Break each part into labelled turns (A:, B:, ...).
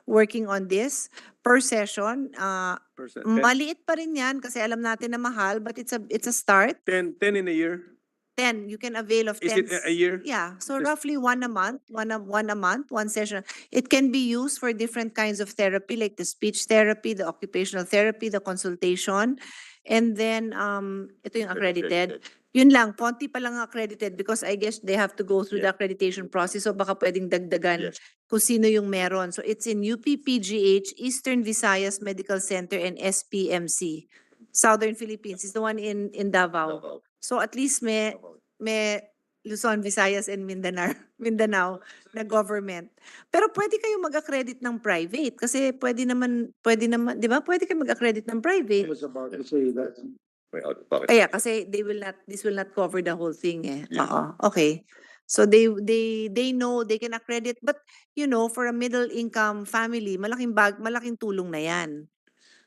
A: working on this per session.
B: Percent.
A: Maliit pa rin yan kasi alam natin na mahal, but it's a start.
B: 10 in a year?
A: 10, you can avail of 10.
B: Is it a year?
A: Yeah, so
B: Just-
A: roughly one a month, one a month, one session. It can be used for different kinds of therapy, like the speech therapy, the occupational therapy, the consultation. And then, ito yung accredited. Yun lang, konti pa lang accredited because I guess they have to go through the accreditation process. So baka pwedeng dagdagan kung sino yung meron. So it's in UPPGH, Eastern Visayas Medical Center, and SPMC. Southern Philippines is the one in Davao. So at least may Luzon, Visayas, and Mindanao na government. Pero pwede kayo mag-accredit ng private kasi pwede naman, di ba? Pwede kayo mag-accredit ng private.
C: I was about to say that.
A: Kaya kasi this will not cover the whole thing eh. Okay. So they know they can accredit, but you know, for a middle income family, malaking tulong na yan.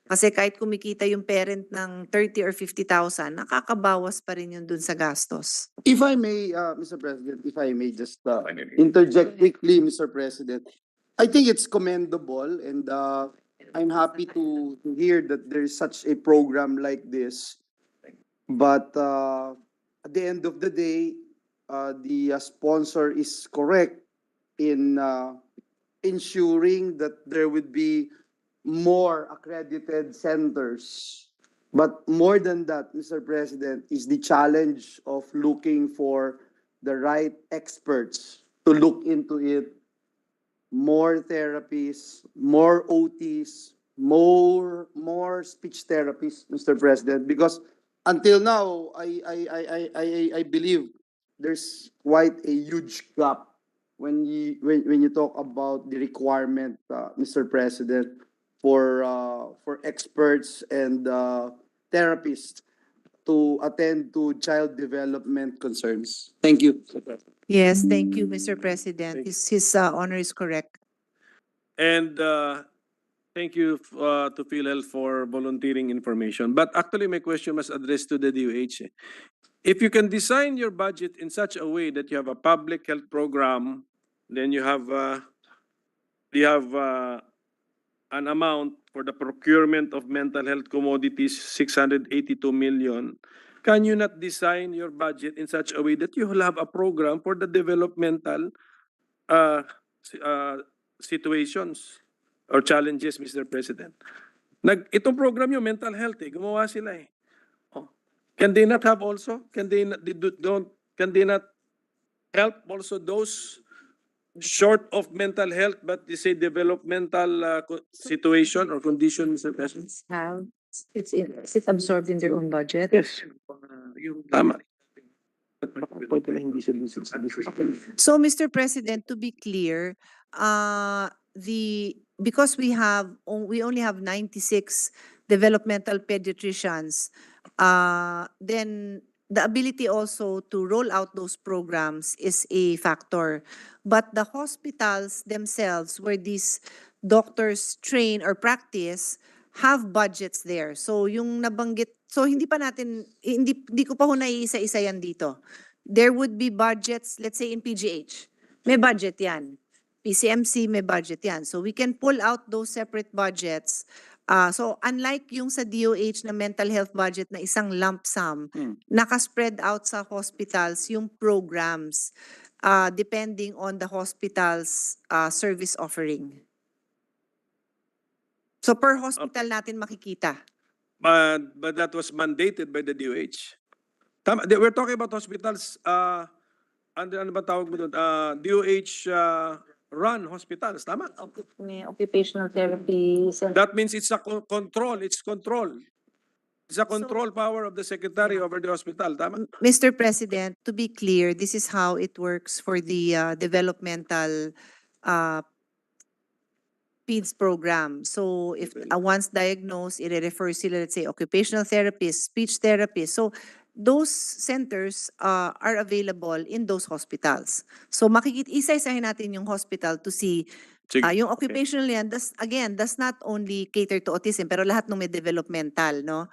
A: Kasi kahit kumikita yung parent ng 30 or 50,000, nakakabawas pa rin yun dun sa gastos.
C: If I may, Mr. President, if I may just interject quickly, Mr. President, I think it's commendable, and I'm happy to hear that there is such a program like this. But at the end of the day, the sponsor is correct in ensuring that there would be more accredited centers. But more than that, Mr. President, is the challenge of looking for the right experts to look into it. More therapies, more OTs, more speech therapists, Mr. President, because until now, I believe there's quite a huge gap when you talk about the requirement, Mr. President, for experts and therapists to attend to child development concerns. Thank you.
A: Yes, thank you, Mr. President. His honor is correct.
B: And thank you to PhilHealth for volunteering information. But actually, my question was addressed to the DOH. If you can design your budget in such a way that you have a public health program, then you have an amount for the procurement of mental health commodities, 682 million. Can you not design your budget in such a way that you will have a program for the developmental situations or challenges, Mr. President? Itong program yung mental health, gumawa sila eh. Oh. Can they not have also? Can they not help also those short of mental health, but they say developmental situation or condition, Mr. President?
A: It's absorbed in their own budget.
B: Yes. Tama.
A: So, Mr. President, to be clear, because we only have 96 developmental pediatricians, then the ability also to roll out those programs is a factor. But the hospitals themselves, where these doctors train or practice, have budgets there. So yung nabanggit, so hindi ko pa ho naiisa-isa yan dito. There would be budgets, let's say in PGH, may budget yan. PCMC, may budget yan. So we can pull out those separate budgets. So unlike yung sa DOH na mental health budget na isang lump sum, naka-spread out sa hospitals yung programs depending on the hospital's service offering. So per hospital natin makikita.
B: But that was mandated by the DOH. We're talking about hospitals, ano ba tawag mo doon? DOH run hospitals, tama?
A: May occupational therapy.
B: That means it's a control. It's control. It's a control power of the secretary over the hospital, tama?
A: Mr. President, to be clear, this is how it works for the developmental PEDS program. So if once diagnosed, it refers sila, let's say, occupational therapist, speech therapist. So those centers are available in those hospitals. So isa-isahin natin yung hospital to see yung occupational yan, does not only cater to autism, pero lahat ng may developmental, no?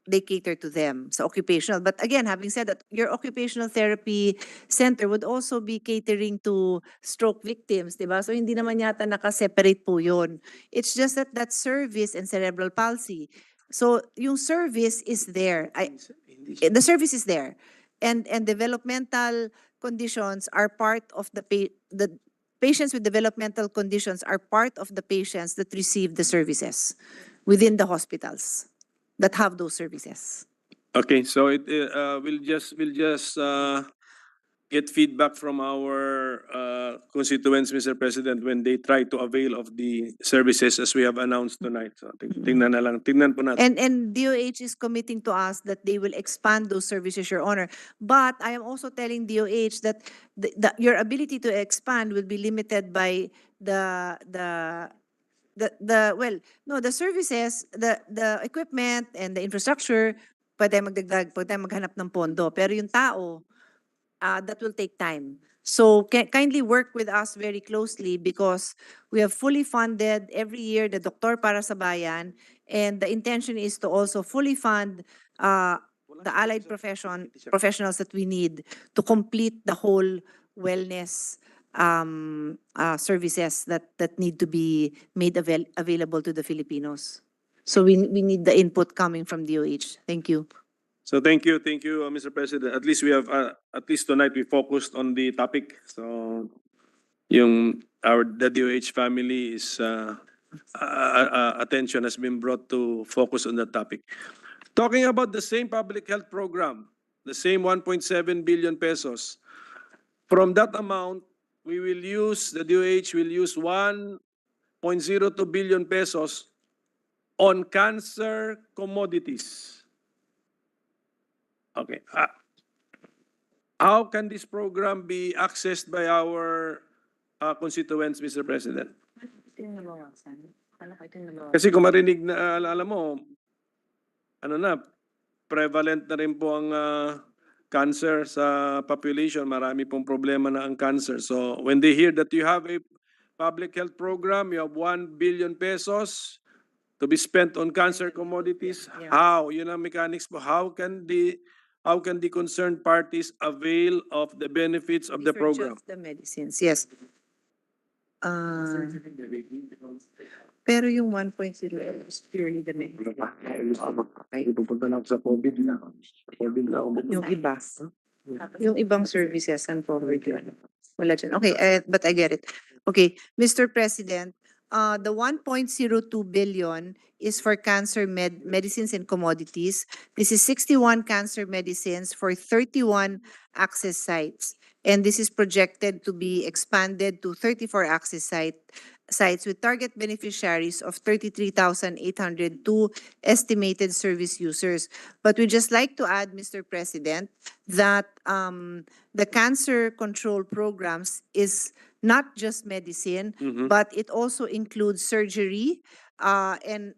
A: they cater to them sa occupational. But again, having said that, your occupational therapy center would also be catering to stroke victims, di ba? So hindi naman yata nakaseparate po yun. It's just that that service and cerebral palsy. So yung service is there. The service is there. And developmental conditions are part of the patients with developmental conditions are part of the patients that receive the services within the hospitals that have those services.
B: Okay, so we'll just get feedback from our constituents, Mr. President, when they try to avail of the services as we have announced tonight. So tingnan na lang, tingnan po natin.
A: And DOH is committing to us that they will expand those services, Your Honor. But I am also telling DOH that your ability to expand will be limited by the services, the equipment and the infrastructure, pwede magdagdag, pwede maghanap ng pondo. Pero yung tao, that will take time. So kindly work with us very closely because we have fully funded every year the Doktor para sa Bayan, and the intention is to also fully fund the allied professionals that we need to complete the whole wellness services that need to be made available to the Filipinos. So we need the input coming from DOH. Thank you.
B: So thank you, Mr. President. At least we have, at least tonight we focused on the topic. So the DOH family is attention has been brought to focus on that topic. Talking about the same public health program, the same 1.7 billion pesos. From that amount, the DOH will use 1.02 billion pesos on cancer commodities. Okay. How can this program be accessed by our constituents, Mr. President? Kasi kung marinig na, alam mo, prevalent na rin po ang cancer sa population. Marami pong problema na ang cancer. So when they hear that you have a public health program, you have 1 billion pesos to be spent on cancer commodities,
A: Yeah.
B: how? Yun ang mechanics po. How can the concerned parties avail of the benefits of the
A: These are
B: program?
A: just the medicines, yes. Pero yung 1.0 is purely the medicine. Yung iba. Yung ibang services uncovered yun. Wala dyan. Okay, but I get it. Okay, Mr. President, the 1.02 billion is for cancer medicines and commodities. This is 61 cancer medicines for 31 access sites. And this is projected to be expanded to 34 access sites with target beneficiaries of 33,802 estimated service users. But we just like to add, Mr. President, that the cancer control programs is not just medicine,
B: Mhm.
A: but it also includes surgery and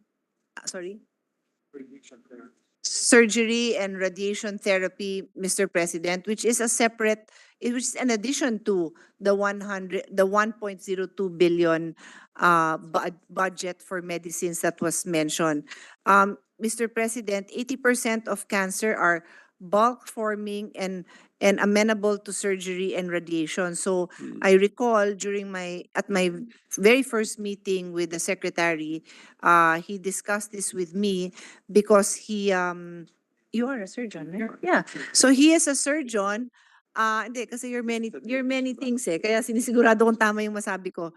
A: surgery and radiation therapy, Mr. President, which is an addition to the 1.02 billion budget for medicines that was mentioned. Mr. President, 80% of cancer are bulk forming and amenable to surgery and radiation. So I recall at my very first meeting with the secretary, he discussed this with me because you are a surgeon, right? Yeah. So he is a surgeon. Hindi, kasi you're many things eh. Kaya sinisigurado kong tama yung masabi ko.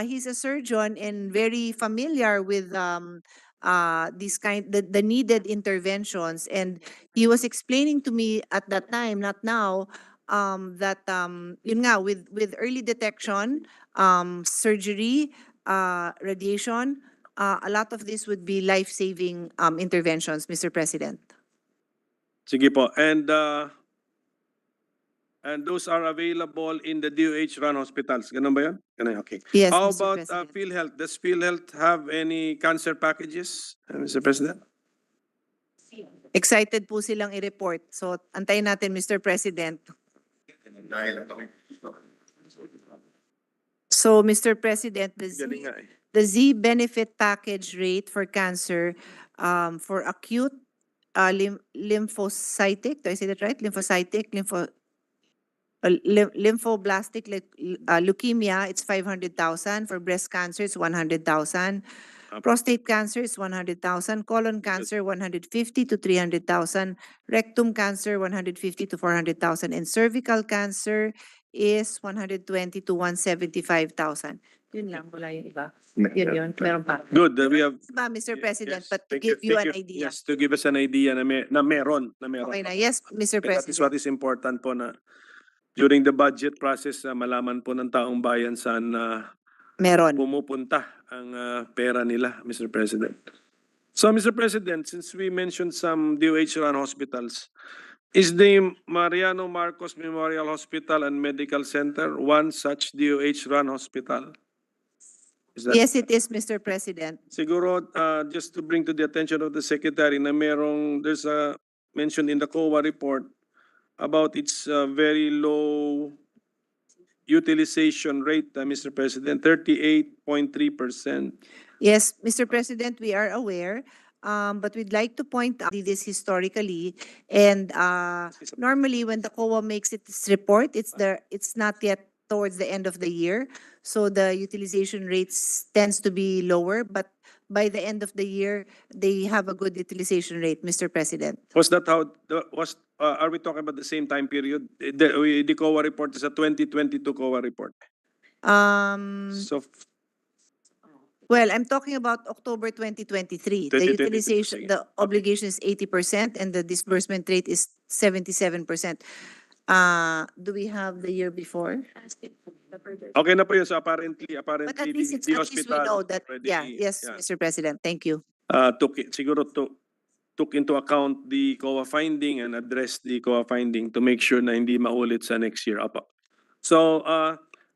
A: He's a surgeon and very familiar with the needed interventions. And he was explaining to me at that time, not now, that yun nga, with early detection, surgery, radiation, a lot of this would be life-saving interventions, Mr. President.
B: Sige po. And those are available in the DOH-run hospitals. Ganun ba yun? Ganun, okay.
A: Yes,
B: How
A: Mr.
B: about
A: President.
B: PhilHealth? Does PhilHealth have any cancer packages, Mr. President?
A: Excited po silang i-report. So, antayin natin, Mr. President. So, Mr. President,
B: Galing nga eh.
A: the Z benefit package rate for cancer for acute lymphocytic, do I say that right? Lymphocytic, lymphoblastic leukemia, it's 500,000. For breast cancer, it's 100,000. Prostate cancer is 100,000. Colon cancer, 150 to 300,000. Rectum cancer, 150 to 400,000. And cervical cancer is 120 to 175,000. Yun lang, wala yung iba. Yun. Meron pa.
B: Good, we have.
A: Ba, Mr. President,
B: Yes,
A: but to
B: thank you,
A: give you
B: thank
A: an idea.
B: Yes, to give us an idea na, na meron.
A: Okay na. Yes, Mr.
B: That is what
A: President.
B: is important po na during the budget process, malaman po ng taong bayan saan
A: Meron.
B: pumupunta ang pera nila, Mr. President. So, Mr. President, since we mentioned some DOH-run hospitals, is the Mariano Marcos Memorial Hospital and Medical Center one such DOH-run hospital? Is that
A: Yes, it is, Mr. President.
B: siguro, just to bring to the attention of the Secretary na there's a mention in the COA report about its very low utilization rate, Mr. President, 38.3%.
A: Yes, Mr. President, we are aware, but we'd like to point out this historically. And normally, when the COA makes its report, it's not yet towards the end of the year, so the utilization rates tends to be lower. But by the end of the year, they have a good utilization rate, Mr. President.
B: Was that how, are we talking about the same time period? The COA report is a 2022 COA report. So,
A: Well, I'm talking about October 2023. The
B: 2023,
A: utilization,
B: sige.
A: the obligation is 80% and the disbursement rate is 77%. Do we have the year before?
B: okay na po yun. So apparently,
A: But at least
B: the
A: at least we
B: hospital
A: know that,
B: already,
A: yes, Mr. President, thank you.
B: siguro took into account the COA finding and addressed the COA finding to make sure na hindi maulit sa next year. So,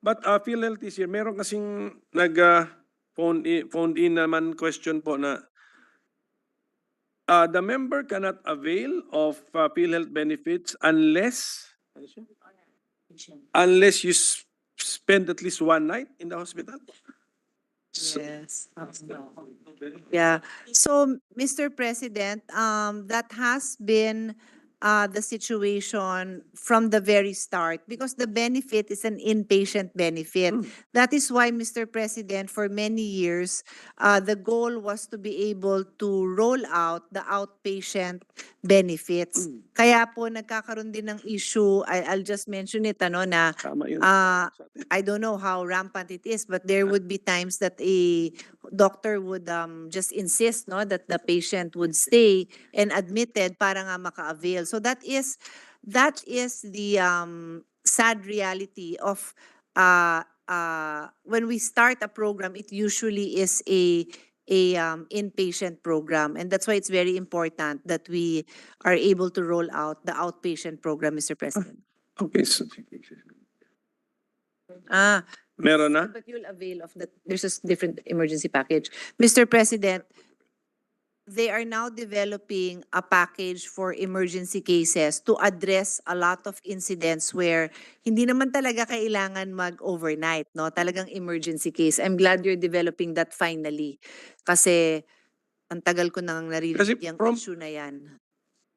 B: but PhilHealth is here. Meron kasing phone in naman question po na the member cannot avail of PhilHealth benefits unless you spend at least one night in the hospital. So,
A: Yes. Yeah. So, Mr. President, that has been the situation from the very start because the benefit is an inpatient benefit. That is why, Mr. President, for many years, the goal was to be able to roll out the outpatient benefits. Kaya po nagkakaroon din ng issue, I'll just mention it, na
B: tama yun.
A: I don't know how rampant it is, but there would be times that a doctor would just insist that the patient would stay and admitted para nga maka-avail. So that is the sad reality of when we start a program, it usually is a inpatient program, and that's why it's very important that we are able to roll out the outpatient program, Mr. President.
B: Okay, so
A: Ah,
B: meron na?
A: but you'll avail of that. There's a different emergency package. Mr. President, they are now developing a package for emergency cases to address a lot of incidents where hindi naman talaga kailangan mag-overnight, no? Talagang emergency case. I'm glad you're developing that finally. Kasi ang tagal ko nang
B: Kasi
A: narinig yung
B: from-
A: issue na yan.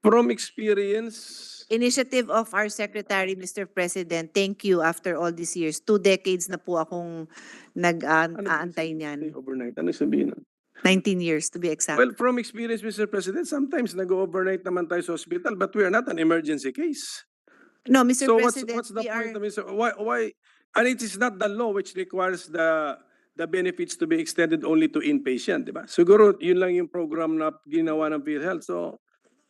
B: From experience,
A: Initiative of our Secretary, Mr. President, thank you after all these years. 2 decades na po akong nag-aantay niyan.
B: overnight, ano sabihin nun?
A: 19 years to be exact.
B: Well, from experience, Mr. President, sometimes nag-overnight naman tayo sa hospital, but we are not an emergency case.
A: No, Mr.
B: So
A: President,
B: what's the
A: we
B: point,
A: are,
B: Mr. Why, and it is not the law which requires the benefits to be extended only to inpatient, di ba? Siguro yun lang yung program na ginawa ng PhilHealth. So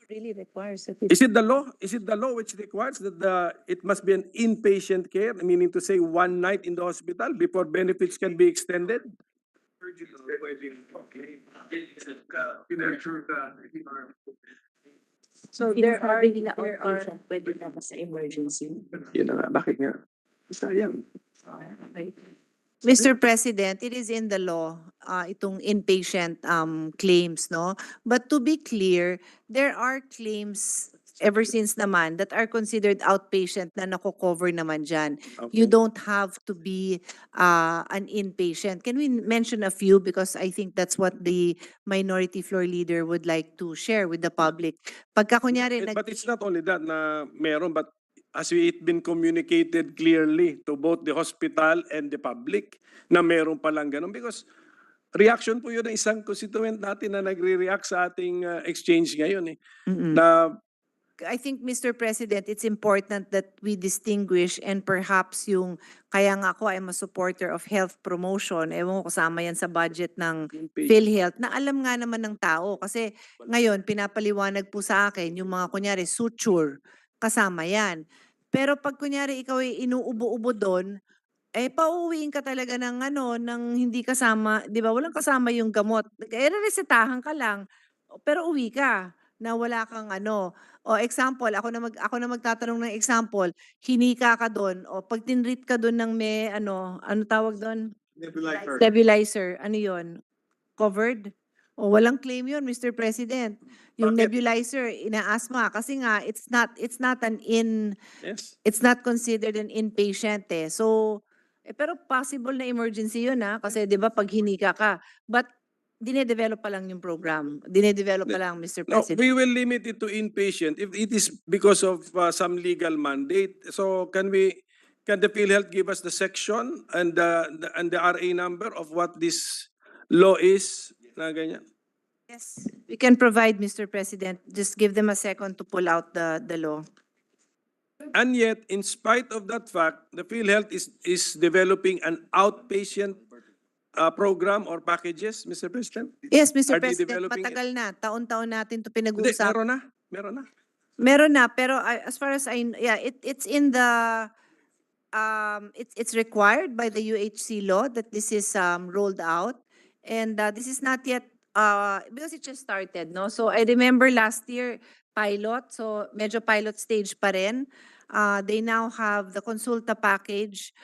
A: really requires it.
B: is it the law? Is it the law which requires that it must be an inpatient care, meaning to say one night in the hospital before benefits can be extended?
D: So there are pwede na ba sa emergency?
B: Yun na nga, bakit nga? Sayang.
A: Mr. President, it is in the law, itong inpatient claims, no? But to be clear, there are claims ever since naman that are considered outpatient na nako-cover naman dyan.
B: Okay.
A: You don't have to be an inpatient. Can we mention a few? Because I think that's what the minority floor leader would like to share with the public. Pagka kunyari,
B: But it's not only that na meron, but has it been communicated clearly to both the hospital and the public na meron palang ganun? Because reaction po yun ng isang constituent natin na nagre-react sa ating exchange ngayon eh. Na
A: I think, Mr. President, it's important that we distinguish and perhaps yung, kaya nga ako I'm a supporter of health promotion, ewan ko kasama yan sa budget ng PhilHealth, na alam nga naman ng tao. Kasi ngayon, pinapaliwanag po sa akin, yung mga kunyari, suture, kasama yan. Pero pag kunyari ikaw ay inuubo-ubo doon, eh pauuwiin ka talaga ng ano, ng hindi kasama, 'di ba? Walang kasama yung gamot. Eh resetahan ka lang, pero uwi ka na wala kang ano. O example, ako na magtatanong ng example, hinika ka doon o pag tinreat ka doon ng may ano tawag doon? Nebulizer. Ano 'yon? Covered? O walang claim 'yon, Mr. President. Yung
B: Bakit?
A: nebulizer inaasma kasi nga it's not
B: yes.
A: it's not considered an inpatient eh. So, pero possible na emergency yun kasi di ba pag hinika ka. But dinedevelop pa lang yung program. Dinedevelop pa lang, Mr.
B: No,
A: President.
B: we will limit it to inpatient if it is because of some legal mandate. So can the PhilHealth give us the section and the RA number of what this law is na ganyan?
A: Yes, we can provide, Mr. President. Just give them a second to pull out the law.
B: And yet, in spite of that fact, the PhilHealth is developing an outpatient program or packages, Mr. President?
A: Yes, Mr.
B: Are they
A: President,
B: developing it?
A: matagal na. Taon-taon natin to
B: Hindi,
A: pinag-uusapan.
B: meron na. Meron na.
A: Meron na, pero as far as yeah, it's in the it's required by the UHC law that this is rolled out, and this is not yet because it just started, no. So I remember last year pilot, so medyo pilot stage pa rin. They now have the consulta package.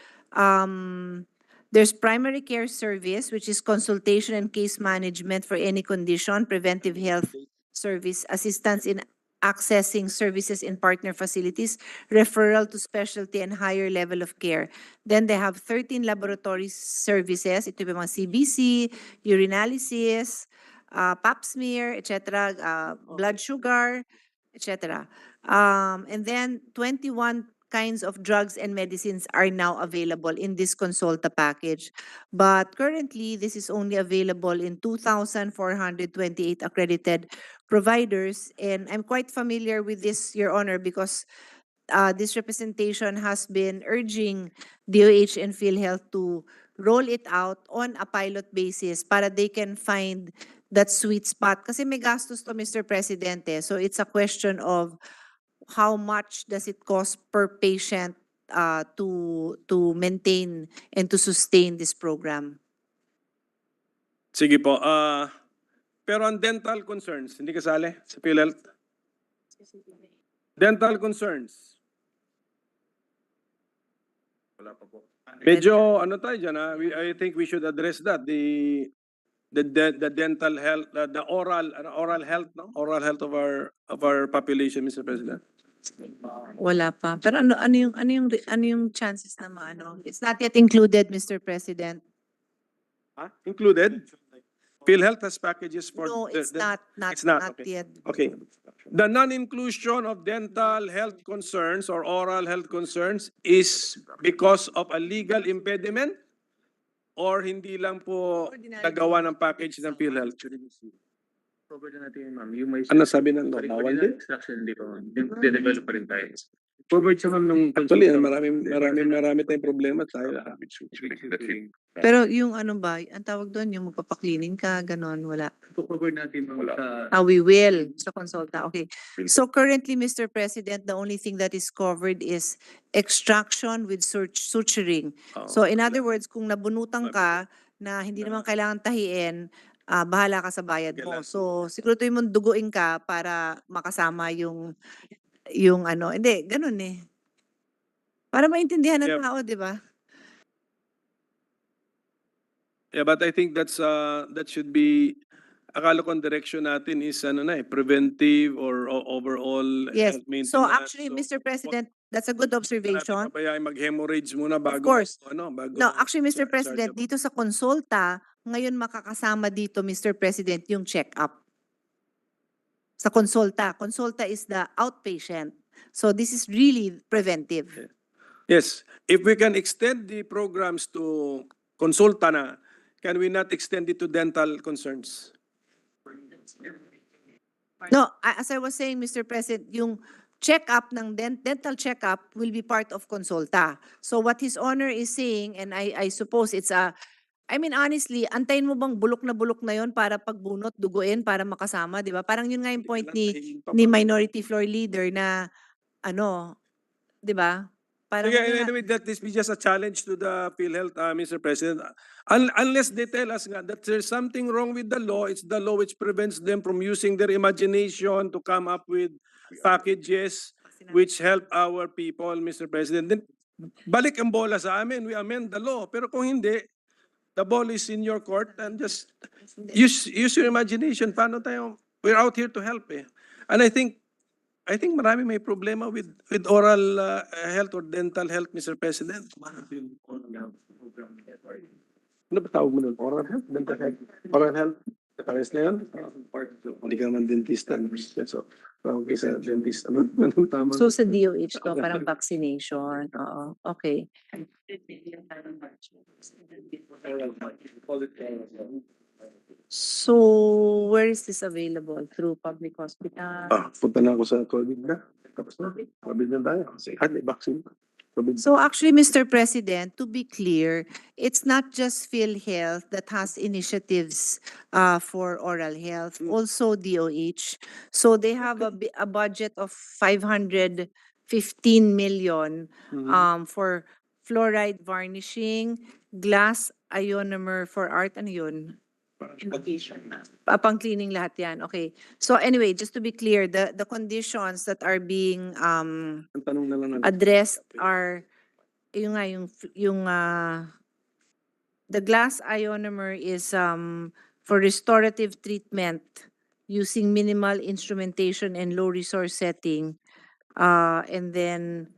A: There's primary care service, which is consultation and case management for any condition, preventive health service, assistance in accessing services in partner facilities, referral to specialty and higher level of care. Then they have 13 laboratory services. Ito yung mga CBC, urinalysis, pap smear, etc., blood sugar, etc. And then 21 kinds of drugs and medicines are now available in this Consulta package. But currently, this is only available in 2,428 accredited providers. And I'm quite familiar with this, Your Honor, because this representation has been urging DOH and PhilHealth to roll it out on a pilot basis para they can find that sweet spot. Kasi may gastos to, Mr. President. So it's a question of how much does it cost per patient to maintain and to sustain this program?
B: Sige po. Pero ang dental concerns, hindi kasali sa PhilHealth? Dental concerns. Wala pa po. Medyo ano tayo dyan I think we should address that. The dental health, the oral health, no? Oral health of our population, Mr. President.
A: Wala pa. Pero ano yung chances na maano? It's not yet included, Mr. President.
B: Included? PhilHealth has packages for
A: No, it's not
B: it's not,
A: yet.
B: Okay. The non-inclusion of dental health concerns or oral health concerns is because of a legal impediment or hindi lang po nagawa ng package ng PhilHealth?
E: Cover na natin yun, ma'am. Yung may
B: Ano sabi ng law?
E: Sorry,
B: Bawal
E: original
B: din?
E: instruction, di ba, ma'am? De-develop pa rin tayo. Covered siya, ma'am, nung...
B: Actually, marami tayong problema tayo.
A: Pero yung ano ba, ang tawag doon, yung magpapaklining ka, ganon, wala.
E: Cover natin, ma'am, sa...
A: We will sa consulta. Okay. So currently, Mr. President, the only thing that is covered is extraction with suturing. So in other words, kung nabunutan ka na hindi naman kailangan tahiin, bahala ka sa bayad mo. So siguro mo duguin ka para makasama yung ano. Hindi, ganun eh. Para maintindihan ng
B: Yeah.
A: tao, di ba?
B: Yeah, but I think that should be akala ko ang direction natin is ano na preventive or overall
A: Yes.
B: health maintenance.
A: So actually,
B: So,
A: Mr. President, that's a good
B: natin
A: observation.
B: pabayaan mag-hemorrhage muna bago
A: course.
B: bago
A: No, actually, Mr.
B: charge
A: President,
B: ako.
A: dito sa konsulta, ngayon makakasama dito, Mr. President, yung check-up. Sa konsulta. Konsulta is the outpatient. So this is really preventive.
B: Yes, if we can extend the programs to consulta na, can we not extend it to dental concerns?
A: No, as I was saying, Mr. President, yung check-up ng dental check-up will be part of consulta. So what His Honor is saying, and I suppose it's I mean, honestly, antayin mo bang bulok na yon para pagbunot, duguin, para makasama, di ba? Parang yun nga yung point ni Minority Floor Leader na, ano, di ba? Parang
B: Sige,
A: yun nga-
B: anyway, that this be just a challenge to the PhilHealth, Mr. President. Unless they tell us nga that there's something wrong with the law, it's the law which prevents them from using their imagination to come up with packages which help our people, Mr. President. Then, balik ang bola sa amin, we amend the law. Pero kung hindi, the ball is in your court and just use your imagination. Paano tayo? We're out here to help eh. And I think marami may problema with oral health or dental health, Mr. President. Ano ba tawag mo nun? Oral health? Dental health? Oral health? Pares na yun? Hindi ka naman dentista. So, tawag kayo sa dentist. Ano tama?
D: So sa DOH to, parang vaccination. Oo, okay. So where is this available? Through public hospital?
B: Punta na ako sa COVID na. Tapos na. COVID na tayo. May vaccine. COVID.
A: So actually, Mr. President, to be clear, it's not just PhilHealth that has initiatives for oral health, also DOH. So they have a budget of 515 million for fluoride varnishing, glass ionomer for art, ano yun? Pang-cleaning lahat yan. Okay. So anyway, just to be clear, the conditions that are being
B: Ang tanong na lang natin.
A: addressed are yung nga yung the glass ionomer is for restorative treatment using minimal instrumentation and low resource setting. And then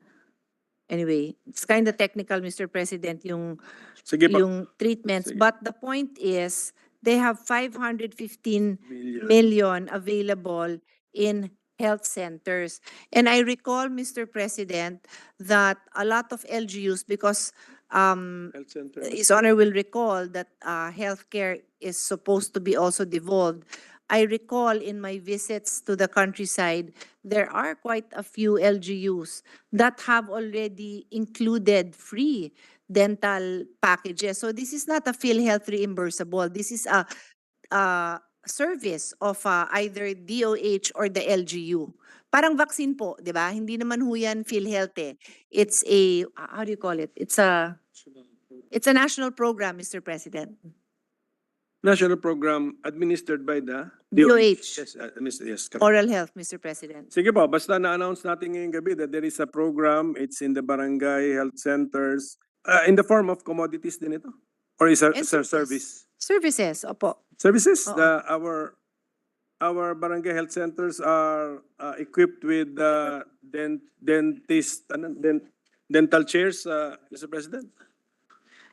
A: anyway, it's kind of technical, Mr. President, yung
B: Sige pa.
A: yung treatments,
B: Sige.
A: but the point is they have 515
B: Million.
A: million available in health centers. And I recall, Mr. President, that a lot of LGUs, because
B: Health center.
A: His Honor will recall that healthcare is supposed to be also devolved. I recall in my visits to the countryside, there are quite a few LGUs that have already included free dental packages. So this is not a PhilHealth reimbursable. This is a service of either DOH or the LGU. Parang vaccine po, di ba? Hindi naman ho yan PhilHealth eh. It's a, how do you call it? It's a national program, Mr. President.
B: National program administered by the
A: DOH.
B: Yes, yes. Correct.
A: Oral health, Mr. President.
B: Sige po, basta na-announce natin ngayong gabi that there is a program, it's in the barangay health centers, in the form of commodities din ito? Or is a
A: And
B: service?
A: Services, opo.
B: Services?
A: Oo.
B: Our barangay health centers are equipped with dental chairs, Mr. President?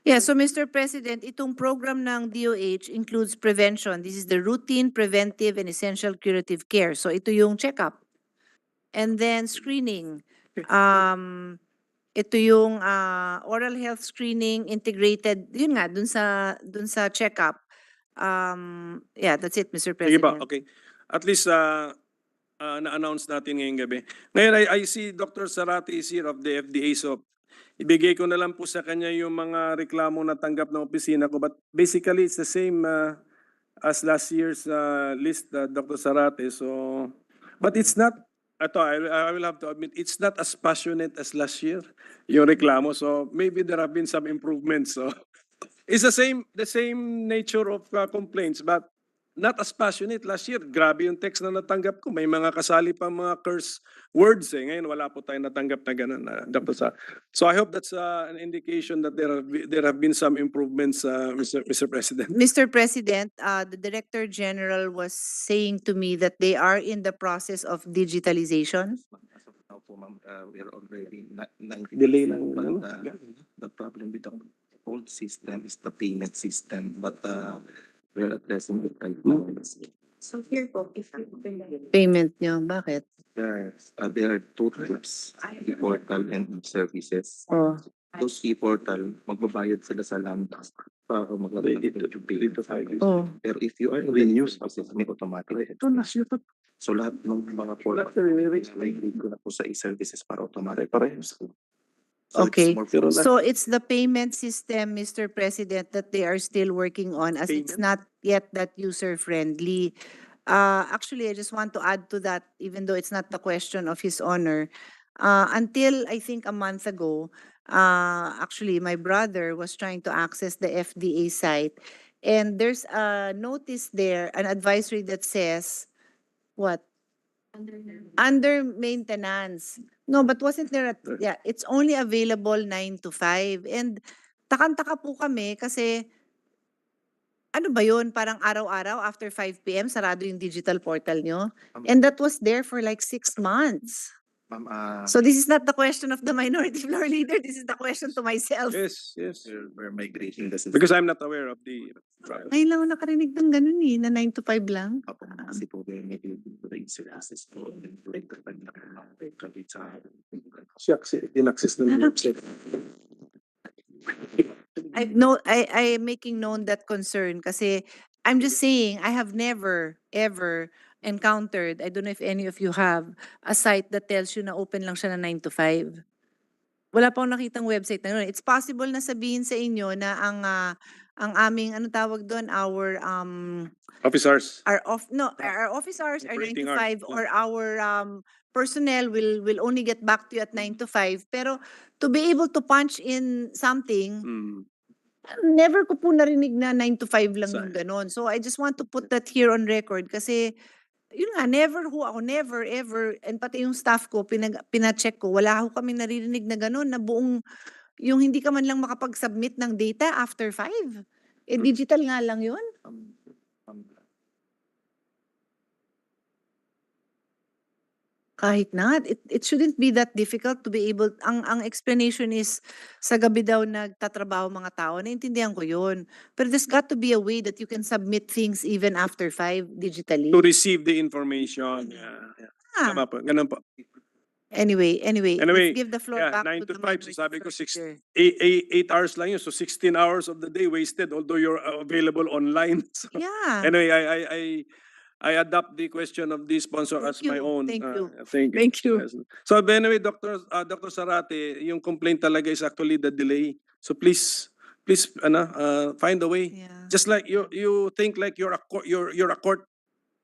A: Yeah, so Mr. President, itong program ng DOH includes prevention. This is the routine, preventive, and essential curative care. So ito yung check-up. And then screening. Ito yung oral health screening integrated, yun nga, dun sa check-up. Yeah, that's it, Mr.
B: Sige ba,
A: President.
B: okay. At least na-announce natin ngayong gabi. Ngayon, I see Dr. Sarati is here of the FDA, so ibigay ko na lang po sa kanya yung mga reklamo na tanggap ng opisina ko. But basically, it's the same as last year's list, Dr. Sarate. So, but it's not, I will have to admit, it's not as passionate as last year, yung reklamo. So maybe there have been some improvements. So it's the same nature of complaints, but not as passionate. Last year, grabe yung text na natanggap ko. May mga kasali pa mga curse words eh. Ngayon, wala po tayong natanggap na ganun, Dr. Sa. So I hope that's an indication that there have been some improvements, Mr. President.
A: Mr. President, the Director General was saying to me that they are in the process of digitalization.
F: As of now po, ma'am, we are already 90.
B: Delay lang,
F: But,
B: ano?
F: the problem with the old system is the payment system, but we're addressing it right now.
D: So here po, if you
A: Payment nyo, bakit?
F: There are two types, e-portal and services.
A: Oh.
F: Those e-portal, magbabayad sila sa land para maglagay yung payment.
A: Oh.
F: Pero if you are in the new services, may automatic. So lahat ng mga portal, may grade ko na po sa e-services para automatic. So
A: Okay.
F: it's more
A: So it's the payment system, Mr. President, that they are still working on, as it's not yet that user-friendly. Actually, I just want to add to that, even though it's not the question of His Honor. Until I think a month ago, actually, my brother was trying to access the FDA site, and there's a notice there, an advisory that says, what? Under maintenance. No, but wasn't there, yeah, it's only available 9 to 5. And takang-taka po kami kasi, ano ba yun? Parang araw-araw after 5 p.m. sarado yung digital portal nyo. And that was there for like 6 months.
F: Ma'am,
A: So this is not the question of the minority floor leader. This is the question to myself.
B: Yes, yes.
F: we're migrating the system.
B: Because I'm not aware of the.
A: Ngayon lang ako nakarinig ng ganun eh, na 9 to 5 lang.
F: Ako kasi po, we're migrating the services po. And like the
B: Shucks, in-access na yung website.
A: I'm making known that concern kasi I'm just saying I have never ever encountered, I don't know if any of you have, a site that tells you na open lang siya na 9 to 5. Wala pa akong nakitang website na yun. It's possible na sabihin sa inyo na ang aming ano tawag doon, our
B: Officers.
A: our office hours are 9 to
B: Operating hours,
A: 5 or our personnel will only get back to you at 9 to 5. Pero to be able to punch in something, never ko po narinig na 9 to 5 lang yung ganon. So I just want to put that here on record kasi yun nga, never ever, and pati yung staff ko, pina-check ko, wala ho kami naririnig na ganon na buong, yung hindi ka man lang makapag-submit ng data after 5. Eh, digital nga lang yun. Kahit na, it shouldn't be that difficult to be able, ang explanation is sa gabi daw nagtatrabaho mga tao, naintindihan ko yun. Pero there's got to be a way that you can submit things even after 5 digitally.
B: To receive the information. Yeah. Tama po, ganun po.
A: Anyway,
B: Anyway,
A: let's give the floor
B: Yeah,
A: back
B: 9
A: to
B: to
A: the
B: 5, so
A: minority
B: sabi ko
A: leader.
B: 8 hours lang yun. So 16 hours of the day wasted although you're available online. So,
A: Yeah.
B: anyway, I adopt the question of the sponsor as my
A: you,
B: own.
A: thank you.
B: Thank you.
A: Thank you.
B: Yes. So anyway, Dr. Sarate, yung complaint talaga is actually the delay. So please find a way.
A: Yeah.
B: Just like you think like you're a court,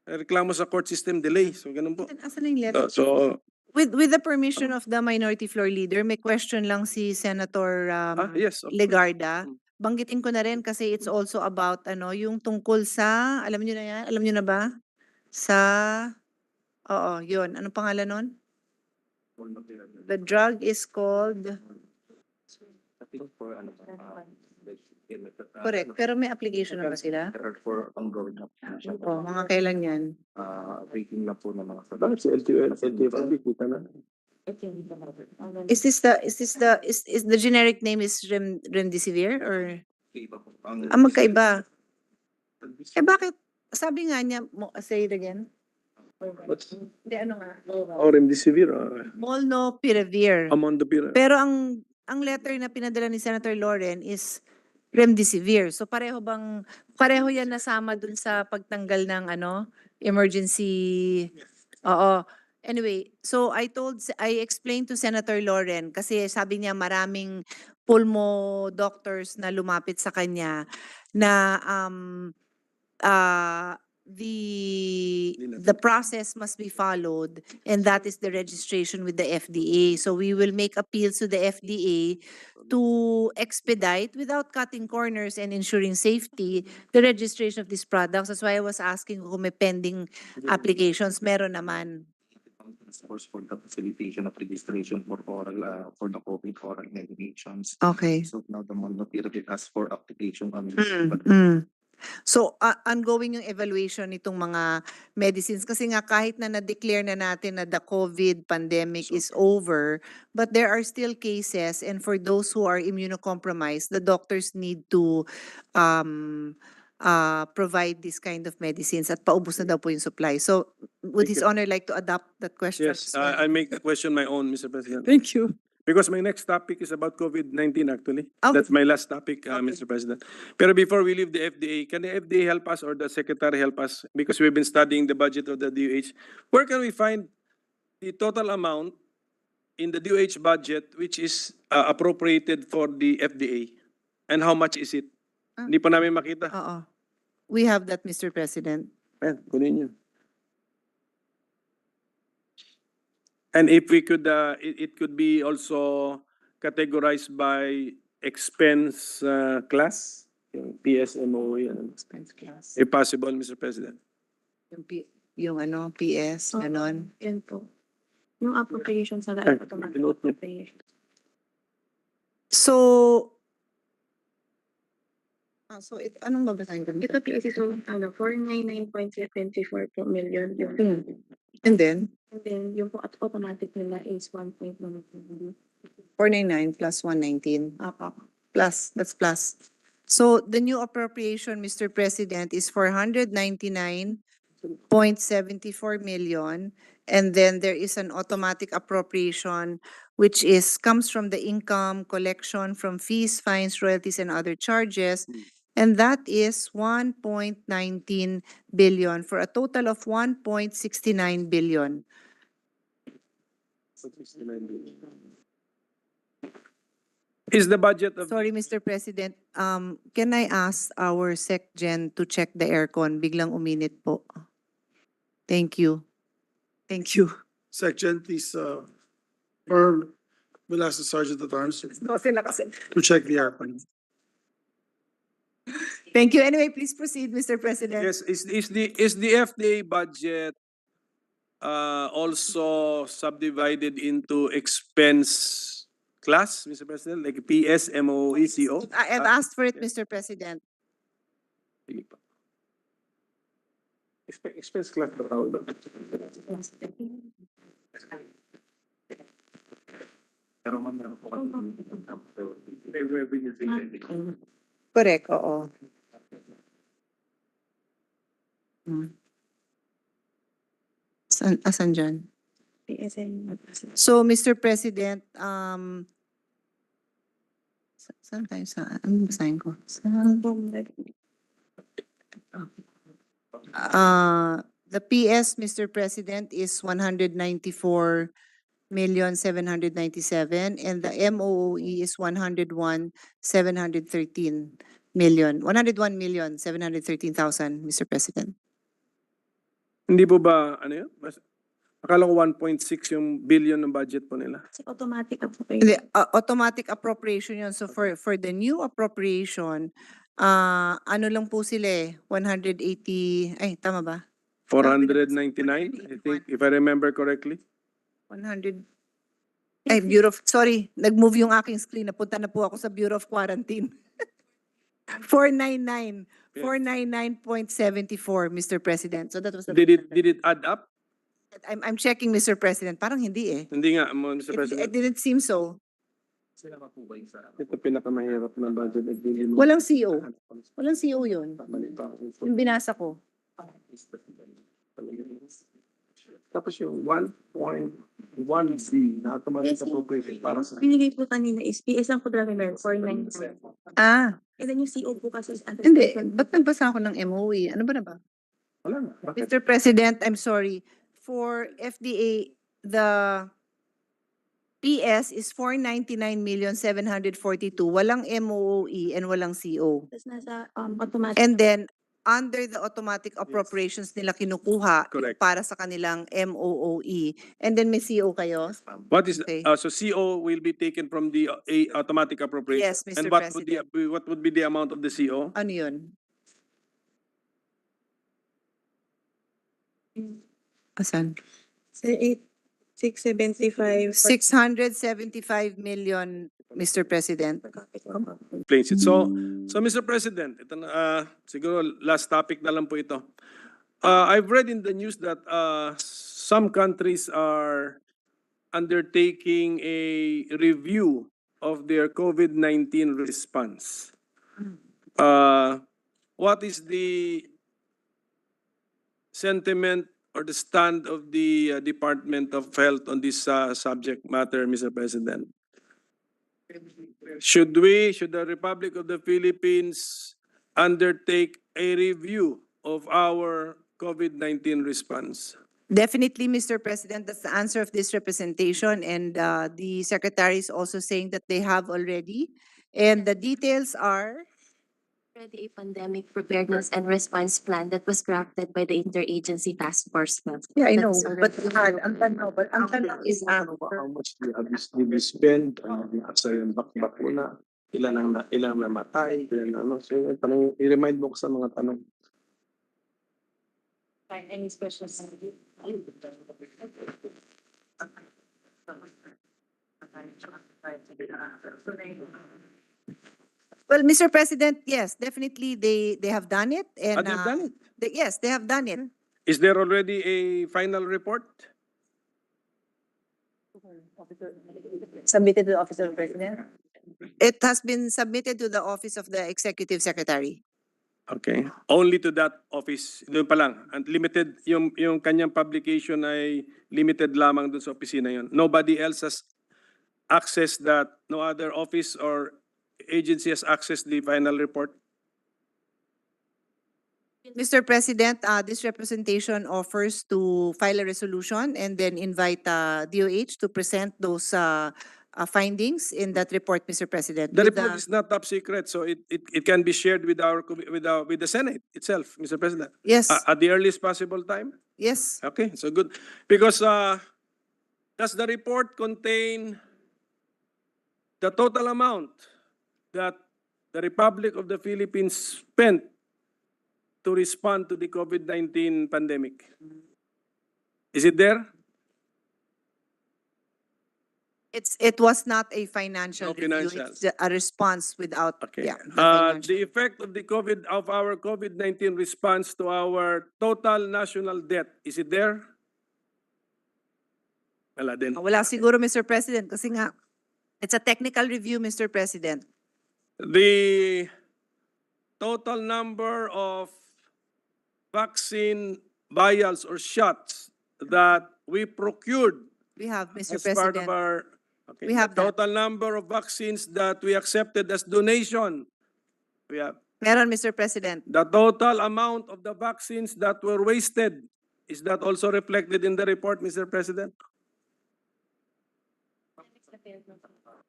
B: reklamo sa court system delay. So ganun po.
A: Asan na yung letter?
B: So
A: With the permission of the minority floor leader, may question lang si Senator
B: yes. of course.
A: Legarda. Banggitin ko na rin kasi it's also about yung tungkol sa, alam niyo na yan? Alam niyo na ba? Oo, yun. Anong pangalan nun? The drug is called, correct, pero may application na ba sila?
F: For ongoing application.
A: Oh, mga kailan yan?
F: Rating lang po ng mga
B: Bakit si LTFRB kita na?
A: Is the generic name is remdesivir or? Magkaiba. Eh bakit? Sabi nga niya, say it again. Hindi, ano nga?
B: Remdesivir.
A: Molnupiravir.
B: Amondopir.
A: Pero ang letter na pinadala ni Senator Loren is remdesivir. So pareho yan nasama dun sa pagtanggal ng emergency? Oo. Anyway, so I explained to Senator Loren kasi sabi niya maraming pulmo doctors na lumapit sa kanya na the process must be followed, and that is the registration with the FDA. So we will make appeals to the FDA to expedite without cutting corners and ensuring safety, the registration of these products. That's why I was asking kung may pending applications. Meron naman.
F: Source for the facilitation of registration for oral, for the COVID oral medications.
A: Okay.
F: So now the Monotira will ask for application on
A: So, ongoing yung evaluation nitong mga medicines kasi nga kahit na na-declare na natin na the COVID pandemic is over, but there are still cases, and for those who are immunocompromised, the doctors need to provide this kind of medicines at paubos na daw po yung supply. So, would
B: Thank
A: His
B: you.
A: Honor like to adopt that question?
B: Yes,
A: as well?
B: I make the question my own, Mr. President.
A: Thank you.
B: Because my next topic is about COVID-19 actually.
A: Okay.
B: That's my last topic, Mr. President. Pero before we leave the FDA, can the FDA help us or the Secretary help us? Because we've been studying the budget of the DOH. Where can we find the total amount in the DOH budget which is appropriated for the FDA? And how much is it? Hindi pa namin makita.
A: Oo. We have that, Mr. President.
B: Ayan, kunin nyo. And if we could, it could be also categorized by expense class, yung PSMO, yan.
A: Expense class.
B: If possible, Mr. President.
A: Yung ano, PS,
D: Oo,
A: ganon.
D: Yan po. Yung appropriation sa
B: Ay,
D: automatic
B: pinuot niyo.
D: appropriation.
A: So, anong babasahin ko?
D: Ito PS is 499.74 po million yun.
A: And then,
D: And then yung po automatic nila is 1.1 million.
A: 499 plus 119.
D: Apo.
A: Plus, that's plus. So the new appropriation, Mr. President, is 499.74 million. And then there is an automatic appropriation which comes from the income collection from fees, fines, royalties, and other charges. And that is 1.19 billion for a total of 1.69 billion.
B: Is the budget of...
A: Sorry, Mr. President, can I ask our SecGen to check the aircon? Biglang uminit po. Thank you. Thank you.
G: Section, please, or we'll ask the Sergeant at Arms
A: No, sila kasi.
G: to check the airplane.
A: Thank you. Anyway, please proceed, Mr. President.
B: Yes, is the FDA budget also subdivided into expense class, Mr. President, like PS, MOE, CO?
A: I've asked for it, Mr. President.
B: Sige pa. Expense class ba tawag doon?
F: Pero ma'am, meron po kami
A: Correct, oo. Asan dyan?
D: PSN.
A: So, Mr. President, sometimes, ano basahin ko? The PS, Mr. President, is 194,797,000, and the MOE is 101,713,000, Mr. President.
B: Hindi po ba, ano yun? Akala ko 1.6 yung billion ng budget po nila.
D: Kasi automatic appropriation.
A: Hindi, automatic appropriation yun. So for the new appropriation, ano lang po sila 180, ay, tama ba?
B: 499, I think, if I remember correctly.
A: 100, ay, Bureau of, sorry, nag-move yung aking screen. Napunta na po ako sa Bureau of Quarantine. 499, 499.74, Mr. President. So that was the.
B: Did it add up?
A: I'm checking, Mr. President. Parang hindi eh.
B: Hindi nga, Mr.
A: It
B: President.
A: didn't seem so.
F: sila matubay sa
B: Ito pinakamahirap na budget.
A: Walang CO. Walang CO yun. Yung binasa ko.
B: Tapos yung 1.1C na automatic
D: Yes,
B: appropriation para sa...
D: Binigay po kanina is PS ang kudrami meron, 499.
A: Ah,
D: And then yung CO po kasi is
A: hindi. Ba't nagbasa ako ng MOE? Ano ba na ba?
B: Wala na. Bakit?
A: Mr. President, I'm sorry. For FDA, the PS is 499,742,000. Walang MOE and walang CO.
D: Tapos nasa automatic.
A: And then, under the automatic appropriations nila kinukuha yung
B: Correct.
A: para sa kanilang MOOE. And then may CO kayo?
B: What is,
A: Okay.
B: so CO will be taken from the automatic appropriation?
A: Yes, Mr.
B: And what would be the amount of the CO?
A: Ano yun? Asan?
D: 675.
A: 675 million, Mr. President.
B: Explains it. So Mr. President, ito na, siguro last topic na lang po ito. I've read in the news that some countries are undertaking a review of their COVID-19 response. What is the sentiment or the stand of the Department of Health on this subject matter, Mr. President? Should the Republic of the Philippines undertake a review of our COVID-19 response?
A: Definitely, Mr. President, that's the answer of this representation. And the secretary is also saying that they have already. And the details are,
D: Already a pandemic preparedness and response plan that was drafted by the interagency task force.
A: yeah, I know,
D: That's
A: but
D: already-
A: ang tanong is,
F: How much did we spend sa yung bakuna? Ilan namatay? Ilan ano? So, yung tanong, i-remind mo ko sa mga tanong.
D: Any questions?
A: well, Mr. President, yes, definitely they have done it. And
B: They've done it.
A: yes, they have done it.
B: Is there already a final report?
A: Submitted to the Office of the President? It has been submitted to the Office of the Executive Secretary.
B: Okay. Only to that office. Doon pa lang. And limited, yung kanyang publication ay limited lamang doon sa opisina yon. Nobody else has access that, no other office or agency has accessed the final report?
A: Mr. President, this representation offers to file a resolution and then invite DOH to present those findings in that report, Mr. President.
B: The
A: with
B: report is not top secret, so it can be shared with with the Senate itself, Mr. President.
A: Yes,
B: At the earliest possible time?
A: yes.
B: Okay, so good. Because does the report contain the total amount that the Republic of the Philippines spent to respond to the COVID-19 pandemic? Is it there?
A: It was not a financial
B: No
A: review.
B: financial.
A: It's a response without,
B: Okay.
A: yeah. the financial.
B: The effect of our COVID-19 response to our total national debt, is it there? Wala din.
A: Wala siguro, Mr. President, kasi nga, it's a technical review, Mr. President.
B: The total number of vaccine vials or shots that we procured
A: We have, Mr.
B: as part of
A: President.
B: our, okay,
A: We have
B: the
A: that.
B: total number of vaccines that we accepted as donation. We have
A: Meron, Mr. President.
B: the total amount of the vaccines that were wasted. Is that also reflected in the report, Mr. President?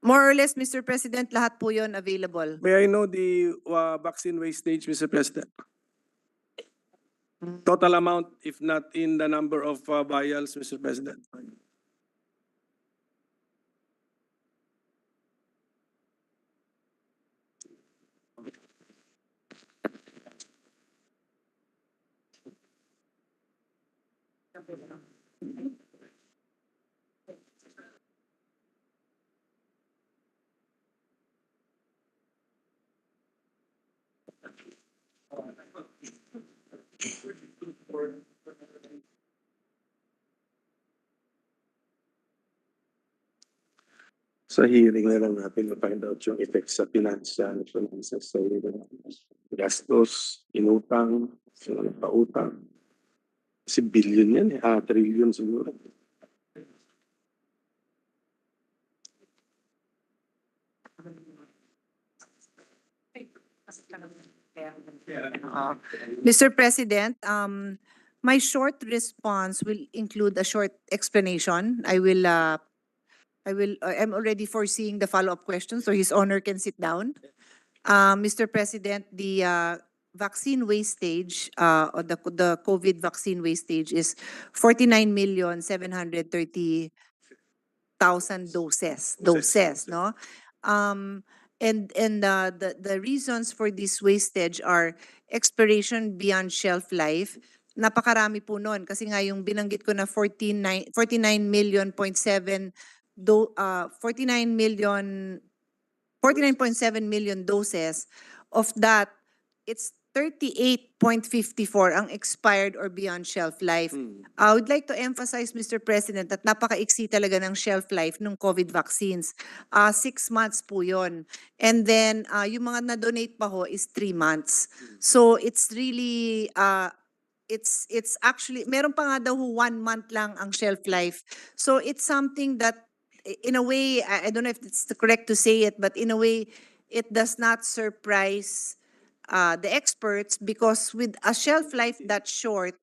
A: More or less, Mr. President, lahat po yun available.
B: May I know the vaccine wastage, Mr. President? Total amount, if not in the number of vials, Mr. President.
F: Sa hearing na lang natin na-find out yung effects sa finances sa gastos, inutang, pautang. Kasi billion yan trillion siguro.
A: Mr. President, my short response will include a short explanation. I'm already foreseeing the follow-up question, so His Honor can sit down. Mr. President, the vaccine wastage, or the COVID vaccine wastage is 49,730,000 doses, no? The reasons for this wastage are expiration beyond shelf life. Napakarami po nun kasi nga yung binanggit ko na 49.7 million doses. Of that, it's 38.54 ang expired or beyond shelf life. I would like to emphasize, Mr. President, that napakaiksi talaga ng shelf life ng COVID vaccines. 6 months po yun. And then, yung mga na-donate pa ho is 3 months. So, it's really, it's actually, meron pa nga daw ho 1 month lang ang shelf life. So, it's something that, in a way, I don't know if it's correct to say it, but in a way, it does not surprise the experts because with a shelf life that short,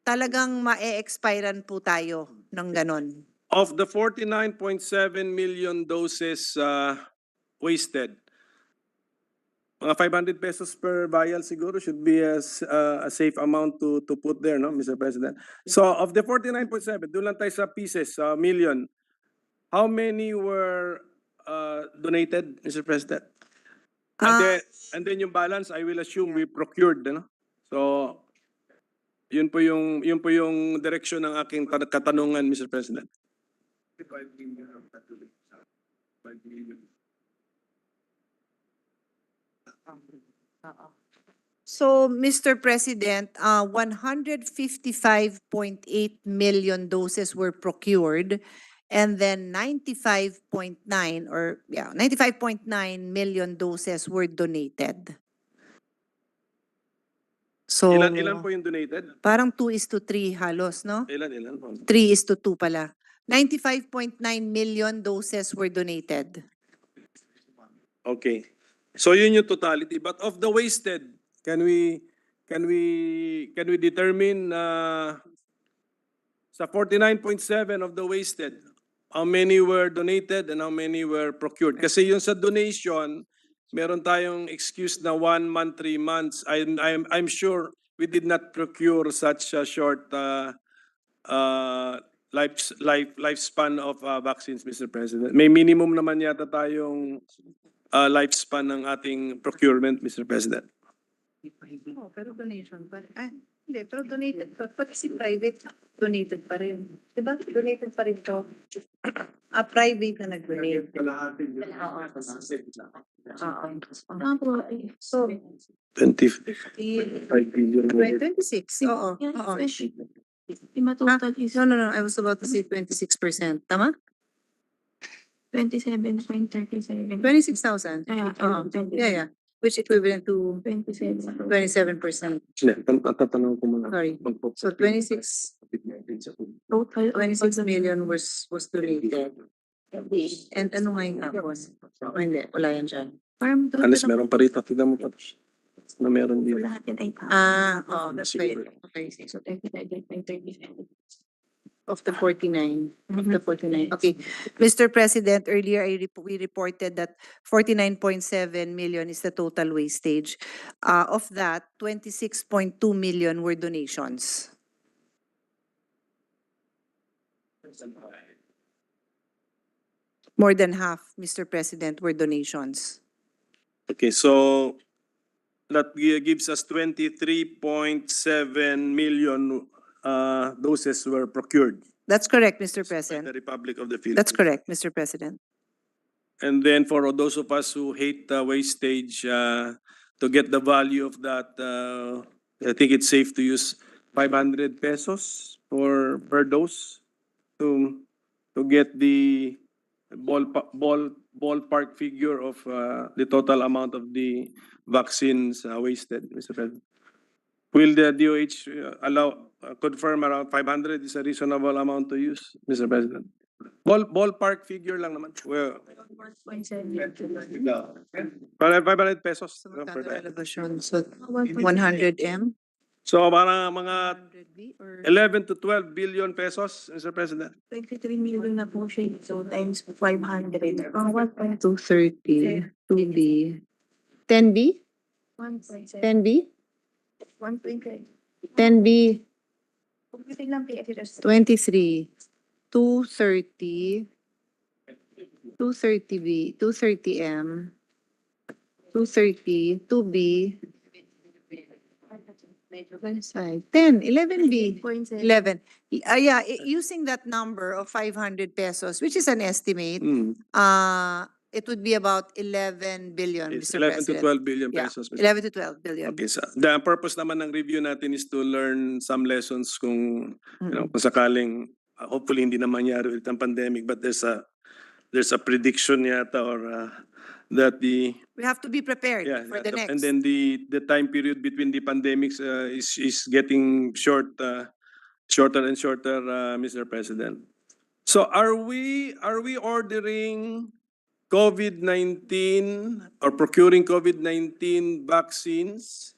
A: talagang ma-e-expirean po tayo ng ganon.
B: Of the 49.7 million doses wasted, mga 500 pesos per vial siguro should be a safe amount to put there, no, Mr. President? So of the 49.7, doon lang tayo sa pieces, million. How many were donated, Mr. President? And then yung balance, I will assume we procured, no? So yun po yung direction ng aking katanungan, Mr. President.
A: So, Mr. President, 155.8 million doses were procured, and then 95.9 million doses were donated. So,
B: Ilan po yung donated?
A: parang 2:3 halos, no?
B: Ilan?
A: 3:2 pala. 95.9 million doses were donated.
B: Okay. So yun yung totality. But of the wasted, can we determine sa 49.7 of the wasted, how many were donated and how many were procured? Kasi yun sa donation, meron tayong excuse na 1 month, 3 months. I'm sure we did not procure such a short lifespan of vaccines, Mr. President. May minimum naman yata tayong lifespan ng ating procurement, Mr. President.
A: Oh, pero donation pa rin. Hindi, pero donated pa. Pati si private, donated pa rin. Diba? Donated pa rin to. Private na nag-donate. So,
B: 25 billion.
A: 26. Oo.
D: Total is
A: No. I was about to say 26%. Tama?
D: 27.37.
A: 26,000.
D: Oo.
A: Yeah. Which equivalent to
D: 27.
A: 27%.
F: Tatanong ko muna.
A: Sorry. So 26
D: Total
A: 26 million was donated. And ano nga yung tapos? Hindi, wala yan dyan.
D: Parang
B: Unless meron pa rito. Tignan mo pa. Na meron dito.
D: lahat yan ay
A: That's right. Okay.
D: So 35.37.
A: Of the 49. Of the 49. Okay. Mr. President, earlier we reported that 49.7 million is the total wastage. Of that, 26.2 million were donations. More than half, Mr. President, were donations.
B: Okay, so that gives us 23.7 million doses were procured
A: That's correct, Mr.
B: by the
A: President.
B: Republic of the Philippines.
A: That's correct, Mr. President.
B: And then for those of us who hate wastage, to get the value of that, I think it's safe to use 500 pesos per dose to get the ballpark figure of the total amount of the vaccines wasted, Mr. President. Will the DOH confirm around 500 is a reasonable amount to use, Mr. President? Ballpark figure lang naman. Well, 500 pesos per day.
A: Allocation, so 100 M?
B: So parang mga
A: 100B or
B: 11 to 12 billion pesos, Mr. President.
D: 23 million na po siya. So times 500. Pang 1.2.
A: 230, 2B. 10B?
D: 1.7.
A: 10B? 10B,
H: Computing lang PF.
A: 23, 230, 230B, 230M, 230, 2B, 10, 11B, 11. Yeah, using that number of 500 pesos, which is an estimate, it would be about 11 billion,
B: It's
A: Mr.
B: 11 to
A: President.
B: 12 billion
A: Yeah,
B: pesos. Mr.
A: 11 to 12 billion.
B: Okay, so the purpose naman ng review natin is to learn some lessons kung,
A: Mm-mm.
B: kung sakaling, hopefully hindi na mangyari ulit ang pandemic, but there's a prediction yata or that the
A: We have to be prepared for the next.
B: and then the time period between the pandemics is getting shorter and shorter, Mr. President. So are we ordering COVID-19 or procuring COVID-19 vaccines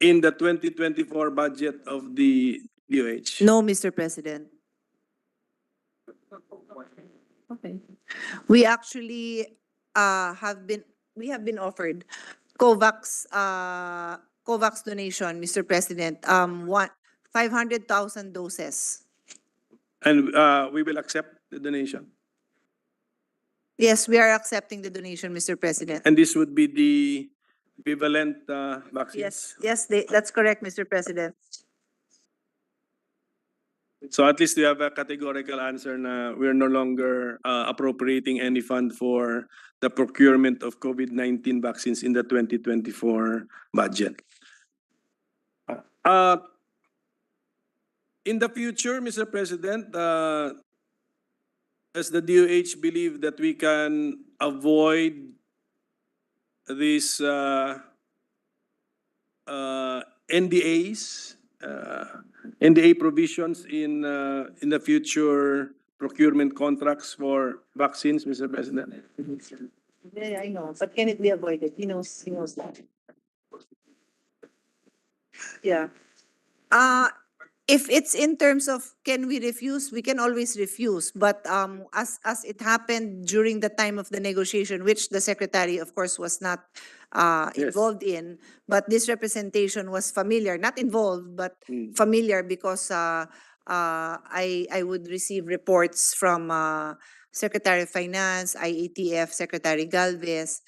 B: in the 2024 budget of the DOH?
A: No, Mr. President. Okay. We actually have been offered COVAX donation, Mr. President. 500,000 doses.
B: And we will accept the donation.
A: Yes, we are accepting the donation, Mr. President.
B: And this would be the equivalent vaccines?
A: Yes, that's correct, Mr. President.
B: So at least we have a categorical answer na we're no longer appropriating any fund for the procurement of COVID-19 vaccines in the 2024 budget. In the future, Mr. President, does the DOH believe that we can avoid these NDAs, NDA provisions in the future procurement contracts for vaccines, Mr. President?
A: Yeah, I know, but can it be avoided? He knows that. Yeah. If it's in terms of can we refuse, we can always refuse. But as it happened during the time of the negotiation, which the secretary, of course, was not
B: Yes.
A: involved in, but this representation was familiar, not involved, but familiar because I would receive reports from Secretary of Finance, IATF, Secretary Galvez.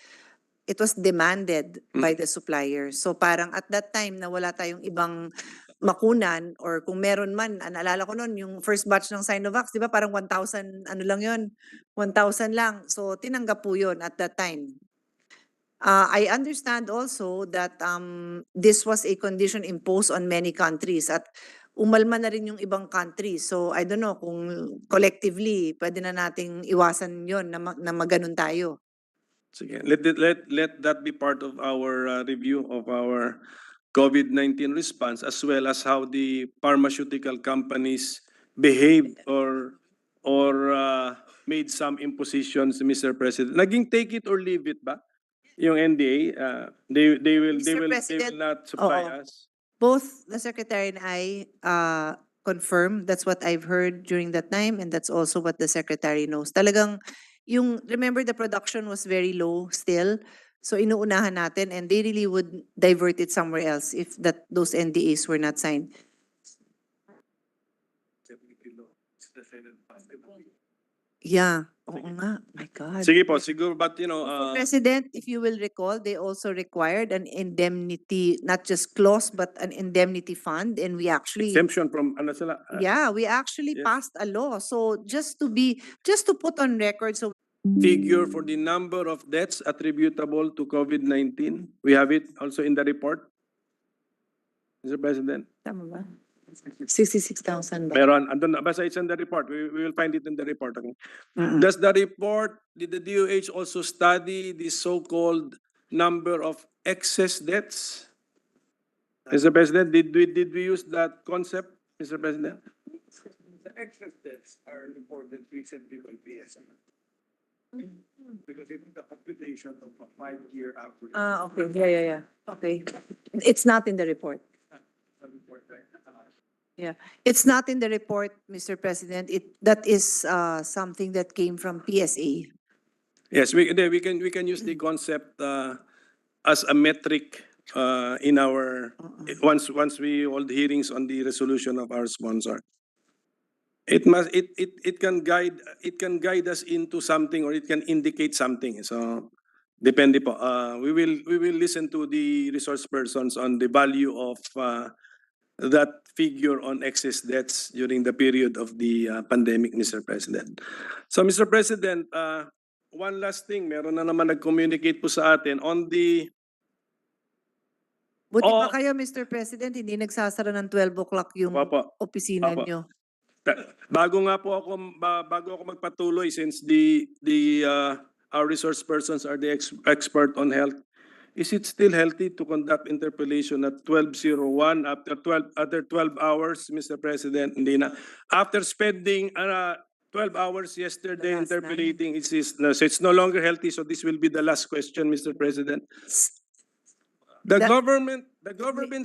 A: It was demanded by the supplier. So parang at that time na wala tayong ibang makunan or kung meron man, naalala ko noon yung first batch ng Sinovac, di ba parang 1,000, ano lang yun, 1,000 lang. So tinanggap po yun at that time. I understand also that this was a condition imposed on many countries at umalma na rin yung ibang countries. So I don't know kung collectively pwede na nating iwasan yon na maganon tayo.
B: Sige. Let that be part of our review of our COVID-19 response as well as how the pharmaceutical companies behaved or made some impositions, Mr. President. Naging take it or leave it ba? Yung NDA, they will
A: President,
B: not supply
A: oo.
B: us.
A: Both the secretary and I confirm that's what I've heard during that time and that's also what the secretary knows. Talagang remember the production was very low still. So inuunahan natin and they really would divert it somewhere else if those NDAs were not signed. Yeah, oo nga. My God.
B: Sige po, siguro, but
A: Mr. President, if you will recall, they also required an indemnity, not just clause, but an indemnity fund, and we actually,
B: exemption from ano sila?
A: yeah, we actually
B: yes.
A: passed a law. So just to put on record, so
B: Figure for the number of deaths attributable to COVID-19. We have it also in the report, Mr. President.
A: tama ba? 66,000 ba?
B: Meron, andun, basta it's in the report. We will find it in the report. Okay?
A: Mm-mm.
B: Does the report, did the DOH also study the so-called number of excess deaths? Mr. President, did we use that concept, Mr. President?
E: The excess deaths are reported recently by PSM. Because it's the computation of a 5-year average.
A: Okay. Yeah. Okay. It's not in the report. Yeah, it's not in the report, Mr. President. That is something that came from PSA.
B: Yes, we can use the concept as a metric in our, once we hold hearings on the resolution of our sponsor. It can guide us into something, or it can indicate something. So depende po. We will listen to the resource persons on the value of that figure on excess debts during the period of the pandemic, Mr. President. So Mr. President, one last thing, meron na naman nag-communicate po sa atin on the
A: Buti pa
B: Oh.
A: kayo, Mr. President, hindi nagsasara ng 12 o'clock yung
B: Opo.
A: opisina
B: Opo.
A: nyo.
B: Bago ako magpatuloy, since our resource persons are the expert on health, is it still healthy to conduct interpellation at 12:01 after 12 hours, Mr. President? Hindi na. After spending 12 hours yesterday
A: The last
B: interpellating, so it's no longer healthy. So this will be the last question, Mr. President. The government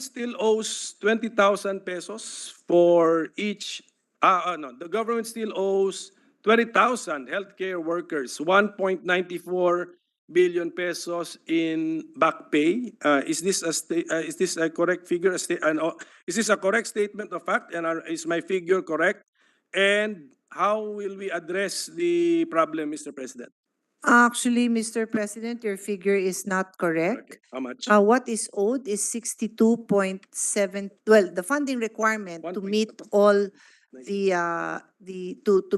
B: still owes 20,000 pesos for each. No, the government still owes 20,000 healthcare workers 1.94 billion pesos in back pay. Is this a correct figure? Is this a correct statement of fact? And is my figure correct? And how will we address the problem, Mr. President?
A: Actually, Mr. President, your figure is not correct.
B: Okay. How much?
A: What is owed is 62.7, well, the funding requirement to meet all to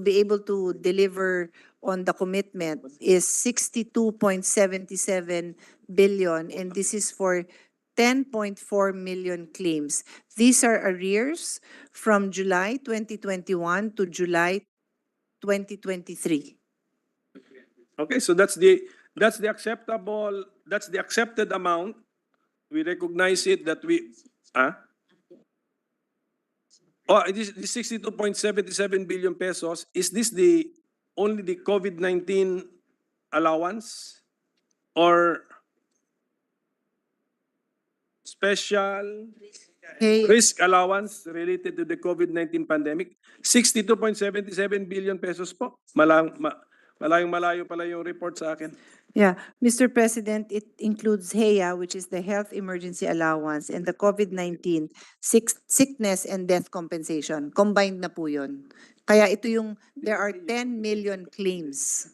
A: be able to deliver on the commitment is 62.77 billion, and this is for 10.4 million claims. These are arrears from July 2021 to July 2023.
B: Okay, so that's the accepted amount. We recognize it that we, it is the 62.77 billion pesos. Is this only the COVID-19 allowance or special
A: Hey,
B: risk allowance related to the COVID-19 pandemic? 62.77 billion pesos po. Malayong-malayo pala yung report sa akin.
A: yeah, Mr. President, it includes HEA, which is the Health Emergency Allowance, and the COVID-19 sickness and death compensation. Combined na po yun. Kaya ito there are 10 million claims.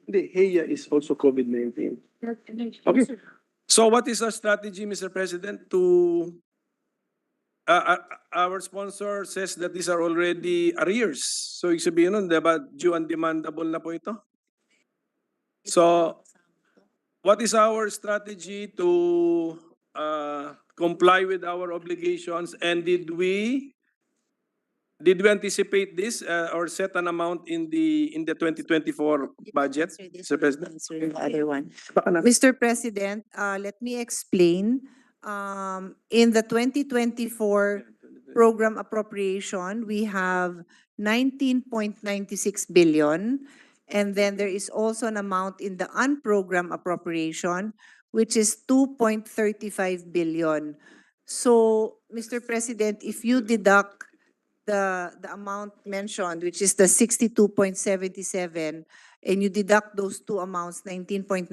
F: The HEA is also COVID-19.
B: Okay. So what is our strategy, Mr. President, to our sponsor says that these are already arrears. So ibig sabihin nun, diba, due and demandable na po ito? So what is our strategy to comply with our obligations, and did we anticipate this or set an amount in the 2024 budget, Mr. President?
A: Answer the other one.
B: Baka na.
A: Mr. President, let me explain. In the 2024 program appropriation, we have 19.96 billion. And then there is also an amount in the unprogrammed appropriation, which is 2.35 billion. So, Mr. President, if you deduct the amount mentioned, which is the 62.77, and you deduct those two amounts, 19.96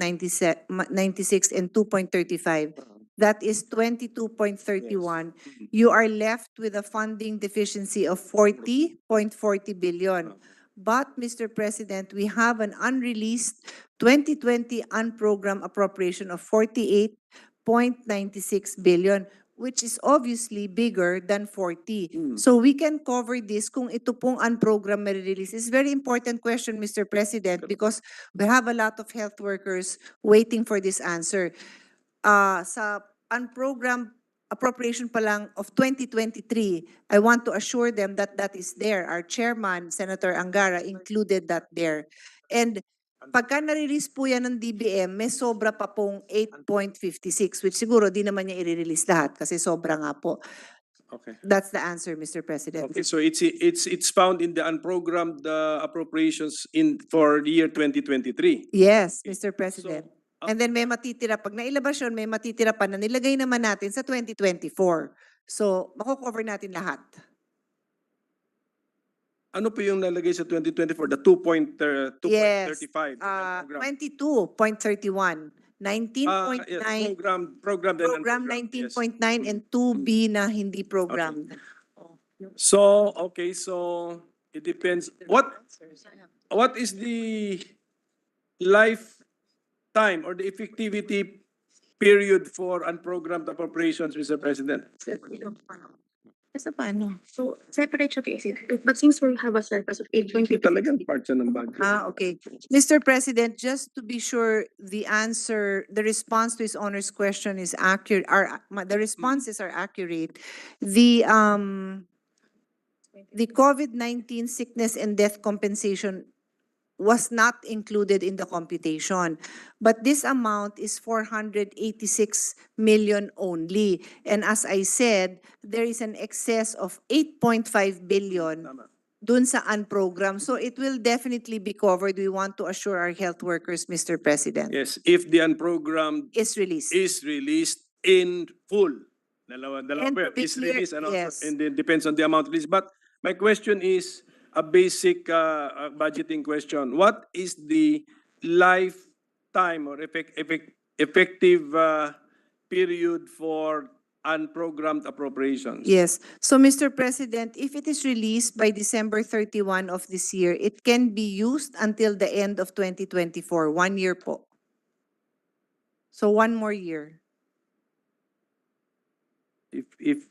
A: and 2.35, that is 22.31. You are left with a funding deficiency of 40.40 billion. But, Mr. President, we have an unreleased 2020 unprogrammed appropriation of 48.96 billion, which is obviously bigger than 40. So we can cover this kung ito pong unprogrammed release. It's a very important question, Mr. President, because we have a lot of health workers waiting for this answer. Sa unprogrammed appropriation pa lang of 2023, I want to assure them that that is there. Our chairman, Senator Angara, included that there. And pagka nare-release po yan ng DBM, may sobra pa pong 8.56, which siguro di naman niya i-release lahat kasi sobra nga po.
B: Okay.
A: That's the answer, Mr. President.
B: Okay, so it's found in the unprogrammed appropriations for the year 2023.
A: Yes, Mr. President.
B: So,
A: And then may matitira, pag nailabas yun, may matitira pa na nilagay naman natin sa 2024. So, mako-cover natin lahat.
B: ano po yung nalagay sa 2024? The 2.35
A: Yes.
B: program.
A: 22.31
B: Yes,
A: 19.9,
B: program then
A: program
B: unprogrammed, yes.
A: 19.9 and 2B na hindi programmed.
B: So, okay, so it depends. What is the lifetime or the effectivity period for unprogrammed appropriations, Mr. President?
A: Basta paano?
H: So, separate siya kasi. But since we have a surplus of 8.50.
B: Talagang part siya ng budget.
A: Okay. Mr. President, just to be sure the response to His Honor's question is accurate, the responses are accurate. The COVID-19 sickness and death compensation was not included in the computation. But this amount is 486 million only. And as I said, there is an excess of 8.5 billion
B: Tama.
A: dun sa unprogrammed. So it will definitely be covered. We want to assure our health workers, Mr. President,
B: Yes, if the unprogrammed
A: is released.
B: is released in full. Dalawa
A: And
B: pa,
A: to be
B: is
A: clear,
B: released and also,
A: yes.
B: and then depends on the amount released. But my question is a basic budgeting question. What is the lifetime or effective period for unprogrammed appropriations?
A: Yes. So, Mr. President, if it is released by December 31 of this year, it can be used until the end of 2024, 1 year po. So, 1 more year.
B: If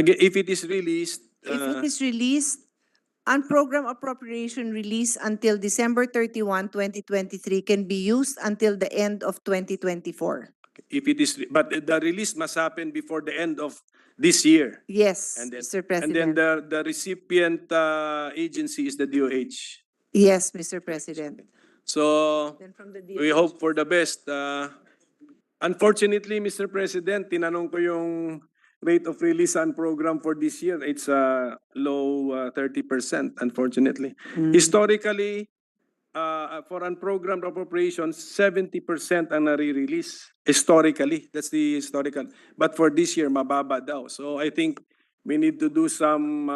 B: it is released,
A: If it is released, unprogrammed appropriation released until December 31, 2023 can be used until the end of 2024.
B: if it is, but the release must happen before the end of this year.
A: Yes,
B: And then,
A: Mr.
B: and then
A: President.
B: the recipient agency is the DOH.
A: Yes, Mr. President.
B: So
A: Then from the
B: we hope for the best. Unfortunately, Mr. President, tinanong ko yung rate of release on program for this year. It's low 30%, unfortunately. Historically, for unprogrammed appropriations, 70% ang nare-release. Historically, that's the historical. But for this year, mababa daw. So I think we need to do some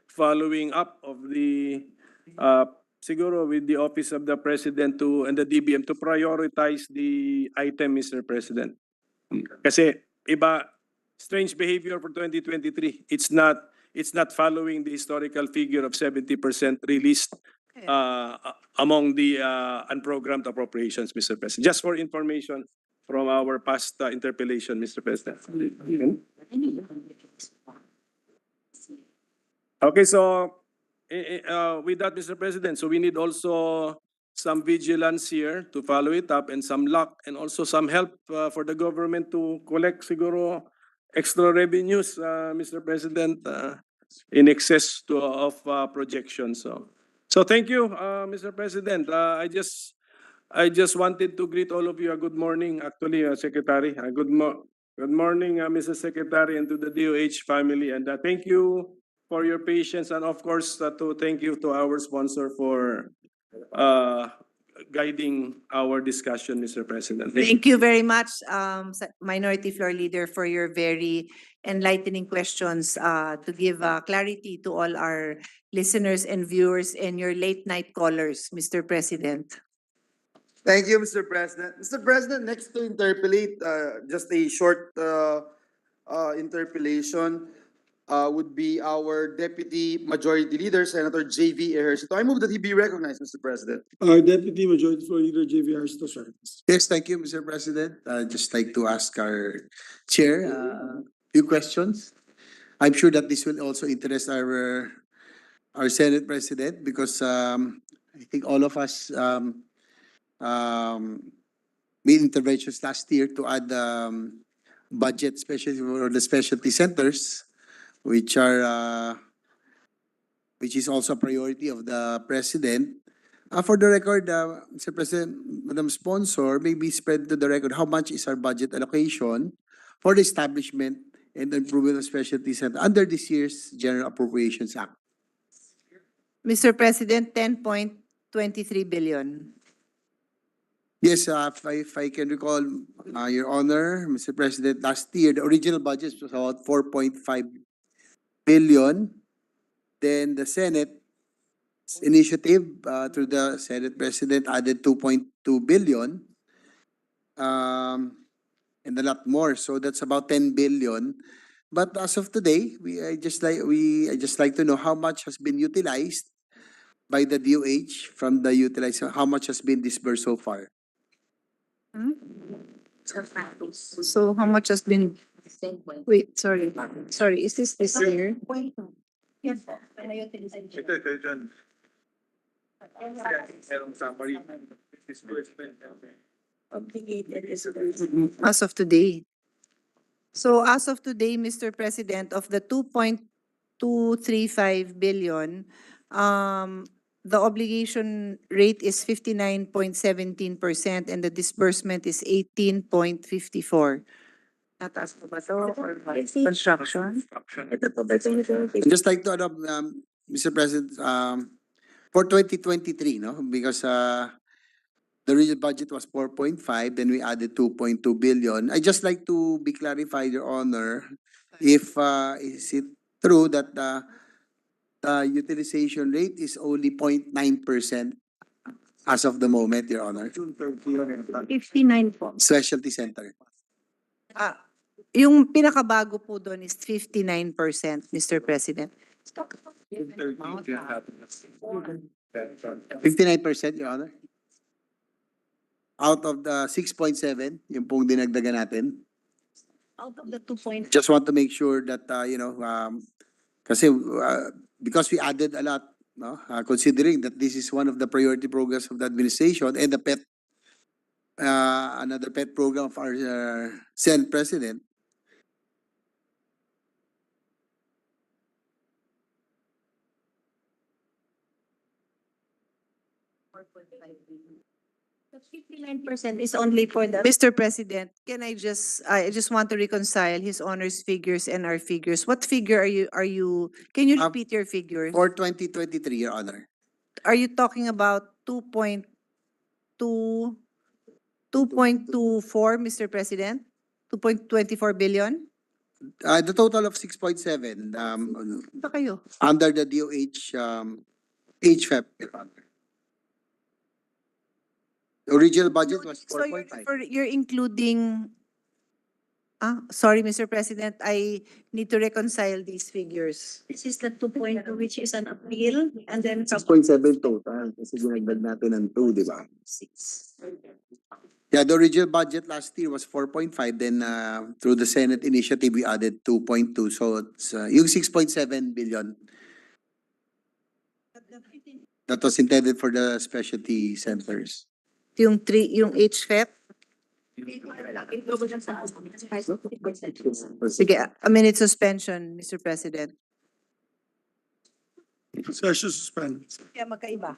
B: following up of the siguro with the Office of the President and the DBM to prioritize the item, Mr. President. Kasi iba, strange behavior for 2023. It's not following the historical figure of 70% released among the unprogrammed appropriations, Mr. President. Just for information from our past interpellation, Mr. President. Okay, so with that, Mr. President, so we need also some vigilance here to follow it up and some luck and also some help for the government to collect siguro extra revenues, Mr. President, in excess of projections. So thank you, Mr. President. I just wanted to greet all of you. Good morning, actually, Secretary. Good morning, Mr. Secretary, and to the DOH family. And thank you for your patience, and of course, to thank you to our sponsor for guiding our discussion, Mr. President.
A: Thank you very much, Minority Floor Leader, for your very enlightening questions to give clarity to all our listeners and viewers and your late night callers, Mr. President.
C: Thank you, Mr. President. Mr. President, next to interpellate, just a short interpellation would be our Deputy Majority Leader, Senator J.V. Ejercito. I move that he be recognized, Mr. President.
G: Our Deputy Majority Floor Leader, J.V. Arsto, sir.
I: Yes, thank you, Mr. President. I'd just like to ask our chair a few questions. I'm sure that this will also interest our Senate President because I think all of us made interventions last year to add budget, especially for the specialty centers, which is also a priority of the President. For the record, Mr. President, Madam Sponsor, maybe spread to the record how much is our budget allocation for the establishment and improvement of specialty center under this year's General Appropriations Act.
A: Mr. President, 10.23 billion.
I: Yes, if I can recall, Your Honor, Mr. President, last year, the original budget was about 4.5 billion. Then the Senate initiative through the Senate President added 2.2 billion. and a lot more. So that's about 10 billion. But as of today, I just like to know how much has been utilized by the DOH from the utilized, how much has been disbursed so far.
A: So how much has been, wait, sorry, is this year?
E: Ito dyan. Merong summary. Disbursement.
A: As of today. So as of today, Mr. President, of the 2.235 billion, the obligation rate is 59.17% and the disbursement is 18.54. Nataas pa ba to? Or construction?
I: I'd just like to add, Mr. President, for 2023, no, because the real budget was 4.5, then we added 2.2 billion. I just like to be clarified, Your Honor, if is it true that the utilization rate is only 0.9% as of the moment, Your Honor?
A: 59 po.
I: Specialty center.
A: Yung pinakabago po doon is 59%, Mr. President.
I: 59%, Your Honor? Out of the 6.7, yung pong dinagdagan natin.
A: Out of the 2.
I: Just want to make sure that, kasi because we added a lot, no? Considering that this is one of the priority programs of the administration and the PET, another PET program of our Senate President.
A: The 59% is only for the. Mr. President, I just want to reconcile his honor's figures and our figures. What figure can you repeat your figures?
I: For 2023, Your Honor.
A: Are you talking about 2.24, Mr. President? 2.24 billion?
I: The total of 6.7,
A: Ba kayo?
I: under the DOH, HFEP, Your Honor. The original budget was
A: So
I: 4.5.
A: you're including, sorry, Mr. President, I need to reconcile these figures. This is the 2.2, which is an appeal, and then.
I: 6.7 total, kasi ginagdag natin ng 2, di ba? Yeah, the original budget last year was 4.5, then through the Senate initiative, we added 2.2, so it's yung 6.7 billion. That was intended for the specialty centers.
A: Yung HFEP? Sige, a minute suspension, Mr. President.
G: Session suspended.
A: Kaya magkaiba.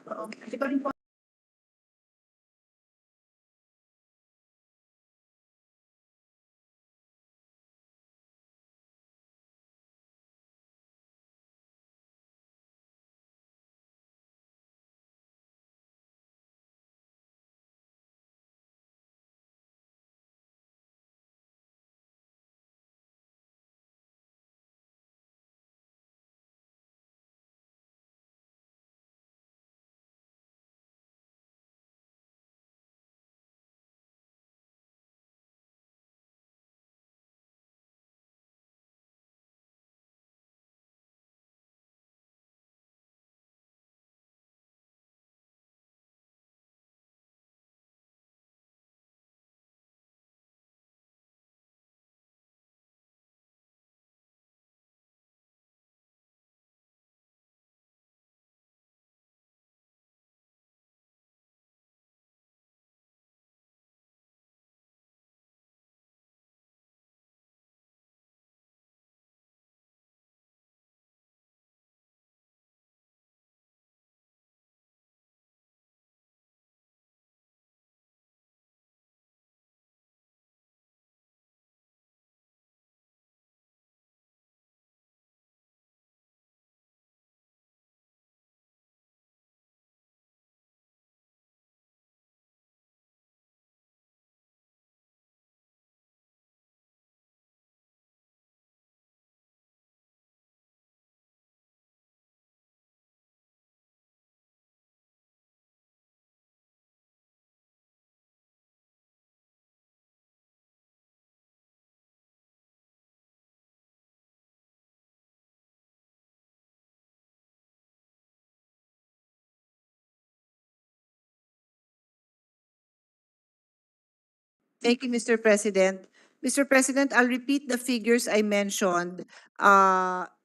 A: Thank you, Mr. President. Mr. President, I'll repeat the figures I mentioned.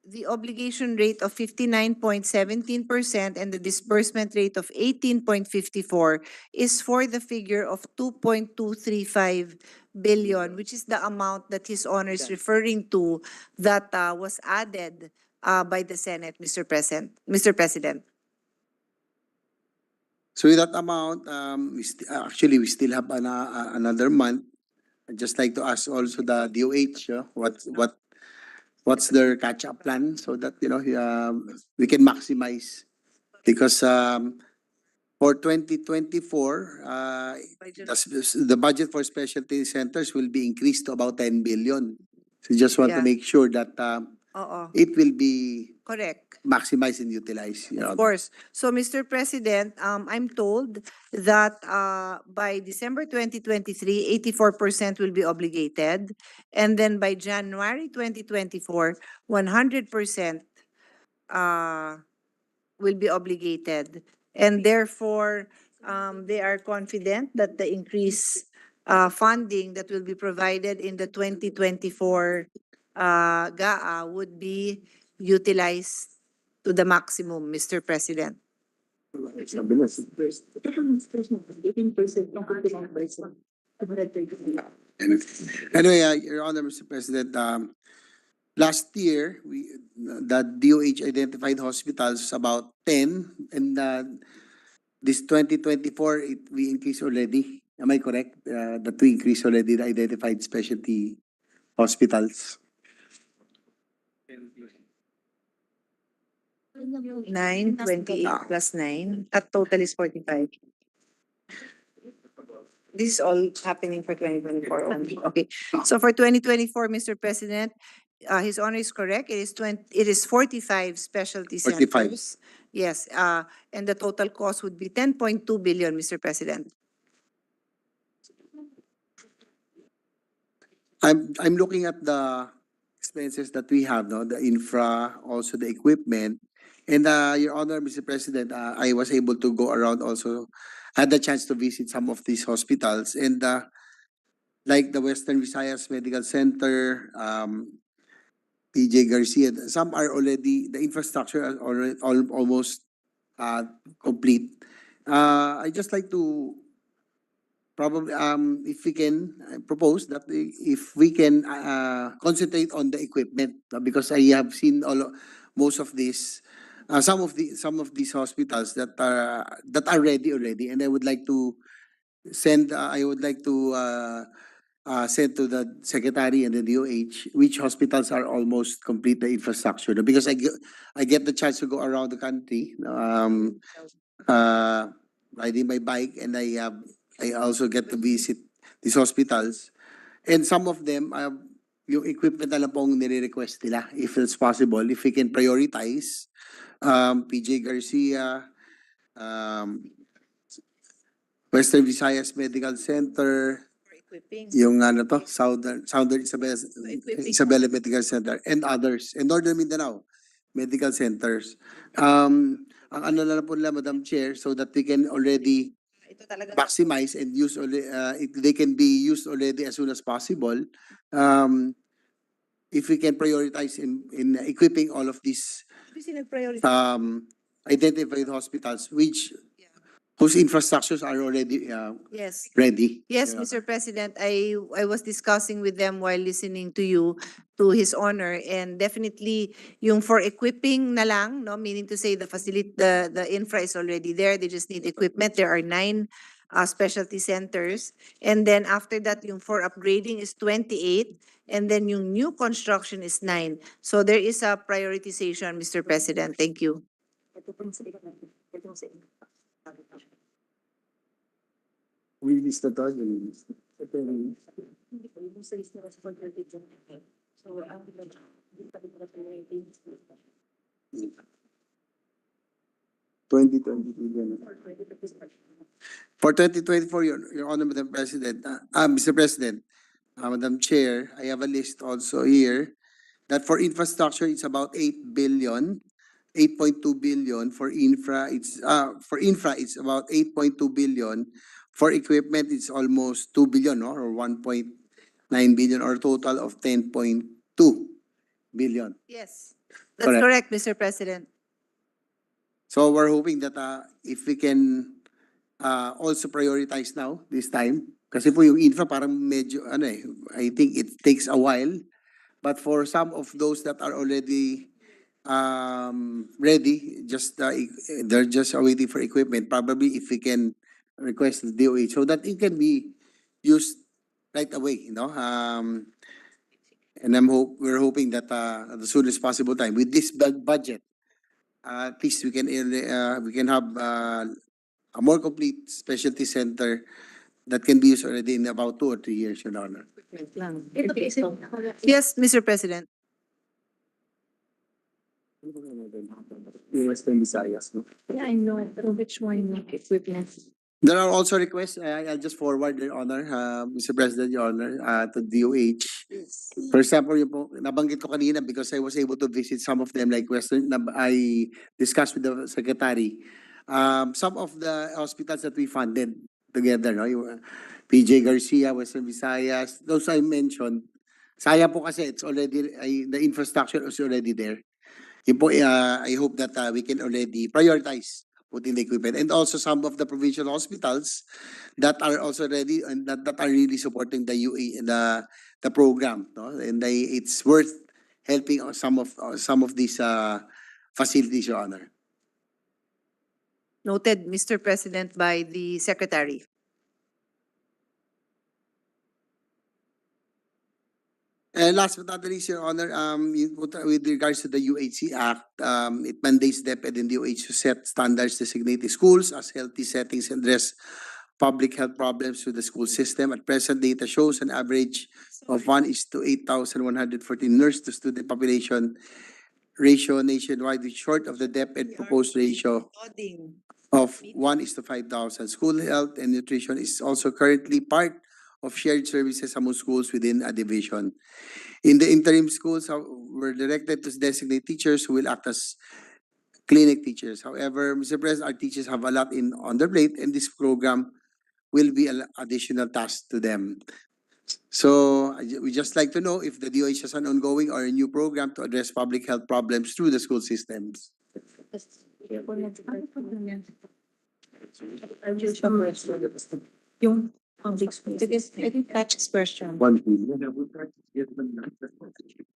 A: The obligation rate of 59.17% and the disbursement rate of 18.54 is for the figure of 2.235 billion, which is the amount that His Honor is referring to that was added by the Senate, Mr. President. Mr. President.
I: So with that amount, actually, we still have another month. I'd just like to ask also the DOH, what's their catch-up plan so that, we can maximize. Because for 2024, the budget for specialty centers will be increased to about 10 billion. So just want to
A: Yeah.
I: make sure that
A: Oo,
I: it will be
A: correct.
I: maximized and utilized.
A: Of course. So, Mr. President, I'm told that by December 2023, 84% will be obligated. And then by January 2024, 100% will be obligated. And therefore, they are confident that the increased funding that will be provided in the 2024 GAA would be utilized to the maximum, Mr. President.
I: Anyway, Your Honor, Mr. President, last year, the DOH identified hospitals about 10, and this 2024, we increased already. Am I correct? That we increased already the identified specialty hospitals.
A: 928 plus 9, at total is 45. This is all happening for 2024 only. Okay. So for 2024, Mr. President, His Honor is correct. It is 45 specialty
I: 45.
A: centers. Yes, and the total cost would be 10.2 billion, Mr. President.
I: I'm looking at the expenses that we have, no, the infra, also the equipment. And Your Honor, Mr. President, I was able to go around also, had the chance to visit some of these hospitals, and like the Western Visayas Medical Center, PJ Garcia, some are already, the infrastructure are already almost complete. I just like to probably, if we can propose that if we can concentrate on the equipment, because I have seen most of these, some of these hospitals that are ready already, and I would like to send send to the secretary and the DOH which hospitals are almost complete the infrastructure, because I get the chance to go around the country, riding my bike, and I also get to visit these hospitals, and some of them yung equipment na lang pong nire-request nila, if it's possible, if we can prioritize PJ Garcia, Western Visayas Medical Center,
A: For equipping.
I: yung Southern
A: equipping.
I: Isabela Medical Center, and others, and Northern Mindanao Medical Centers. Ang ano na lang po nila, Madam Chair, so that we can already
A: Ito talaga.
I: maximize and use they can be used already as soon as possible. If we can prioritize in equipping all of these
A: Kasi nag-priority.
I: identified hospitals whose infrastructures are already
A: Yes.
I: ready.
A: Yes,
I: Yeah.
A: Mr. President, I was discussing with them while listening to you, to His Honor, and definitely yung for equipping na lang, no, meaning to say the infra is already there, they just need equipment. There are 9 specialty centers, and then after that, yung for upgrading is 28, and then yung new construction is 9. So there is a prioritization, Mr. President. Thank you.
F: We list the target.
I: For 2024, Your Honor, Madam President, Mr. President, Madam Chair, I have a list also here that for infrastructure, it's about 8 billion, 8.2 billion. For infra, it's about 8.2 billion. For equipment, it's almost 2 billion, no? Or 1.9 billion, or a total of 10.2 billion.
A: Yes, that's
I: Correct.
A: correct, Mr. President.
I: So we're hoping that if we can also prioritize now, this time, kasi po yung infra parang medyo, I think it takes a while. But for some of those that are already ready, they're just waiting for equipment. Probably if we can request the DOH so that it can be used right away, and we're hoping that at the soonest possible time with this budget, at least we can have a more complete specialty center that can be used already in about 2 or 3 years, Your Honor.
A: Yes, Mr. President.
F: Yung Western Visayas, no?
H: Yeah, I know, pero which one equipment?
I: There are also requests, I'll just forward, Your Honor, Mr. President, Your Honor, to DOH. For example, yung po, nabanggit ko kanina because I was able to visit some of them like I discussed with the Secretary. Some of the hospitals that we funded together, no? Yung PJ Garcia, Western Visayas, those I mentioned. Sayang po kasi it's already, the infrastructure is already there. Yun po, I hope that we can already prioritize putting the equipment. And also some of the provincial hospitals that are also ready and that are really supporting the the program. No? And it's worth helping some of these facilities, Your Honor.
A: Noted, Mr. President, by the Secretary.
I: And last but not least, Your Honor, with regards to the UHC Act, it mandates DepEd and DOH to set standards, designate schools as healthy settings, and address public health problems with the school system. At present, data shows an average of 1:8,114 nurse to student population ratio nationwide, which short of the DepEd proposed ratio of 1:5,000. School health and nutrition is also currently part of shared services among schools within a division. In the interim, schools were directed to designate teachers who will act as clinic teachers. However, Mr. President, our teachers have a lot on their plate, and this program will be an additional task to them. So we just like to know if the DOH has an ongoing or a new program to address public health problems through the school systems.
H: Yung public space. I think that's his question.
F: 1 billion.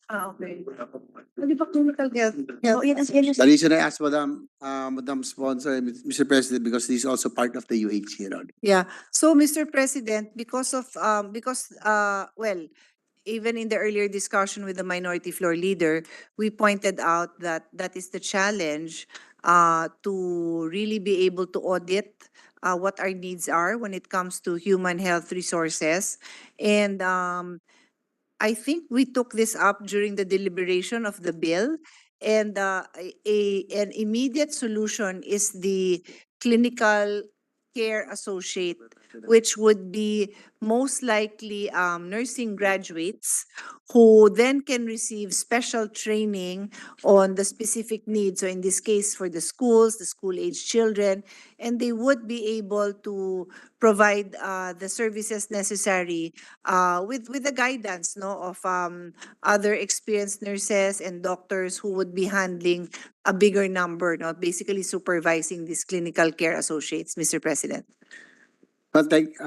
A: Okay. Di ba clinical health?
H: Oh, yan, yan,
I: The reason I asked Madam Sponsor, Mr. President, because this is also part of the UHC, you know.
A: Yeah. So, Mr. President, well, even in the earlier discussion with the minority floor leader, we pointed out that that is the challenge to really be able to audit what our needs are when it comes to human health resources. And I think we took this up during the deliberation of the bill. And an immediate solution is the clinical care associate, which would be most likely nursing graduates who then can receive special training on the specific needs. So in this case, for the schools, the school-age children, and they would be able to provide the services necessary with the guidance of other experienced nurses and doctors who would be handling a bigger number, basically supervising these clinical care associates, Mr. President.
I: Well, thank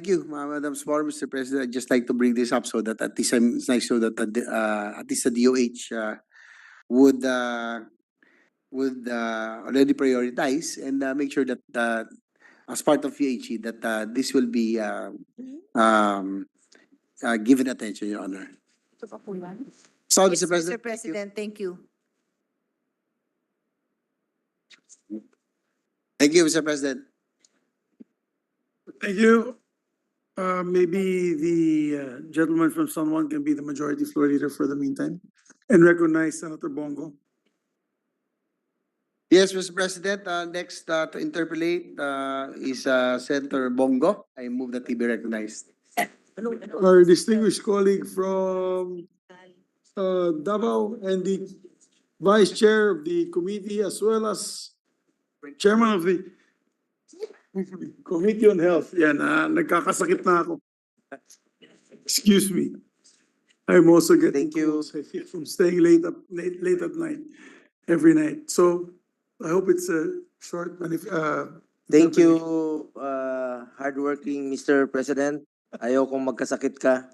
I: you, Madam Spor, Mr. President. I'd just like to bring this up so that at least it's nice so that at least the DOH would already prioritize and make sure that as part of UHE that this will be given attention, Your Honor. So,
A: Yes,
I: Mr. President.
A: Mr. President, thank you.
I: Thank you, Mr. President.
G: Thank you. Maybe the gentleman from San Juan can be the majority floor leader for the meantime and recognize Senator Bongo.
I: Yes, Mr. President. Next to interpolate is Senator Bongo. I move that he be recognized.
G: Our distinguished colleague from Davao and the vice chair of the committee as well as chairman of the Committee on Health, yan, nagkakasakit na ako. Excuse me. I'm also getting
J: Thank you.
G: from staying late at night, every night. So I hope it's a short,
J: Thank you, hardworking Mr. President. Ayaw kong magkasakit ka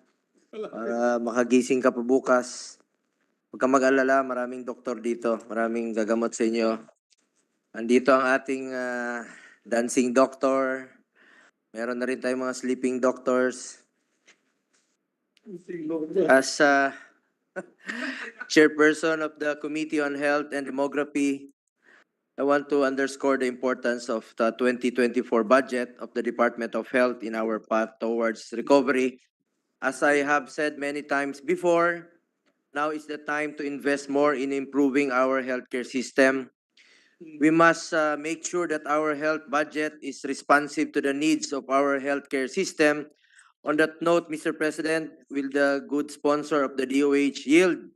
J: para makagising ka pa bukas. Huwag kang mag-alala, maraming doktor dito, maraming gagamot sa inyo. Andito ang ating dancing doctor. Meron na rin tayong mga sleeping doctors. As chairperson of the Committee on Health and Demography, I want to underscore the importance of the 2024 budget of the Department of Health in our path towards recovery. As I have said many times before, now is the time to invest more in improving our healthcare system. We must make sure that our health budget is responsive to the needs of our healthcare system. On that note, Mr. President, will the good sponsor of the DOH yield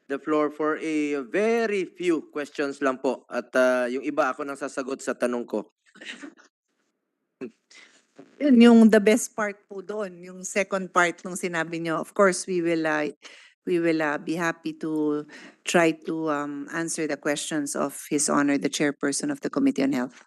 J: the floor for a very few questions lang po. At yung iba ako nang sasagot sa tanong ko.
A: Yun yung the best part po doon, yung second part nung sinabi nyo. Of course, we will be happy to try to answer the questions of His Honor, the Chairperson of the Committee on Health.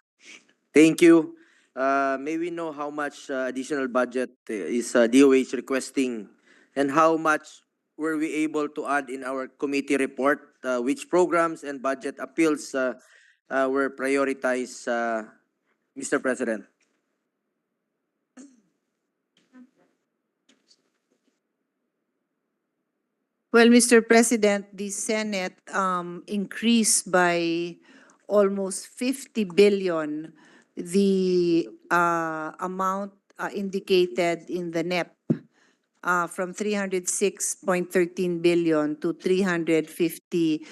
J: Thank you. May we know how much additional budget is DOH requesting and how much were we able to add in our committee report? Which programs and budget appeals were prioritized, Mr. President?
A: Well, Mr. President, the Senate increased by almost 50 billion the amount indicated in the NEP from 306.13 billion to 353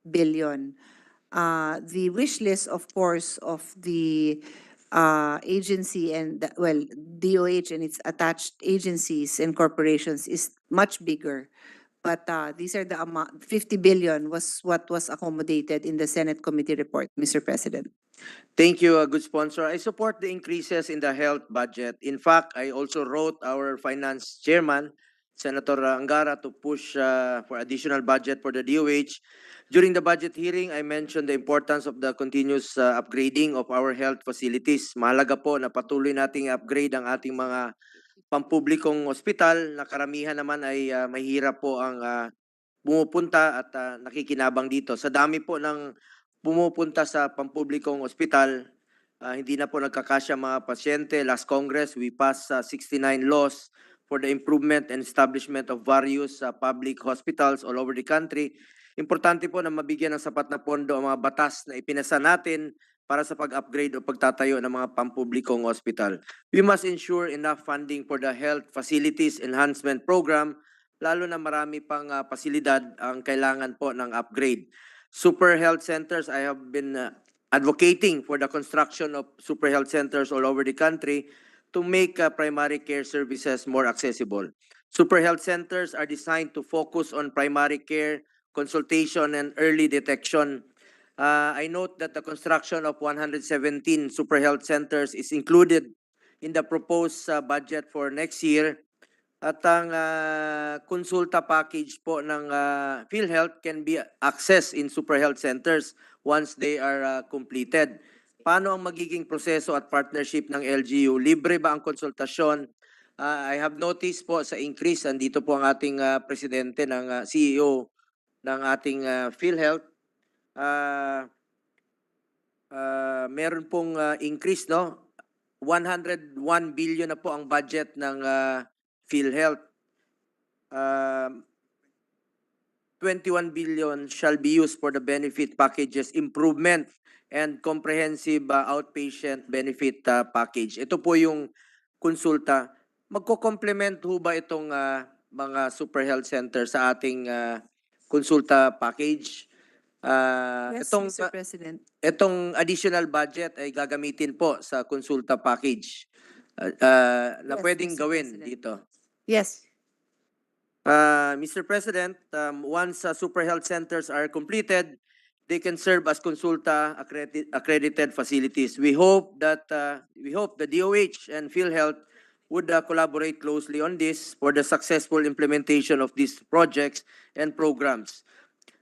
A: billion. The wish list, of course, of the agency and, well, DOH and its attached agencies and corporations is much bigger. But these are the amount, 50 billion was what was accommodated in the Senate committee report, Mr. President.
J: Thank you, good sponsor. I support the increases in the health budget. In fact, I also wrote our finance chairman, Senator Angara, to push for additional budget for the DOH. During the budget hearing, I mentioned the importance of the continuous upgrading of our health facilities. Mahalaga po na patuloy nating upgrade ang ating mga pampublikong ospital na karamihan naman ay mahirap po ang pumupunta at nakikinabang dito. Sa dami po ng pumupunta sa pampublikong ospital, hindi na po nagkakasya mga pasyente. Last Congress, we passed 69 laws for the improvement and establishment of various public hospitals all over the country. Importante po na mabigyan ng sapat na pondo ang mga batas na ipinasa natin para sa pag-upgrade o pagtatayo ng mga pampublikong hospital. We must ensure enough funding for the Health Facilities Enhancement Program, lalo na marami pang pasilidad ang kailangan po ng upgrade. Super health centers, I have been advocating for the construction of super health centers all over the country to make primary care services more accessible. Super health centers are designed to focus on primary care, consultation, and early detection. I note that the construction of 117 super health centers is included in the proposed budget for next year. At ang konsulta package po ng PhilHealth can be accessed in super health centers once they are completed. Paano ang magiging proseso at partnership ng LGU? Libre ba ang konsultasyon? I have noticed po sa increase, andito po ang ating presidente ng CEO ng ating PhilHealth. Meron pong increase, no? 101 billion na po ang budget ng PhilHealth. 21 billion shall be used for the benefit packages improvement and comprehensive outpatient benefit package. Ito po yung konsulta. Magko-complement ho ba itong mga super health center sa ating konsulta package?
A: Yes, Mr. President.
J: Itong additional budget ay gagamitin po sa konsulta package na
A: Yes,
J: pwedeng
A: Mr.
J: gawin
A: President.
J: dito.
A: Yes.
J: Mr. President, once super health centers are completed, they can serve as consulta accredited facilities. We hope that the DOH and PhilHealth would collaborate closely on this for the successful implementation of these projects and programs.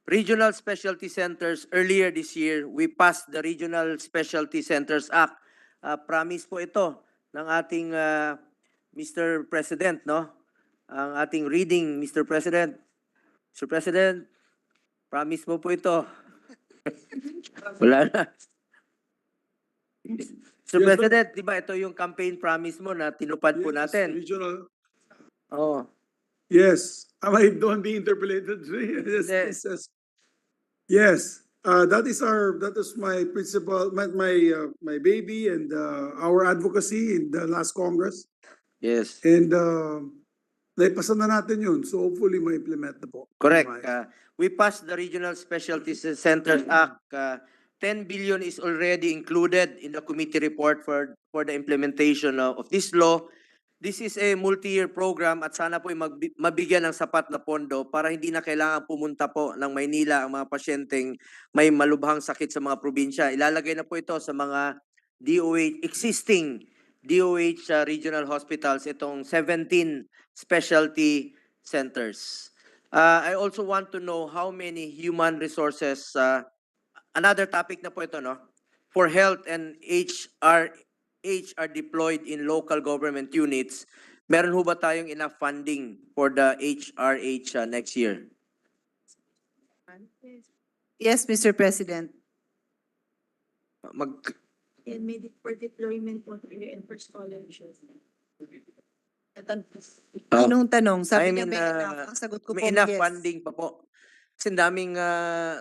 J: Regional Specialty Centers, earlier this year, we passed the Regional Specialty Centers Act. Promise po ito ng ating Mr. President, no? Ang ating reading, Mr. President. Mr. President, promise mo po ito. Wala na. Mr.
G: Yes,
J: President, di ba ito yung campaign promise mo na tinupad po
G: Yes,
J: natin?
G: Regional,
J: Oo.
G: yes, am I don't being interpolated? Yes,
J: Hindi.
G: it says- Yes, that is my principal, my baby and, our advocacy in the last Congress.
J: Yes.
G: And, naipasa na natin yun, so hopefully ma-implement na po.
J: Correct.
G: Maayos.
J: We passed the Regional Specialty Centers Act. 10 billion is already included in the committee report for the implementation of this law. This is a multi-year program at sana po ay mabigyan ng sapat na pondo para hindi na kailangan pumunta po ng Maynila ang mga pasyenteng may malubhang sakit sa mga probinsya. Ilalagay na po ito sa mga existing DOH regional hospitals, itong 17 specialty centers. I also want to know how many human resources, another topic na po ito, no? For health and HR are deployed in local government units. Meron ho ba tayong enough funding for the HRH next year?
A: Yes, Mr. President.
H: And maybe for deployment po and for scholarships.
A: Anong tanong? Sabi
J: I
A: niya
J: mean,
A: may enough. Ang sagot ko po,
J: may enough
A: yes.
J: funding pa po. Kasi daming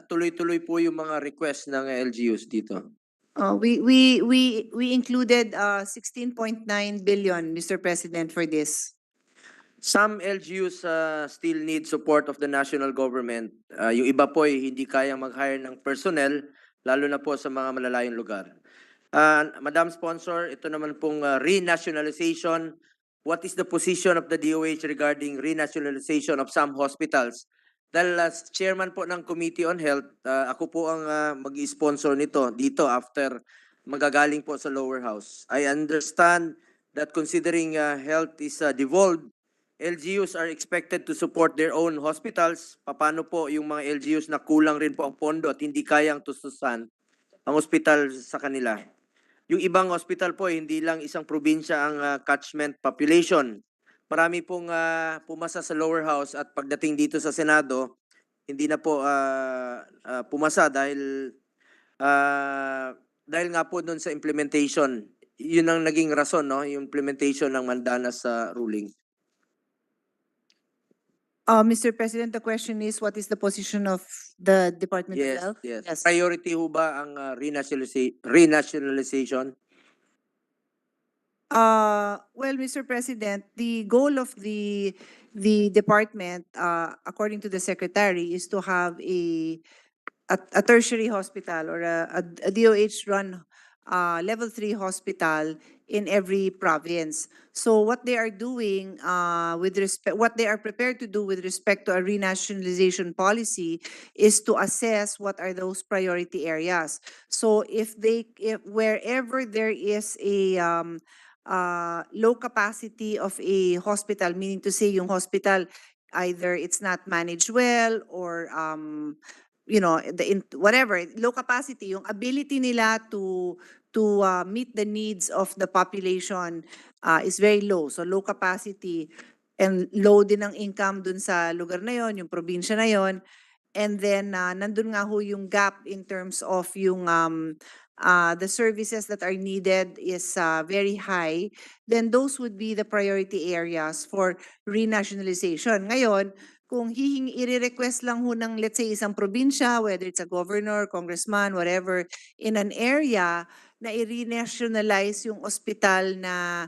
J: tuloy-tuloy po yung mga request ng LGUs dito.
A: We included 16.9 billion, Mr. President, for this.
J: Some LGUs still need support of the national government. Yung iba po ay hindi kayang mag-hire ng personnel, lalo na po sa mga malalayong lugar. Madam Sponsor, ito naman pong renationalization. What is the position of the DOH regarding renationalization of some hospitals? Dahil as chairman po ng Committee on Health, ako po ang mag-sponsor nito dito after magagaling po sa lower house. I understand that considering health is devolved, LGUs are expected to support their own hospitals. Paano po yung mga LGUs na kulang rin po ang pondo at hindi kayang tustusan ang hospital sa kanila? Yung ibang hospital po, hindi lang isang probinsya ang catchment population. Marami pong pumasa sa lower house at pagdating dito sa Senado, hindi na po pumasa dahil nga po doon sa implementation. Yun ang naging rason, no? Yung implementation ng Mandanas ruling.
A: Mr. President, the question is, what is the position of the Department of
J: Yes,
A: Health?
J: yes. Priority ho ba ang renationalization?
A: Well, Mr. President, the goal of the department, according to the secretary, is to have a tertiary hospital or a DOH-run level 3 hospital in every province. So what they are doing what they are prepared to do with respect to a renationalization policy is to assess what are those priority areas. So if wherever there is a low capacity of a hospital, meaning to say yung hospital either it's not managed well or whatever, low capacity, yung ability nila to meet the needs of the population is very low. So low capacity and low din ang income dun sa lugar na yon, yung probinsya na yon. And then nandun nga ho yung gap in terms of yung the services that are needed is very high, then those would be the priority areas for renationalization. Ngayon, kung i-request lang ho ng, let's say, isang probinsya, whether it's a governor, congressman, whatever, in an area na i-renationalize yung ospital na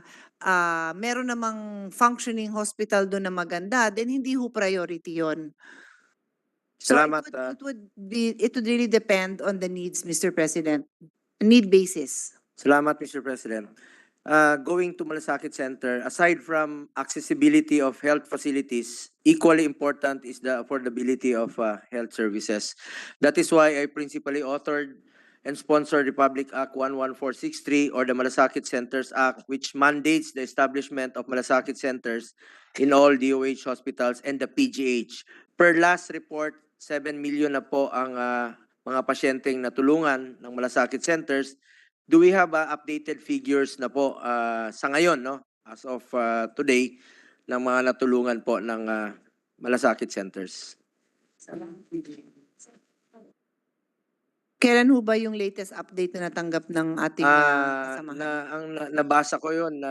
A: meron namang functioning hospital doon na maganda, then hindi ho priority yon. So
J: Salamat,
A: it would really depend on the needs, Mr. President. Need basis.
J: Salamat, Mr. President. going to Malasakit Center, aside from accessibility of health facilities, equally important is the affordability of health services. That is why I principally authored and sponsored Republic Act 11463 or the Malasakit Centers Act, which mandates the establishment of Malasakit Centers in all DOH hospitals and the PGH. Per last report, 7 million na po ang mga pasyenteng natulungan ng Malasakit Centers. Do we have updated figures na po sa ngayon, no? As of today, ng mga natulungan po ng Malasakit Centers?
A: Kailan ho ba yung latest update na natanggap ng ating kasamahan?
J: Nabasa ko yun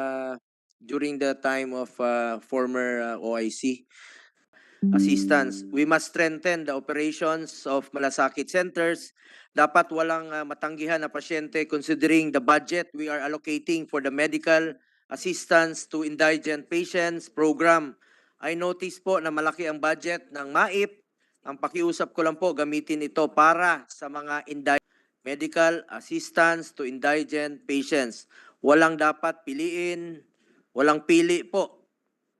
J: during the time of former OIC assistance. We must strengthen the operations of Malasakit Centers. Dapat walang matanggihan na pasyente considering the budget we are allocating for the medical assistance to indigent patients program. I notice po na malaki ang budget ng MAIP. Ang pakiusap ko lang po, gamitin ito para sa mga medical assistance to indigent patients. Walang dapat piliin, walang pili po.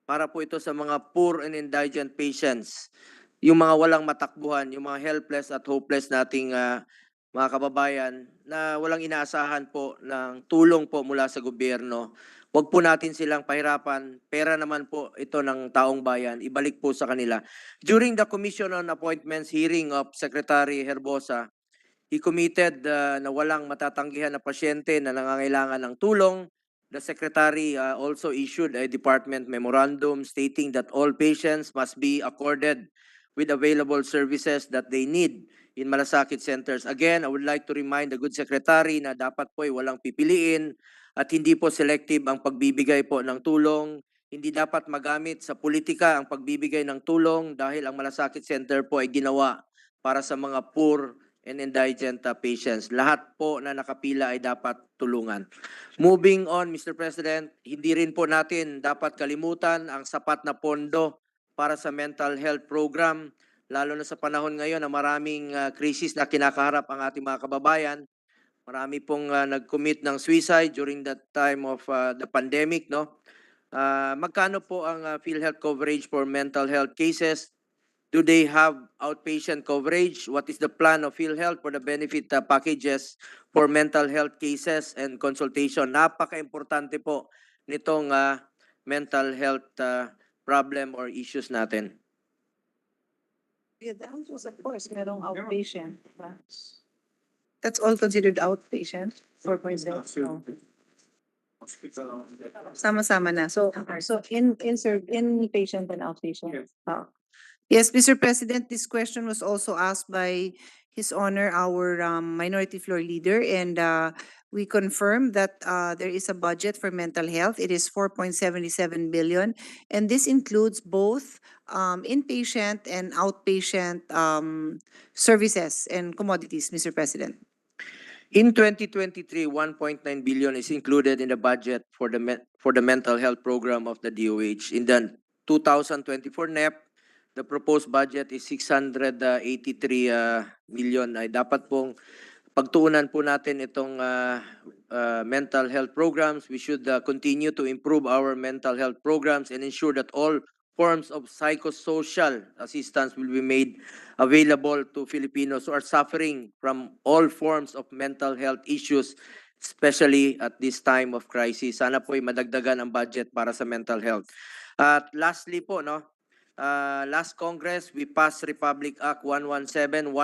J: Para po ito sa mga poor and indigent patients. Yung mga walang matakbuhan, yung mga helpless at hopeless nating mga kababayan na walang inaasahan po ng tulong po mula sa gobyerno. Huwag po natin silang pahirapan. Pera naman po ito ng taong bayan. Ibalik po sa kanila. During the Commission on Appointments hearing of Secretary Herbosa, he committed na walang matatanggihan na pasyente na nangangailangan ng tulong. The Secretary also issued a department memorandum stating that all patients must be accorded with available services that they need in Malasakit Centers. Again, I would like to remind the good Secretary na dapat po ay walang pipiliin at hindi po selective ang pagbibigay po ng tulong. Hindi dapat magamit sa politika ang pagbibigay ng tulong dahil ang Malasakit Center po ay ginawa para sa mga poor and indigent patients. Lahat po na nakapila ay dapat tulungan. Moving on, Mr. President, hindi rin po natin dapat kalimutan ang sapat na pondo para sa mental health program, lalo na sa panahon ngayon na maraming krisis na kinakaharap ang ating mga kababayan. Marami pong nag-commit ng suicide during that time of the pandemic, no? Magkano po ang PhilHealth coverage for mental health cases? Do they have outpatient coverage? What is the plan of PhilHealth for the benefit packages for mental health cases and consultation? Napaka-importante po nitong mental health problem or issues natin.
A: Yeah, the answer was, of course, merong outpatient. That's all considered outpatient? 4.0? No. Sama-sama na. So inpatient and outpatient?
E: Yes.
A: Oh. Yes, Mr. President, this question was also asked by His Honor, our Minority Floor Leader, and we confirm that there is a budget for mental health. It is 4.77 billion, and this includes both inpatient and outpatient services and commodities, Mr. President.
J: In 2023, 1.9 billion is included in the budget for the mental health program of the DOH. In the 2024 NEP, the proposed budget is 683 million. Ay dapat pong pagtuunan po natin itong mental health programs. We should continue to improve our mental health programs and ensure that all forms of psychosocial assistance will be made available to Filipinos who are suffering from all forms of mental health issues, especially at this time of crisis. Sana po ay madagdagan ang budget para sa mental health. At lastly po, no, last Congress, we passed Republic Act 11712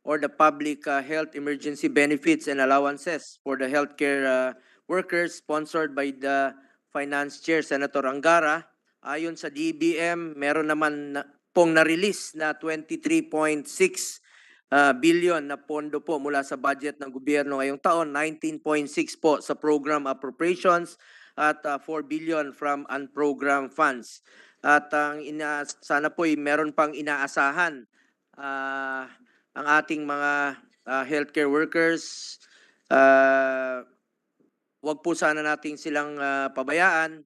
J: or the Public Health Emergency Benefits and Allowances for the healthcare workers sponsored by the Finance Chair, Senator Angara. Ayon sa DBM, meron naman pong na-release na 23.6 billion na pondo po mula sa budget ng gobyerno ngayong taon, 19.6 po sa program appropriations at 4 billion from unprogrammed funds. At sana po meron pang inaasahan ang ating mga healthcare workers. Wag po sana nating silang pabayaan.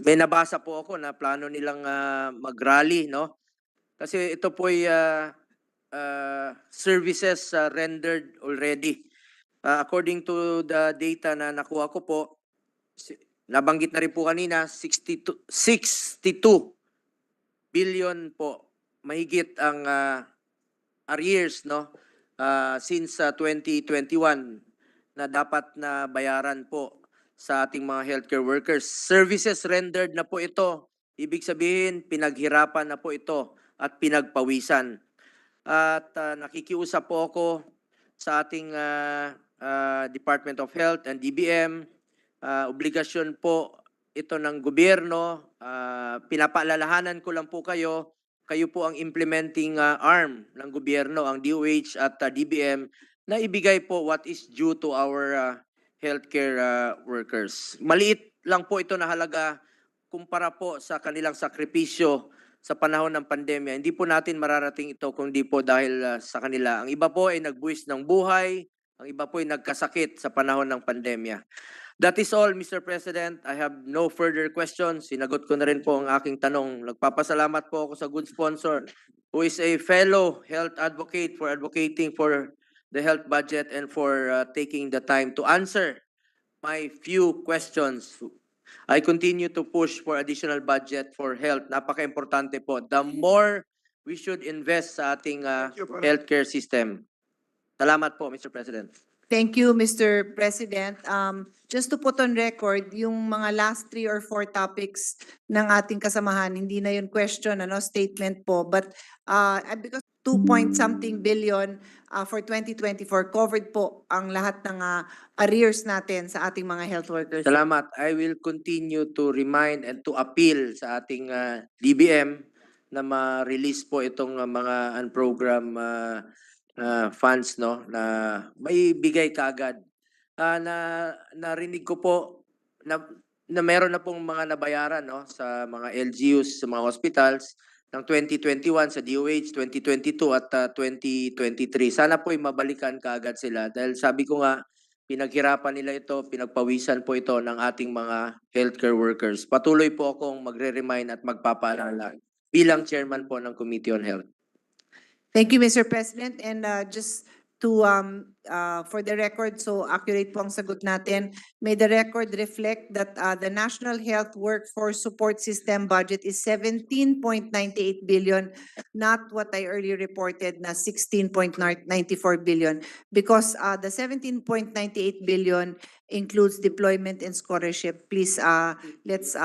J: May nabasa po ako na plano nilang mag-rally, no? Kasi ito po ay services rendered already. According to the data na nakuha ko po, nabanggit na rin po kanina, 62 billion po mahigit ang arrears, no? Since 2021 na dapat na bayaran po sa ating mga healthcare workers. Services rendered na po ito. Ibig sabihin, pinaghirapan na po ito at pinagpawisan. At nakikiusap po ako sa ating Department of Health and DBM. Obligasyon po ito ng gobyerno. Pinapaalalahanan ko lang po kayo. Kayo po ang implementing arm ng gobyerno, ang DOH at DBM, na ibigay po what is due to our healthcare workers. Maliit lang po ito na halaga kumpara po sa kanilang sakripisyo sa panahon ng pandemya. Hindi po natin mararating ito kung di po dahil sa kanila. Ang iba po ay nagbuwis ng buhay, ang iba po ay nagkasakit sa panahon ng pandemya. That is all, Mr. President. I have no further questions. Sinagot ko na rin po ang aking tanong. Nagpapasalamat po ako sa good sponsor who is a fellow health advocate for advocating for the health budget and for taking the time to answer my few questions. I continue to push for additional budget for health. Napaka-importante po. The more we should invest sa ating healthcare system. Salamat po, Mr. President.
A: Thank you, Mr. President. Just to put on record, yung mga last 3 or 4 topics ng ating kasamahan, hindi na yun question, statement po. But because 2-point-something billion for 2024, covered po ang lahat ng arrears natin sa ating mga health workers.
J: Salamat. I will continue to remind and to appeal sa ating DBM na ma-release po itong mga unprogram funds, no, na may bigay kaagad. Narinig ko po na meron na pong mga nabayaran, no, sa mga LGUs, sa mga hospitals ng 2021 sa DOH, 2022 at 2023. Sana po ay mabalikan kaagad sila dahil sabi ko nga, pinaghirapan nila ito, pinagpawisan po ito ng ating mga healthcare workers. Patuloy po akong magre-remind at magpapaalala bilang chairman po ng Committee on Health.
A: Thank you, Mr. President. And just to, for the record, so accurate po ang sagot natin, may the record reflect that the National Health Workforce Support System budget is 17.98 billion, not what I earlier reported na 16.94 billion. Because the 17.98 billion includes deployment and scholarship. Please, let's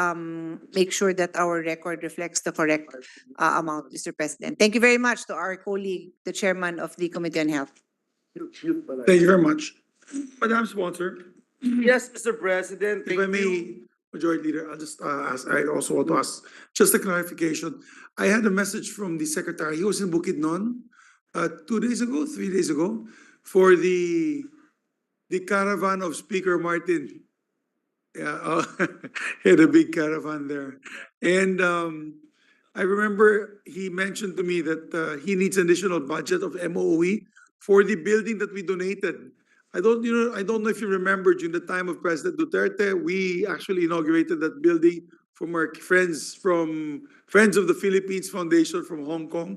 A: make sure that our record reflects the correct amount, Mr. President. Thank you very much to our colleague, the chairman of the Committee on Health.
G: Thank you very much. Madam Sponsor,
E: Yes, Mr. President,
G: if I may, Majority Leader, I'll just ask, I also want to ask, just a clarification. I had a message from the Secretary, he was in Bukidnon 2 days ago, 3 days ago, for the caravan of Speaker Martin. Yeah, he had a big caravan there. And I remember he mentioned to me that he needs additional budget of MOE for the building that we donated. I don't know if you remember, during the time of President Duterte, we actually inaugurated that building from our friends of the Philippines Foundation from Hong Kong,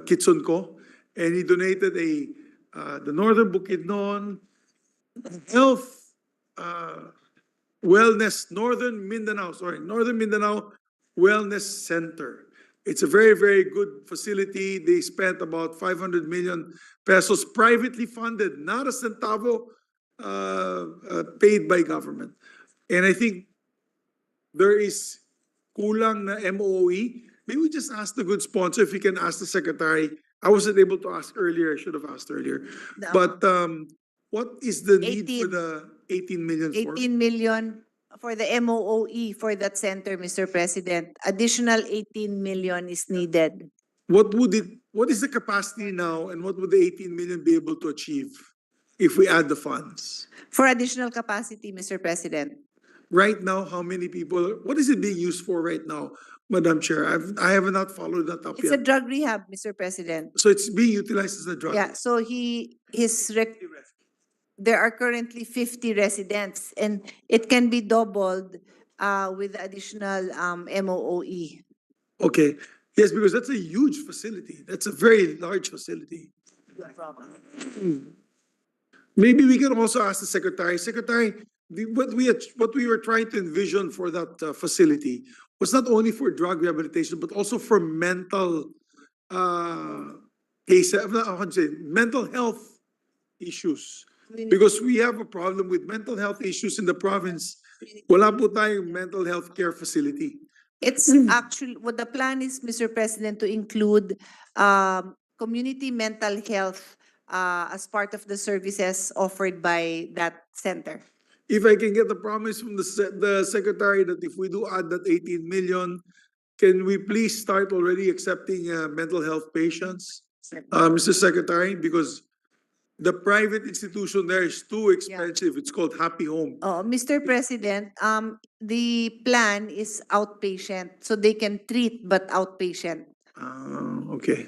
G: Kitsun Ko, and he donated the Northern Bukidnon Health Wellness Northern Mindanao Wellness Center. It's a very, very good facility. They spent about 500 million pesos, privately funded, not a centavo paid by government. And I think there is kulang na MOE. Maybe we just ask the good sponsor if he can ask the secretary. I wasn't able to ask earlier. I should have asked earlier. But what is the need for the 18 million for?
A: 18 million for the MOE for that center, Mr. President. Additional 18 million is needed.
G: What is the capacity now, and what would the 18 million be able to achieve if we add the funds?
A: For additional capacity, Mr. President.
G: Right now, how many people, what is it being used for right now, Madam Chair? I have not followed that up
A: It's a
G: yet.
A: drug rehab, Mr. President.
G: So it's being utilized as a drug?
A: Yeah, so there are currently 50 residents and it can be doubled with additional MOE.
G: Okay, yes, because that's a huge facility. That's a very large facility. Maybe we can also ask the secretary. Secretary, what we were trying to envision for that facility was not only for drug rehabilitation but also for mental cases. I would say mental health issues. Because we have a problem with mental health issues in the province. Wala po tayong mental health care facility.
A: It's actually, what the plan is, Mr. President, to include community mental health as part of the services offered by that center.
G: If I can get a promise from the secretary that if we do add that 18 million, can we please start already accepting mental health patients? Mr. Secretary, because the private institution there is too expensive. It's called Happy Home.
A: Oh, Mr. President, the plan is outpatient, so they can treat but outpatient.
G: Okay.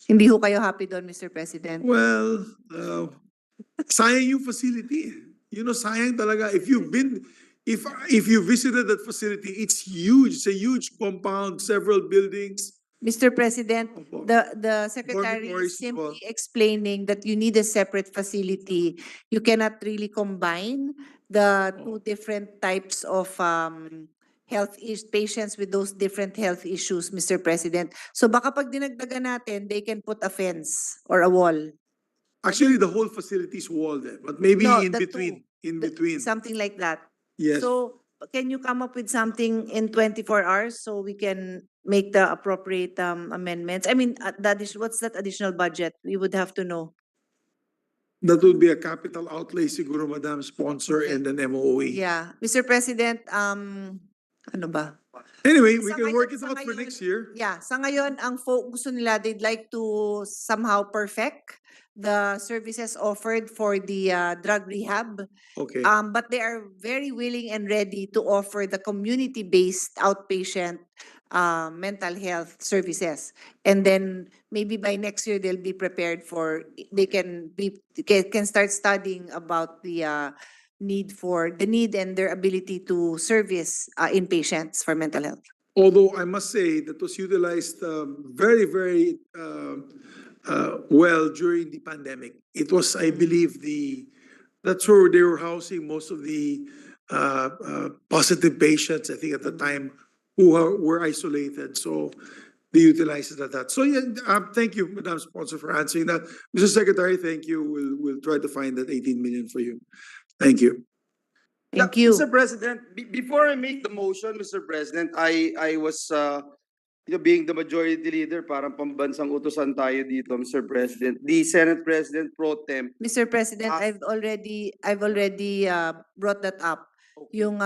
A: Hindi ho kayo happy doon, Mr. President?
G: Well, sayang yung facility. You know, sayang talaga. If you visited that facility, it's huge. It's a huge compound, several buildings.
A: Mr. President,
G: Opo.
A: the secretary
G: Dormitories
A: is
G: as well.
A: simply explaining that you need a separate facility. You cannot really combine the two different types of patients with those different health issues, Mr. President. So baka pag dinagdagan natin, they can put a fence or a wall.
G: Actually, the whole facility is walled, but maybe
A: No,
G: in
A: the
G: between. In
A: The-
G: between.
A: Something like that.
G: Yes.
A: So can you come up with something in 24 hours so we can make the appropriate amendments? I mean, what's that additional budget? We would have to know.
G: That would be a capital outlay, siguro, Madam Sponsor, and an MOE.
A: Yeah. Mr. President, ano ba?
G: Anyway, we
A: Sa
G: can
A: ngayon-
G: work it
A: sa
G: out for
A: ngayon-
G: next year.
A: Yeah, sa ngayon, ang gusto nila, they'd like to somehow perfect the services offered for the drug rehab.
G: Okay.
A: But they are very willing and ready to offer the community-based outpatient mental health services. And then maybe by next year, they'll be prepared for, they can start studying about the need and their ability to service inpatients for mental health.
G: Although I must say that was utilized very, very well during the pandemic. It was, I believe, that's where they were housing most of the positive patients, I think at the time, who were isolated. So they utilized it at that. So yeah, thank you, Madam Sponsor, for answering that. Mr. Secretary, thank you. We'll try to find that 18 million for you. Thank you.
A: Thank
C: Yeah,
A: you.
C: Mr. President, before I make the motion, Mr. President, I was, being the majority leader, parang pambansang utusan tayo dito, Mr. President. The Senate President Pro Tem.
A: Mr. President, I've already brought that up. Yung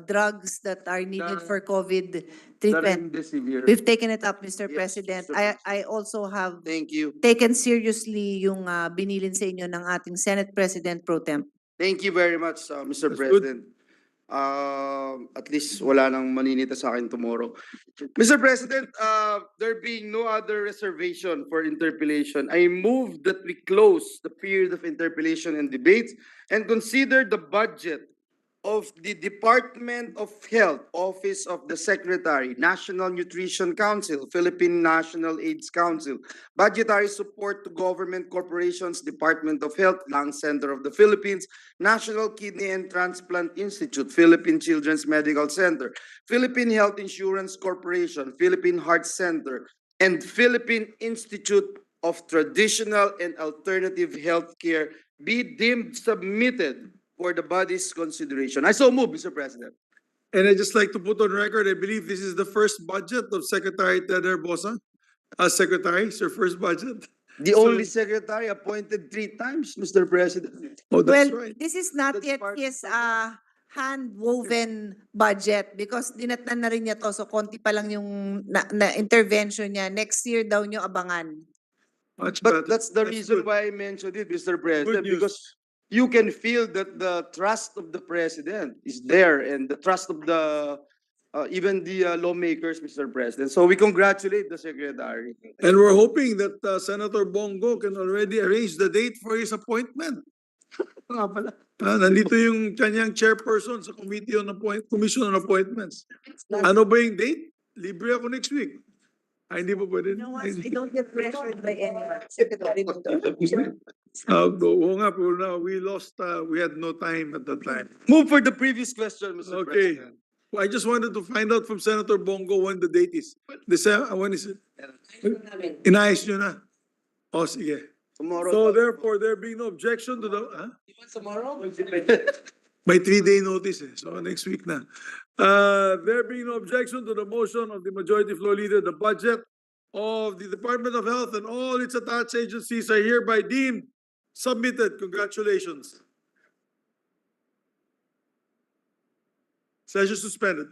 A: drugs that are needed for COVID treatment.
C: Remdesivir.
A: We've taken it up, Mr.
C: Yes,
A: President.
C: Mr.
A: I also have
C: Thank you.
A: taken seriously yung binilin sa inyo ng ating Senate President Pro Tem.
C: Thank you very much, Mr.
G: That's good.
C: President. At least wala nang maninita sa akin tomorrow. Mr. President, there being no other reservation for interpellation, I move that we close the period of interpellation and debates and consider the budget of the Department of Health, Office of the Secretary, National Nutrition Council, Philippine National AIDS Council, budgetary support to government corporations, Department of Health, Lung Center of the Philippines, National Kidney and Transplant Institute, Philippine Children's Medical Center, Philippine Health Insurance Corporation, Philippine Heart Center, and Philippine Institute of Traditional and Alternative Healthcare be deemed submitted for the body's consideration. I so move, Mr. President.
G: And I'd just like to put on record, I believe this is the first budget of Secretary Ted Herbosa. Secretary, it's your first budget.
C: The
G: So-
C: only secretary appointed 3 times, Mr. President.
G: Oh, that's
A: Well,
G: right.
A: this is not
C: That's
A: yet
C: part-
A: his hand-woven budget because dinatnan na rin niya to, so konti pa lang yung na intervention niya. Next year daw niyo abangan.
G: Much
C: But
G: better.
C: that's the
G: That's
C: reason
G: good.
C: why I mentioned it, Mr.
G: Good
C: President,
G: news.
C: because you can feel that the trust of the president is there and the trust of the even the lawmakers, Mr. President. So we congratulate the secretary.
G: And we're hoping that Senator Bongo can already arrange the date for his appointment.
C: Nga pala.
G: Nandito yung kanyang chairperson sa Commission on Appointments. Ano ba yung date? Libre ako next week. Hindi po pwede.
A: You know what? I don't get pressured by anyone. Secretary mo to.
G: Oo nga po, now we lost, we had no time at that time.
C: Move for the previous question, Mr.
G: Okay.
C: President.
G: Well, I just wanted to find out from Senator Bongo when the date is. When is it? Inayos nyo na? O, sige.
C: Tomorrow.
G: So therefore, there being no objection to the,
C: Tomorrow?
G: May 3-day notice eh, so next week na. There being no objection to the motion of the majority floor leader, the budget of the Department of Health and all its attached agencies are hereby deemed submitted. Congratulations. Session suspended.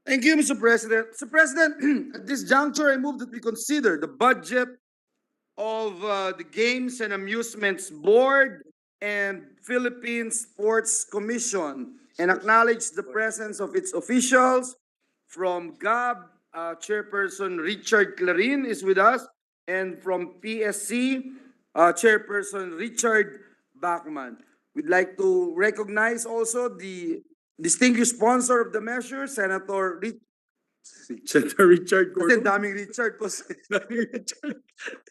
C: Thank you, Mr. President. Mr. President, at this juncture, I move that we consider the budget of the Games and Amusements Board and Philippine Sports Commission and acknowledge the presence of its officials. From GAB, Chairperson Richard Clarin is with us, and from PSC, Chairperson Richard Bachman. We'd like to recognize also the distinguished sponsor of the measure, Senator
G: Senator Richard
C: Kasi
G: Gordon.
C: daming Richard po.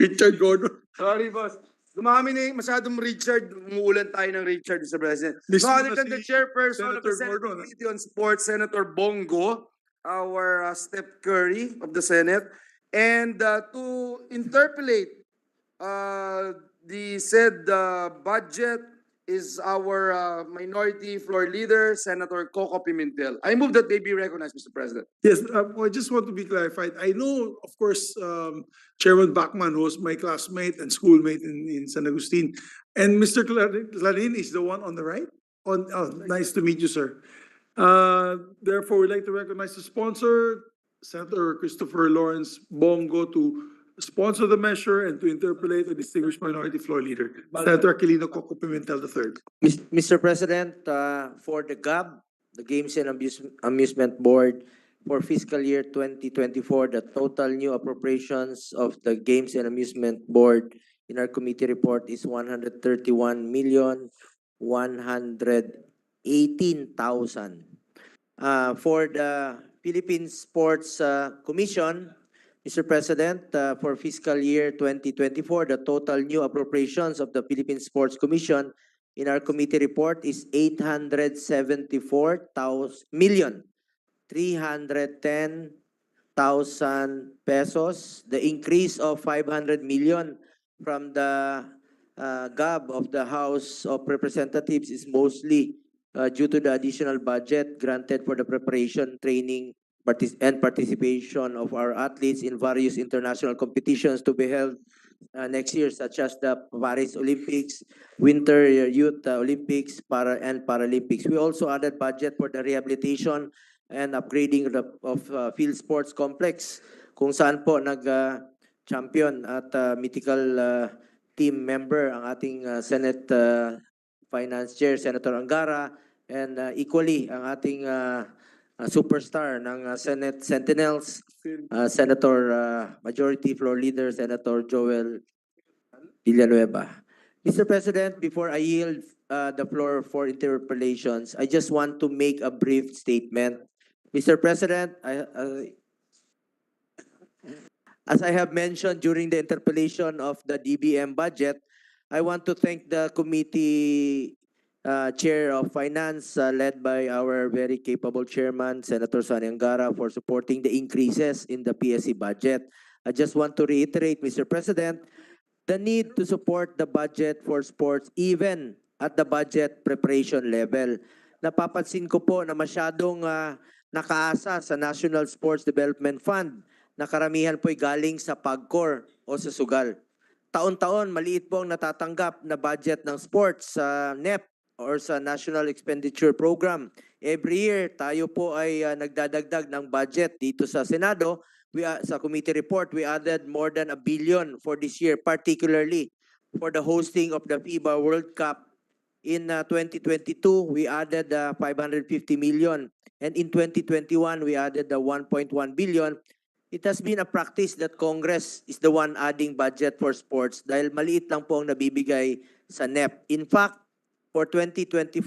G: Richard Gordon.
C: Sorry, boss. Dumami na masyadong Richard. Umuulan tayo ng Richard, Mr. President.
G: Mismo
C: No,
G: na
C: other than the
G: si
C: chairperson of the
G: Senator
C: Senate
G: Gordon,
C: Committee on Sports, Senator Bongo, our Steph Curry of the Senate, and to interpolate the said budget is our minority floor leader, Senator Coco Pimentel. I move that they be recognized, Mr. President.
G: Yes, I just want to be clarified. I know, of course, Chairman Bachman was my classmate and schoolmate in San Agustin. And Mr. Clarin is the one on the right? Nice to meet you, sir. Therefore, we'd like to recognize the sponsor, Senator Christopher Lawrence Bongo, to sponsor the measure and to interpolate a distinguished minority floor leader, Senator Aquilino Coco Pimentel III.
J: Mr. President, for the GAB, the Games and Amusement Board, for fiscal year 2024, the total new appropriations of the Games and Amusement Board in our committee report is 131,118,000. For the Philippine Sports Commission, Mr. President, for fiscal year 2024, the total new appropriations of the Philippine Sports Commission in our committee report is 874,310,000 pesos. The increase of 500 million from the GAB of the House of Representatives is mostly due to the additional budget granted for the preparation, training, and participation of our athletes in various international competitions to be held next year, such as the Paris Olympics, Winter Youth Olympics, and Paralympics. We also added budget for the rehabilitation and upgrading of field sports complex, kung saan po nag-champion at mythical team member ang ating Senate Finance Chair, Senator Angara, and equally ang ating superstar ng Senate Sentinels, Senator Majority Floor Leader, Senator Joel Villanueva. Mr. President, before I yield the floor for interpellations, I just want to make a brief statement. Mr. President, as I have mentioned during the interpellation of the DBM budget, I want to thank the committee Chair of Finance, led by our very capable Chairman, Senator Sonny Angara, for supporting the increases in the PSC budget. I just want to reiterate, Mr. President, the need to support the budget for sports even at the budget preparation level. Napapansin ko po na masyadong nakaasa sa National Sports Development Fund na karamihan po'y galing sa PAGCOR o sa SUGAL. Taon-taon, maliit po ang natatanggap na budget ng sports sa NEP or sa National Expenditure Program. Every year, tayo po ay nagdadagdag ng budget dito sa Senado. Sa committee report, we added more than 1 billion for this year, particularly for the hosting of the FIBA World Cup. In 2022, we added 550 million. And in 2021, we added 1.1 billion. It has been a practice that Congress is the one adding budget for sports dahil maliit lang po ang nabibigay sa NEP. In fact, for 2024,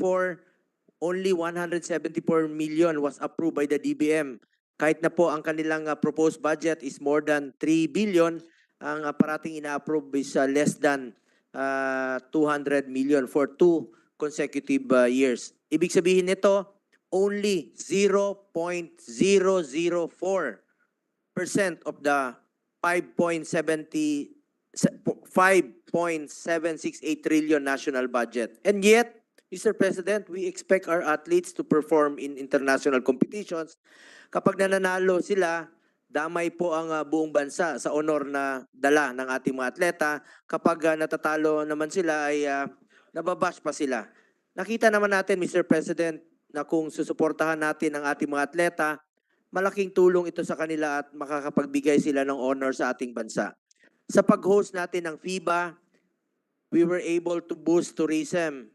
J: only 174 million was approved by the DBM. Kahit na po ang kanilang proposed budget is more than 3 billion, ang parating ina-approve is less than 200 million for 2 consecutive years. Ibig sabihin nito, only 0.004% of the 5.768 trillion national budget. And yet, Mr. President, we expect our athletes to perform in international competitions. Kapag nananalo sila, damay po ang buong bansa sa honor na dala ng ating mga atleta. Kapag natatalo naman sila ay nababash pa sila. Nakita naman natin, Mr. President, na kung susuportahan natin ang ating mga atleta, malaking tulong ito sa kanila at makakapagbigay sila ng honor sa ating bansa. Sa pag-host natin ng FIBA, we were able to boost tourism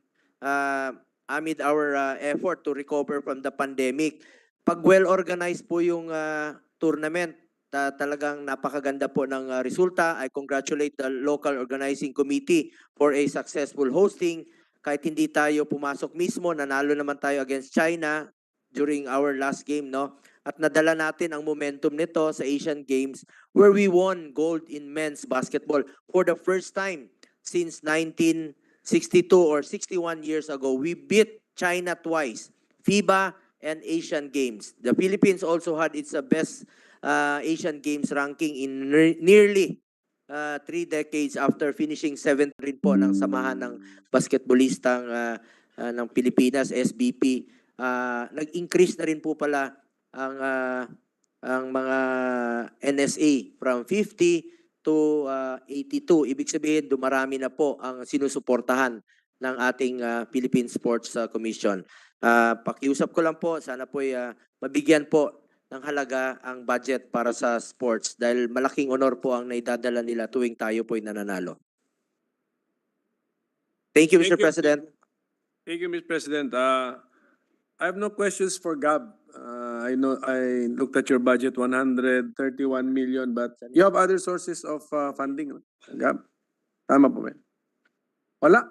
J: amid our effort to recover from the pandemic. Pag well-organized po yung tournament, talagang napakaganda po ng resulta. I congratulate the local organizing committee for a successful hosting. Kahit hindi tayo pumasok mismo, nanalo naman tayo against China during our last game, no? At nadala natin ang momentum nito sa Asian Games where we won gold in men's basketball for the first time since 1962 or 61 years ago. We beat China twice, FIBA and Asian Games. The Philippines also had its best Asian Games ranking in nearly 3 decades after finishing 7th rin po ng samahan ng basketballistang ng Pilipinas, SBP. Nag-increase na rin po pala ang mga NSA from 50 to 82. Ibig sabihin, dumarami na po ang sinusuportahan ng ating Philippine Sports Commission. Pakiusap ko lang po, sana po mabigyan po ng halaga ang budget para sa sports dahil malaking honor po ang naidadala nila tuwing tayo po'y nananalo. Thank you, Mr. President.
B: Thank you, Mr. President. I have no questions for Gab. I know I looked at your budget, 131 million, but you have other sources of funding, Gab? Tama po ba? Wala.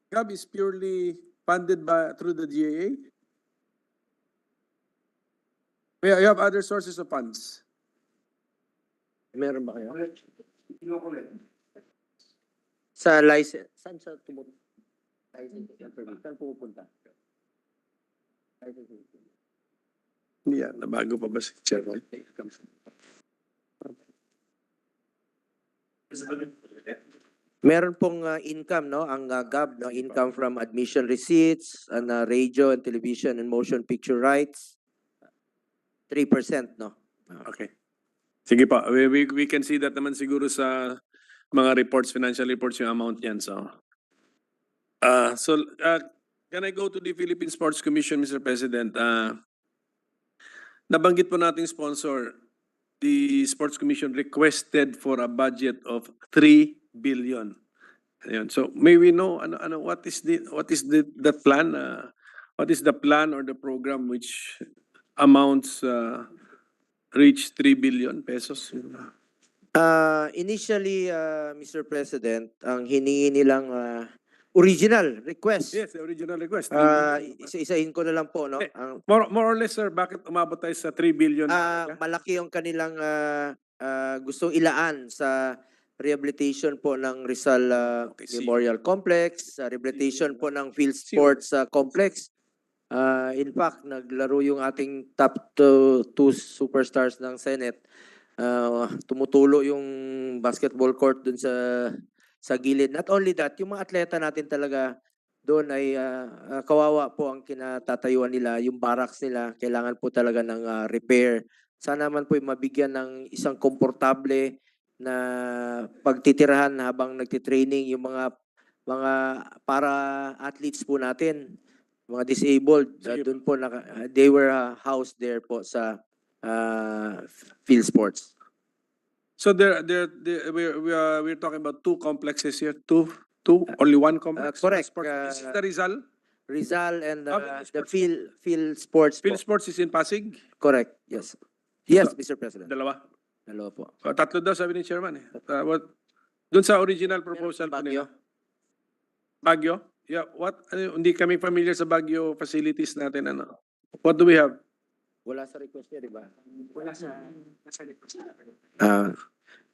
B: Gab is purely funded through the GAA? Yeah, you have other sources of funds.
J: Meron ba kayo?
E: Kinukulit.
J: Sa license. Saan sa tumupunta? Saan pumupunta?
B: Yeah, nabago pa ba si Chairman?
J: Meron pong income, no? Ang GAB, no? Income from admission receipts, and radio and television and motion picture rights. 3%, no?
B: Okay. Sige pa, we can see that naman siguro sa mga reports, financial reports yung amount yan. So can I go to the Philippine Sports Commission, Mr. President? Nabanggit po nating sponsor, the Sports Commission requested for a budget of 3 billion. Ayun. So may we know what is the plan? What is the plan or the program which amounts reach 3 billion pesos?
J: Initially, Mr. President, ang hiningi nilang original request.
B: Yes, the original request.
J: Isa-isahin ko na lang po, no?
B: Eh, More or less, sir, bakit umabot tayo sa 3 billion?
J: Malaki yung kanilang gustong ilaan sa rehabilitation po ng Rizal Memorial Complex, rehabilitation po ng Field Sports Complex. In fact, naglaro yung ating top two superstars ng Senate. Tumutulo yung basketball court dun sa gilid. Not only that, yung mga atleta natin talaga doon ay kawawa po ang kinatatayuan nila, yung barracks nila, kailangan po talaga ng repair. Sana naman po mabigyan ng isang komportable na pagtitirahan habang nagtitraining yung mga para athletes po natin, mga disabled, doon po they were housed there po sa field sports.
B: So we're talking about two complexes here. Two, only one complex.
J: Correct.
B: This is the Rizal.
J: Rizal and
B: the
J: the field sports.
B: Field
J: po.
B: Sports is in Pasig.
J: Correct. Yes. Yes,
B: So,
J: Mr. President.
B: Dalawa.
J: Dalawa po.
B: Tatlo daw sabi ni Chairman eh. Doon sa original proposal po
J: Baguio.
B: nila. Baguio? Yeah, hindi kami familiar sa Baguio facilities natin. What do we have?
J: Wala sa request niya, di ba?
E: Wala sa request.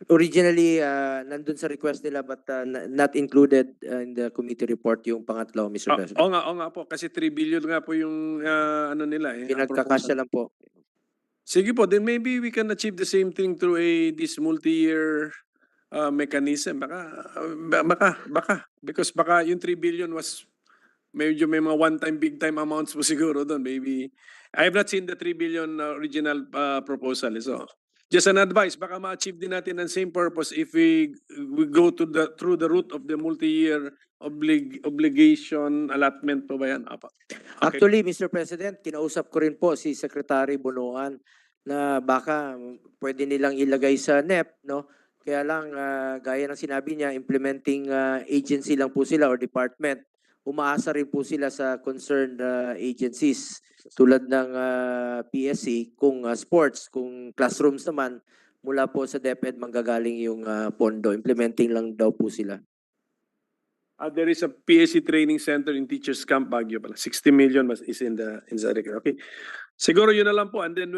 J: Originally, nandun sa request nila but not included in the committee report yung pangatlo, Mr. President.
B: Oo nga po. Kasi 3 billion nga po yung nila eh.
J: Pinagkakasya lang po.
B: Sige po, then maybe we can achieve the same thing through this multi-year mechanism. Baka. Because baka yung 3 billion was medyo may mga one-time, big-time amounts po siguro doon. Maybe, I have not seen the 3 billion original proposal. So, just an advice, baka ma-achieve din natin ang same purpose if we go through the route of the multi-year obligation allotment po ba yan? Okay.
J: Actually, Mr. President, kinausap ko rin po si Secretary Bunuan na baka pwede nilang ilagay sa NEP, no? Kaya lang, gaya ng sinabi niya, implementing agency lang po sila or department. Umaasa rin po sila sa concerned agencies tulad ng PSC, kung sports, kung classrooms naman, mula po sa DepEd manggagaling yung pondo. Implementing lang daw po sila.
B: There is a PSC training center in Teachers Camp Baguio pala. 60 million is in the record. Okay. Siguro yun na lang po. And then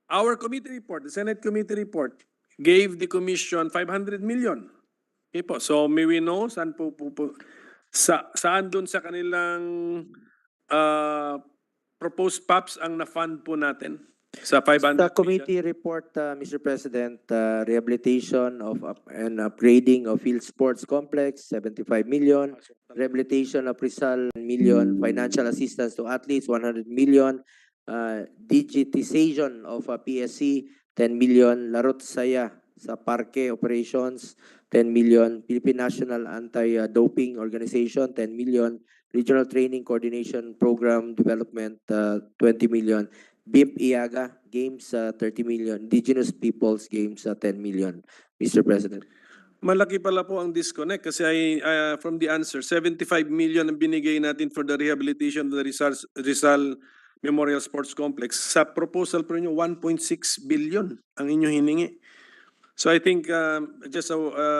B: our committee report, the Senate committee report, gave the commission 500 million. Okay po. So may we know saan saan dun sa kanilang proposed PAPs ang na-fund po natin sa 500
J: The committee report, Mr. President, rehabilitation of and upgrading of field sports complex, 75 million. Rehabilitation of Rizal, 1 million. Financial assistance to athletes, 100 million. Digitization of PSC, 10 million. Larot Saya sa parke operations, 10 million. Philippine National Anti-Doping Organization, 10 million. Regional Training Coordination Program Development, 20 million. BIP Iaga Games, 30 million. Indigenous Peoples Games, 10 million. Mr. President.
B: Malaki pala po ang disconnect kasi from the answer, 75 million ang binigay natin for the rehabilitation of the Rizal Memorial Sports Complex. Sa proposal po ninyo, 1.6 billion ang inyong hiningi. So I think just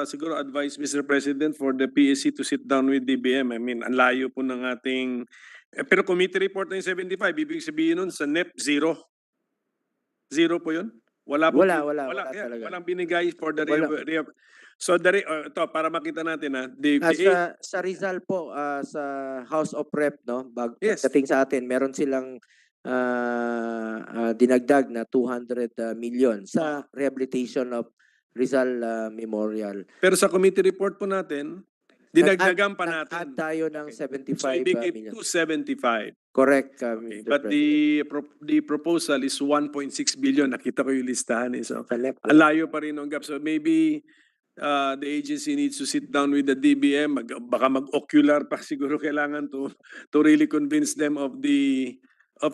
B: siguro advise, Mr. President, for the PSC to sit down with DBM. I mean, ang layo po ng ating... pero committee report na yung 75, ibig sabihin nun sa NEP, zero. Zero po yun? Wala po.
J: Wala
B: Kaya
J: talaga.
B: walang binigay for the
J: Wala.
B: So ito, para makita natin
J: Sa Rizal po, sa House of Rep, no?
B: Yes.
J: Pagdating sa atin, meron silang dinagdag na 200 million sa rehabilitation of Rizal Memorial.
B: Pero sa committee report po natin, dinagdagan pa
J: Nag-add
B: natin.
J: tayo ng 75
B: So ibigay
J: million.
B: 275.
J: Correct,
B: Okay.
J: Mr.
B: But
J: President.
B: the proposal is 1.6 billion. Nakita ko yung listahan eh. So
J: Sa NEP.
B: ang layo pa rin ng gap. So maybe the agency needs to sit down with the DBM. Baka mag-ocular pa siguro kailangan to really convince them of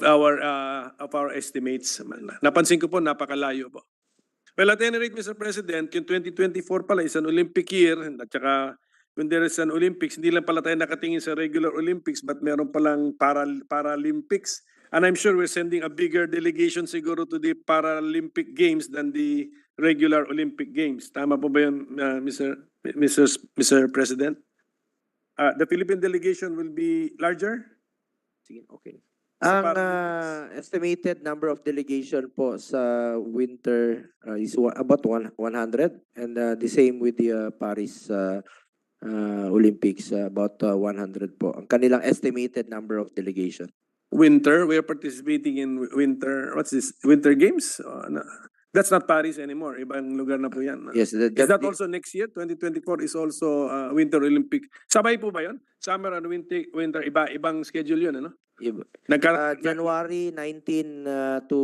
B: our estimates. Napansin ko po, napakalayo po. Well, at any rate, Mr. President, yung 2024 pala is an Olympic year, at saka when there is an Olympics, hindi lang pala tayo nakatingin sa regular Olympics, but meron palang Paralympics. And I'm sure we're sending a bigger delegation siguro to the Paralympic Games than the regular Olympic Games. Tama po ba yun, Mr. President? The Philippine delegation will be larger?
J: Sige, okay.
B: Sa
J: Ang
B: Paralympics.
J: estimated number of delegation po sa winter is about 100, and the same with the Paris Olympics, about 100 po. Ang kanilang estimated number of delegation.
B: Winter, we are participating in winter, what's this? Winter Games? No. That's not Paris anymore. Ibang lugar na po yan.
J: Yes,
B: Is that also next year? 2024 is also Winter Olympic. Sabay po ba yun? Summer and winter, ibang schedule yun, ano?
J: January 19 to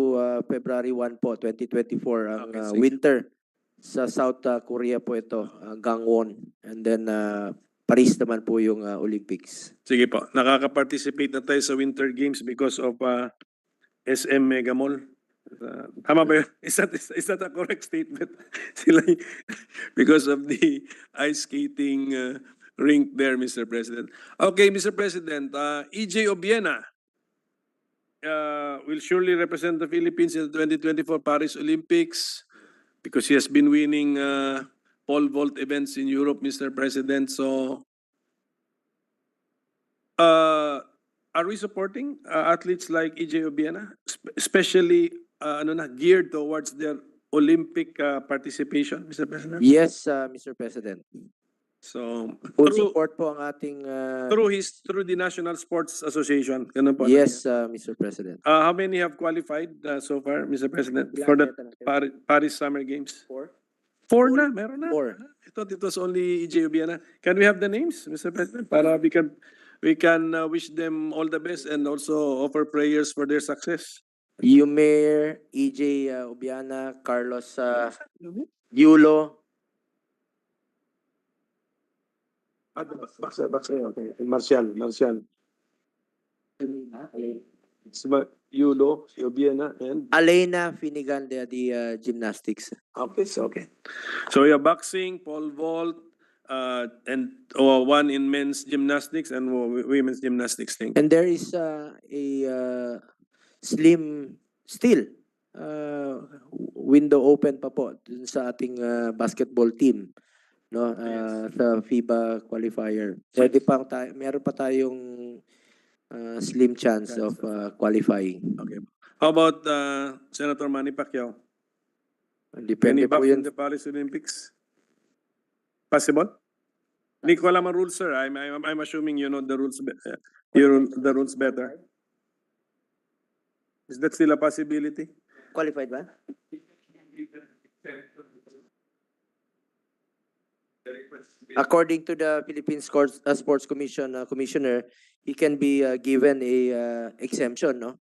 J: February 1 po, 2024 ang
B: Okay, sige.
J: winter sa South Korea po ito, Gangwon. And then Paris naman po yung Olympics.
B: Sige po. Nakaka-participate na tayo sa Winter Games because of SM Mega Mall. Tama ba yun? Is that a correct statement? Sila because of the ice skating rink there, Mr. President. Okay, Mr. President, EJ Obiena will surely represent the Philippines in the 2024 Paris Olympics because he has been winning pole vault events in Europe, Mr. President. So, are we supporting athletes like EJ Obiena, especially geared towards their Olympic participation, Mr. President?
J: Yes, Mr. President.
B: So,
J: Full support po ang ating
B: through the National Sports Association. Ganun po.
J: yes, Mr. President.
B: How many have qualified so far, Mr. President, for the Paris Summer Games? Four na? Meron na?
J: Four.
B: I thought it was only EJ Obiena. Can we have the names, Mr. President? Para we can wish them all the best and also offer prayers for their success.
J: Yumer, EJ Obiana, Carlos Yulo.
F: Baksa, okay. Marcial.
B: Yulo, Yobiana, and
J: Alena Finigan, the gymnastics.
B: okay. So we have boxing, pole vault, and one in men's gymnastics and women's gymnastics thing.
J: And there is a slim still window open pa po dun sa ating basketball team, no, sa FIBA qualifier. Meron pa tayong slim chance of qualifying.
B: Okay. How about Senator Manny Pacquiao?
J: Depende
B: Any
J: po
B: box
J: yun.
B: in the Paris Olympics? Possible? Hindi ko alam ang rules, sir. I'm assuming you know the rules. You know the rules better. Is that still a possibility?
J: Qualified ba? According to the Philippine Sports Commission commissioner, he can be given a exemption, no?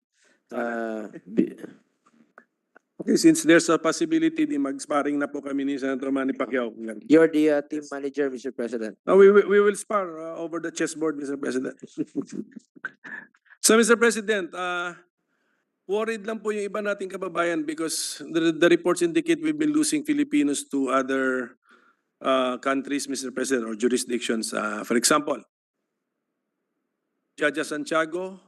B: Okay, since there's a possibility, di mag-sparring na po kami ni Senator Manny Pacquiao.
J: You're the team manager, Mr. President.
B: No, we will spar over the chessboard, Mr. President. So, Mr. President, worried lang po yung iba nating kababayan because the reports indicate we've been losing Filipinos to other countries, Mr. President, or jurisdictions. For example, Jaja Santiago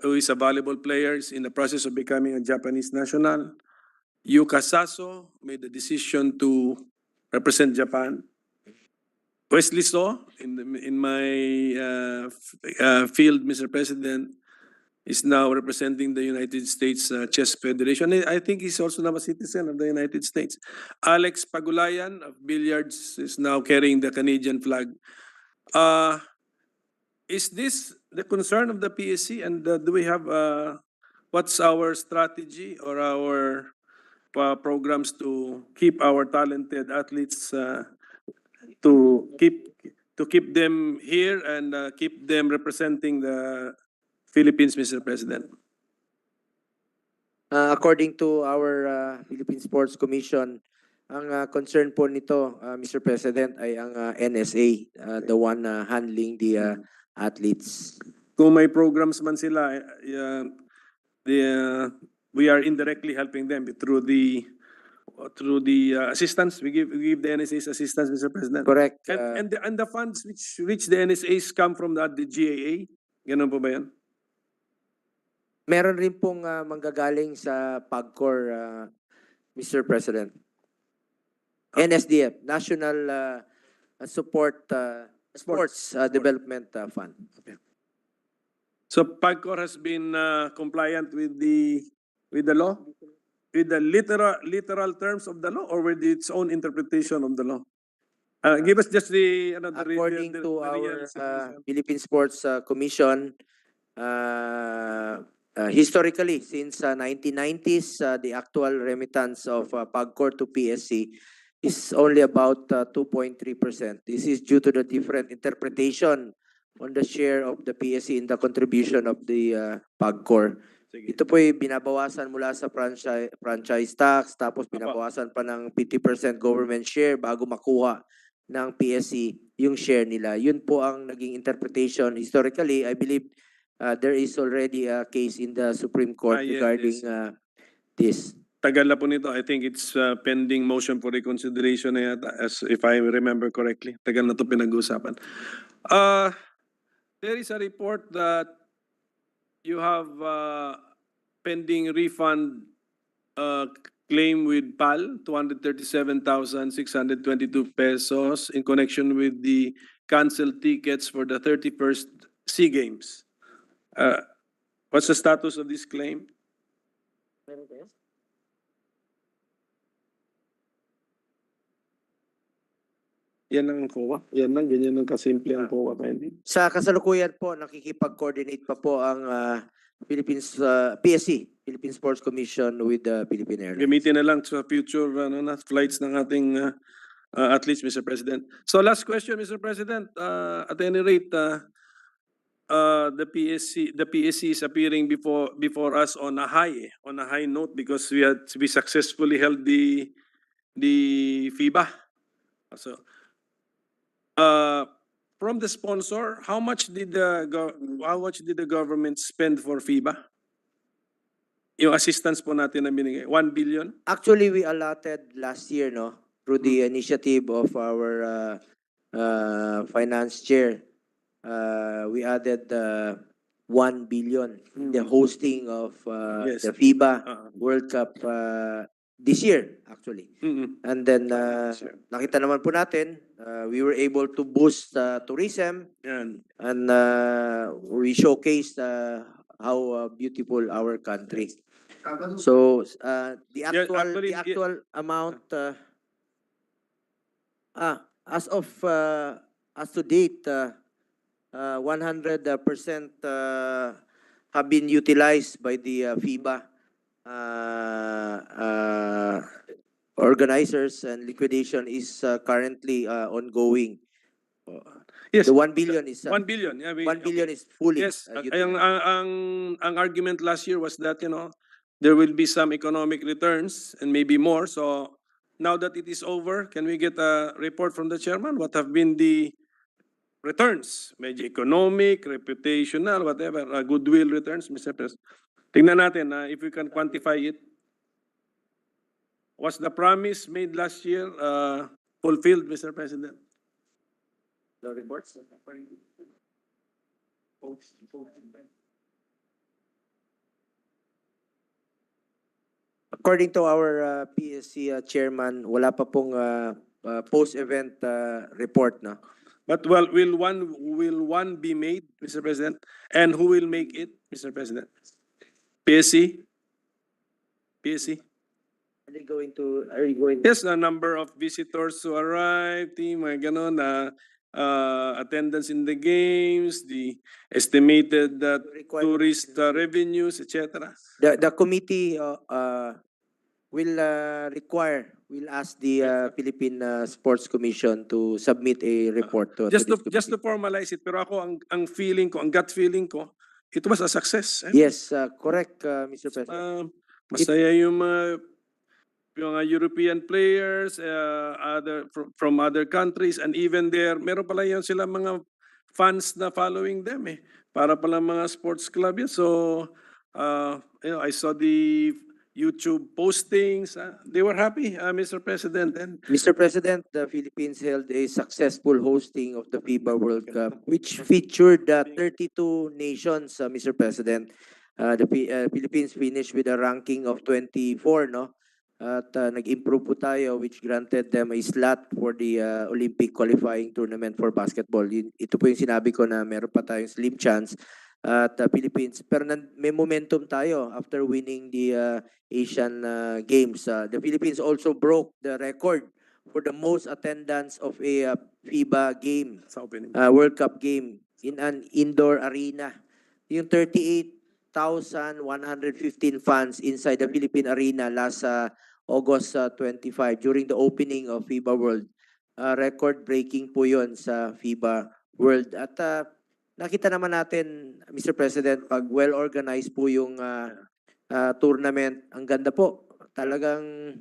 B: who is a valuable player, is in the process of becoming a Japanese national. Yuka Saso made the decision to represent Japan. Wesley So, in my field, Mr. President, is now representing the United States Chess Federation. I think he's also now a citizen of the United States. Alex Pagulayan of billiards is now carrying the Canadian flag. Is this the concern of the PSC, and do we have what's our strategy or our programs to keep our talented athletes to keep them here and keep them representing the Philippines, Mr. President?
J: According to our Philippine Sports Commission, ang concern po nito, Mr. President, ay ang NSA, the one handling the athletes.
B: Kung may programs man sila, we are indirectly helping them through the assistance. We give the NSA's assistance, Mr. President.
J: Correct.
B: And the funds which the NSA's come from the GAA. Ganun po ba yan?
J: Meron rin pong manggagaling sa PAGCOR, Mr. President. NSDF, National Support Sports Development Fund. Okay.
B: So PAGCOR has been compliant with the law, with the literal terms of the law, or with its own interpretation of the law. Give us just
J: According to
B: the
J: our
B: situation.
J: Philippine Sports Commission, historically, since 1990s, the actual remittance of PAGCOR to PSC is only about 2.3%. This is due to the different interpretation on the share of the PSC in the contribution of the PAGCOR. Ito po ay binabawasan mula sa franchise tax, tapos binabawasan pa ng 50% government share bago makuha ng PSC yung share nila. Yun po ang naging interpretation. Historically, I believe there is already a case in the Supreme Court regarding this.
B: Tagal na po nito. I think it's pending motion for reconsideration na yata, as if I remember correctly. Tagal na ito pinag-uusapan. There is a report that you have pending refund claim with PAL, 237,622 pesos in connection with the canceled tickets for the 31st SEA Games. What's the status of this claim? Yan ang COA. Yan lang, ganyan ang kasimple ang COA.
J: Sa kasalukuyan po, nakikipag-coordinate pa po ang PSC, Philippine Sports Commission, with the Philippine Airlines.
B: Gamitin na lang sa future flights ng ating athletes, Mr. President. So last question, Mr. President. At any rate, the PSC is appearing before us on a high note because we successfully held the FIBA. So from the sponsor, how much did the government spend for FIBA? Yung assistance po natin na binigay, 1 billion?
J: Actually, we allotted last year, no, through the initiative of our finance chair. We added 1 billion in the hosting of
B: Yes.
J: the FIBA
B: Uh-uh.
J: World Cup this year, actually.
B: Mm-mm.
J: And then
B: Sure.
J: nakita naman po natin, we were able to boost tourism,
B: Yan.
J: and we showcased how beautiful our country. So the
B: Yeah,
J: actual
B: actually,
J: amount as of as to date 100% have been utilized by the FIBA organizers, and liquidation is currently ongoing.
B: Yes.
J: The 1 billion is
B: 1 billion. Yeah,
J: 1 billion is fully
B: Yes,
J: utilized.
B: ang argument last year was that, there will be some economic returns and maybe more. So now that it is over, can we get a report from the chairman? What have been the returns? Medyo economic, reputational, whatever, goodwill returns, Mr. President. Tingnan natin if we can quantify it. Was the promise made last year fulfilled, Mr. President?
J: The reports? According to our PSC chairman, wala pa pong post-event report, no?
B: But well, will one be made, Mr. President? And who will make it, Mr. President? PSC? PSC?
J: Are you going
B: Yes, the number of visitors who arrive, team, mga ganon, attendance in the games, the estimated tourist revenues, etc.
J: The committee will ask the Philippine Sports Commission to submit a report to
B: Just
J: this
B: to
J: committee.
B: formalize it, pero ako ang feeling ko, ang gut feeling ko, it was a success.
J: Yes, correct, Mr. President.
B: Masaya yung mga European players, from other countries, and even there, meron pala yan sila mga fans na following them para pala mga sports club yan. So, I saw the YouTube postings. They were happy, Mr. President. And
J: Mr. President, the Philippines held a successful hosting of the FIBA World Cup, which featured 32 nations, Mr. President. The Philippines finished with a ranking of 24, no? At nag-improve po tayo, which granted them a slot for the Olympic qualifying tournament for basketball. Ito po yung sinabi ko na meron pa tayong slim chance at Philippines. Pero may momentum tayo after winning the Asian Games. The Philippines also broke the record for the most attendance of a FIBA game, World Cup game in an indoor arena. Yung 38,115 fans inside the Philippine Arena last August 25 during the opening of FIBA World. Record-breaking po yun sa FIBA World. At nakita naman natin, Mr. President, pag well-organized po yung tournament, ang ganda po. Talagang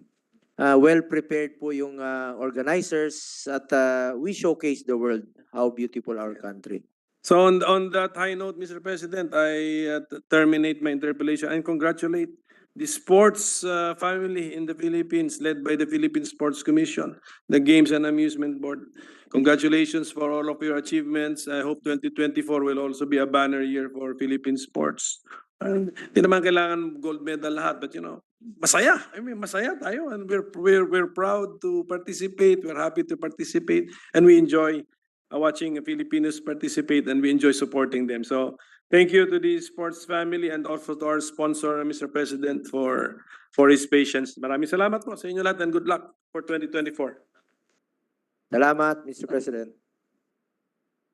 J: well-prepared po yung organizers at we showcase the world how beautiful our country.
B: so on that high note, Mr. President, I terminate my interpellation and congratulate the sports family in the Philippines, led by the Philippine Sports Commission, the Games and Amusement Board. Congratulations for all of your achievements. I hope 2024 will also be a banner year for Philippine sports. Hindi naman kailangan gold medal lahat, but masaya. I mean, masaya tayo, and we're proud to participate. We're happy to participate, and we enjoy watching Filipinos participate, and we enjoy supporting them. So thank you to the sports family and also to our sponsor, Mr. President, for his patience. Maraming salamat po sa inyo lahat and good luck for 2024.
J: Salamat, Mr. President.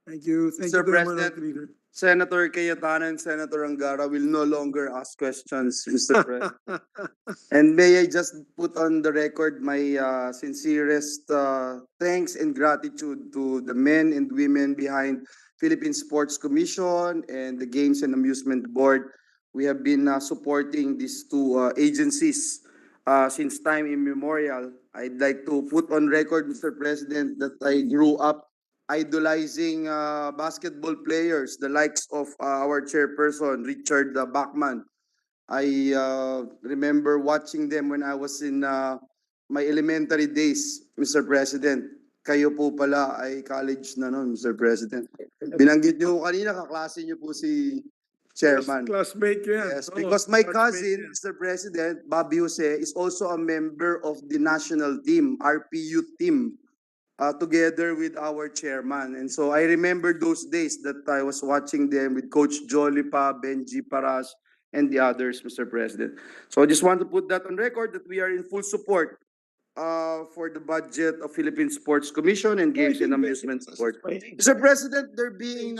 G: Thank you. Thank
C: Mr.
G: you,
C: President.
G: Leader.
C: Senator Cayetano and Senator Angara will no longer ask questions, Mr. President. And may I just put on the record my sincerest thanks and gratitude to the men and women behind Philippine Sports Commission and the Games and Amusement Board. We have been supporting these two agencies since time immemorial. I'd like to put on record, Mr. President, that I grew up idolizing basketball players, the likes of our chairperson, Richard Bachman. I remember watching them when I was in my elementary days, Mr. President. Kayo po pala ay college na noon, Mr. President. Binanggit niyo kanina, kaklase niyo po si Chairman.
B: Classmate ko yan.
C: Yes,
B: Oo,
C: because my
B: classmate
C: cousin,
B: yan.
C: Mr. President, Bobby Jose, is also a member of the national team, RPU team, together with our chairman. And so I remember those days that I was watching them with Coach Jolipa, Benji Paras, and the others, Mr. President. So I just want to put that on record that we are in full support for the budget of Philippine Sports Commission and Games and Amusement Board. Mr. President, there being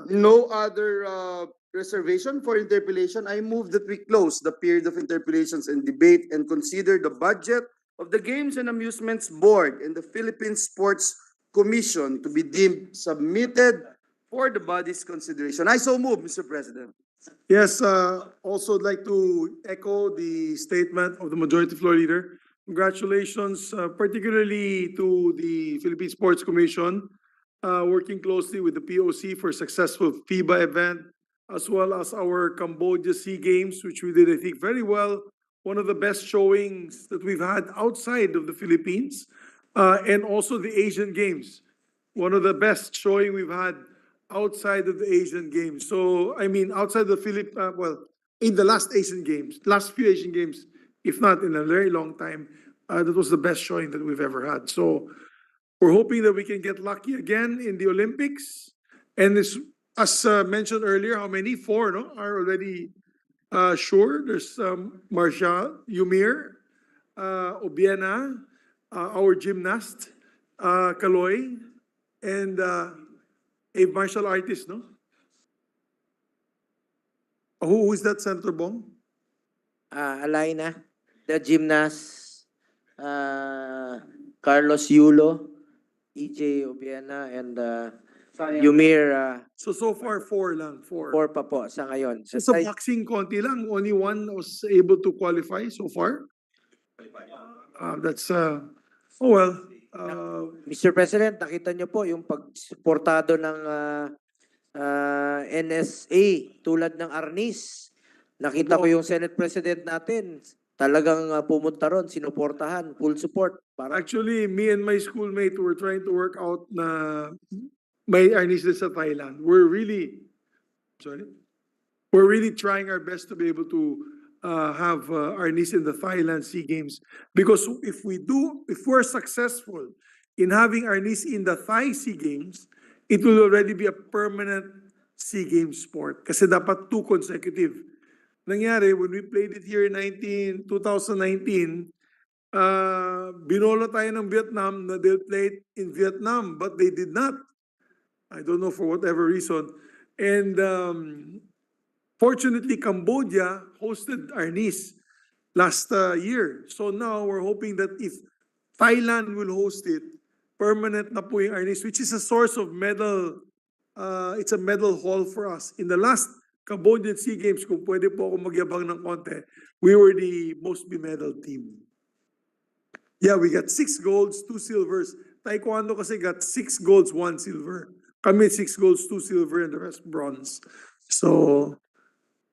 C: no other reservation for interpellation, I move that we close the period of interpellations and debate and consider the budget of the Games and Amusements Board and the Philippine Sports Commission to be deemed submitted for the body's consideration. I so move, Mr. President.
B: Yes, also I'd like to echo the statement of the Majority Floor Leader. Congratulations, particularly to the Philippine Sports Commission, working closely with the POC for a successful FIBA event, as well as our Cambodia Sea Games, which we did, I think, very well. One of the best showings that we've had outside of the Philippines, and also the Asian Games. One of the best showing we've had outside of the Asian Games. So, I mean, outside the in the last Asian Games, last few Asian Games, if not in a very long time, that was the best showing that we've ever had. So, we're hoping that we can get lucky again in the Olympics. And this, as mentioned earlier, how many? 4, no? Are already sure. There's Marshall, Yumir, Obiena, our gymnast, Kaloy, and a martial artist, no? Who is that, Senator Bong?
J: Alaina, the gymnast, Carlos Yulo, EJ Obiena, and Yumir,
B: So far, 4 lang. 4.
J: 4 pa po sa ngayon.
B: Sa boxing, konti lang. Only 1 was able to qualify so far. That's, oh well.
J: Mr. President, nakita niyo po yung pagsuportado ng NSA tulad ng Arnis. Nakita ko yung Senate President natin. Talagang pumunta ron, sinuportahan, full support.
B: Actually, me and my schoolmate were trying to work out na may Arnis sa Thailand. We're really trying our best to be able to have Arnis in the Thailand SEA Games. Because if we're successful in having Arnis in the Thai SEA Games, it will already be a permanent SEA Games sport. Kasi dapat 2 consecutive. Nangyari, when we played it here in 2019, binola tayo ng Vietnam na they'll play it in Vietnam, but they did not. I don't know for whatever reason. And fortunately, Cambodia hosted Arnis last year. So now we're hoping that if Thailand will host it, permanent na po yung Arnis, which is a source of medal. It's a medal haul for us. In the last Cambodian SEA Games, kung pwede po ako magyabang ng konti, we were the most be-medal team. Yeah, we got 6 golds, 2 silvers. Taekwondo kasi got 6 golds, 1 silver. Kami 6 golds, 2 silver, and the rest bronze. So,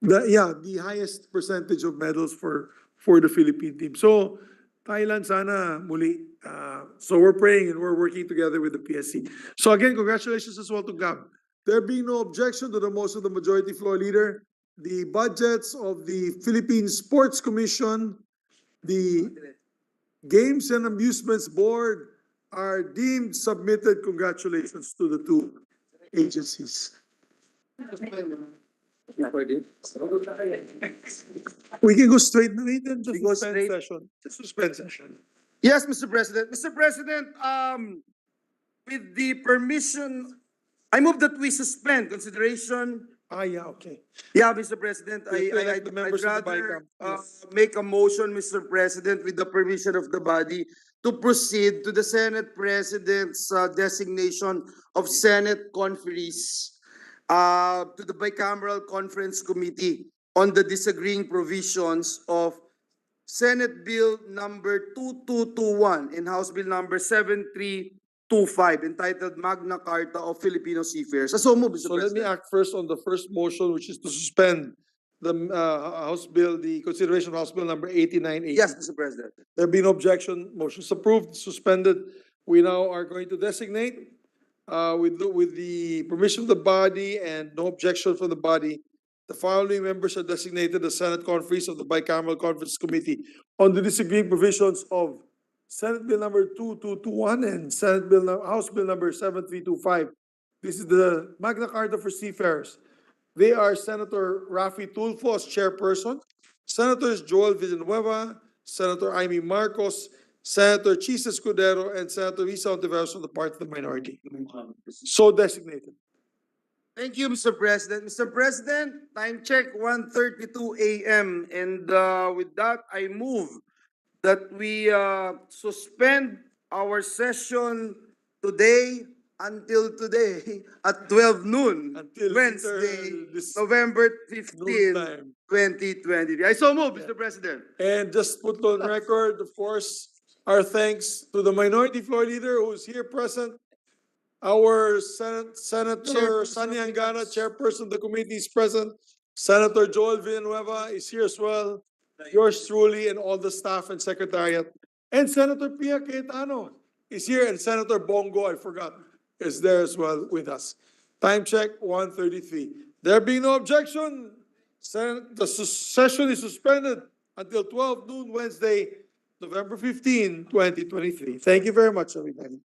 B: the highest percentage of medals for the Philippine team. So, Thailand sana muli. So we're praying and we're working together with the PSC. So again, congratulations as well to Gab. There being no objection to the motion of the Majority Floor Leader, the budgets of the Philippine Sports Commission, the Games and Amusements Board are deemed submitted. Congratulations to the 2 agencies. We can go straight to it and just suspend session. Just suspend session.
C: Yes, Mr. President. Mr. President, with the permission, I move that we suspend consideration.
B: Yeah, okay.
C: Yeah, Mr. President,
B: Yes,
C: I'd
B: the members of the
C: rather
B: BICAM, yes.
C: make a motion, Mr. President, with the permission of the body to proceed to the Senate President's designation of Senate conferees to the Bicameral Conference Committee on the disagreeing provisions of Senate Bill number 2221 and House Bill number 25 entitled Magna Carta of Filipino Seafarers. So move, Mr.
E: So let me
C: President.
E: act first on the first motion, which is to suspend the House Bill, the consideration of House Bill number 8980.
C: Yes, Mr. President.
E: There being no objection, motion is approved, suspended. We now are going to designate, with the permission of the body and no objection from the body, the following members are designated as Senate conferees of the Bicameral Conference Committee on the disagreed provisions of Senate Bill number 2221 and House Bill number 7325. This is the Magna Carta for Seafarers. They are Senator Rafi Tulfo as chairperson, Senators Joel Villanueva, Senator Amy Marcos, Senator Chis Escudero, and Senator Risa Ontiveros on the part of the minority. So designated.
C: Thank you, Mr. President. Mr. President, time check 1:32 a.m. And with that, I move that we suspend our session today until today at 12 noon,
E: Until
C: Wednesday,
E: this
C: November
E: noon
C: 15,
E: time.
C: 2023. I so move, Mr. President.
E: And just put on record, of course, our thanks to the minority floor leader who is here present. Our Senator Sani Angara, chairperson of the committee, is present. Senator Joel Villanueva is here as well. Yours truly and all the staff and secretariat. And Senator Pia Cayetano is here, and Senator Bongo, I forgot, is there as well with us. Time check 1:33. There being no objection, the session is suspended until 12 noon Wednesday, November 15, 2023. Thank you very much, everybody.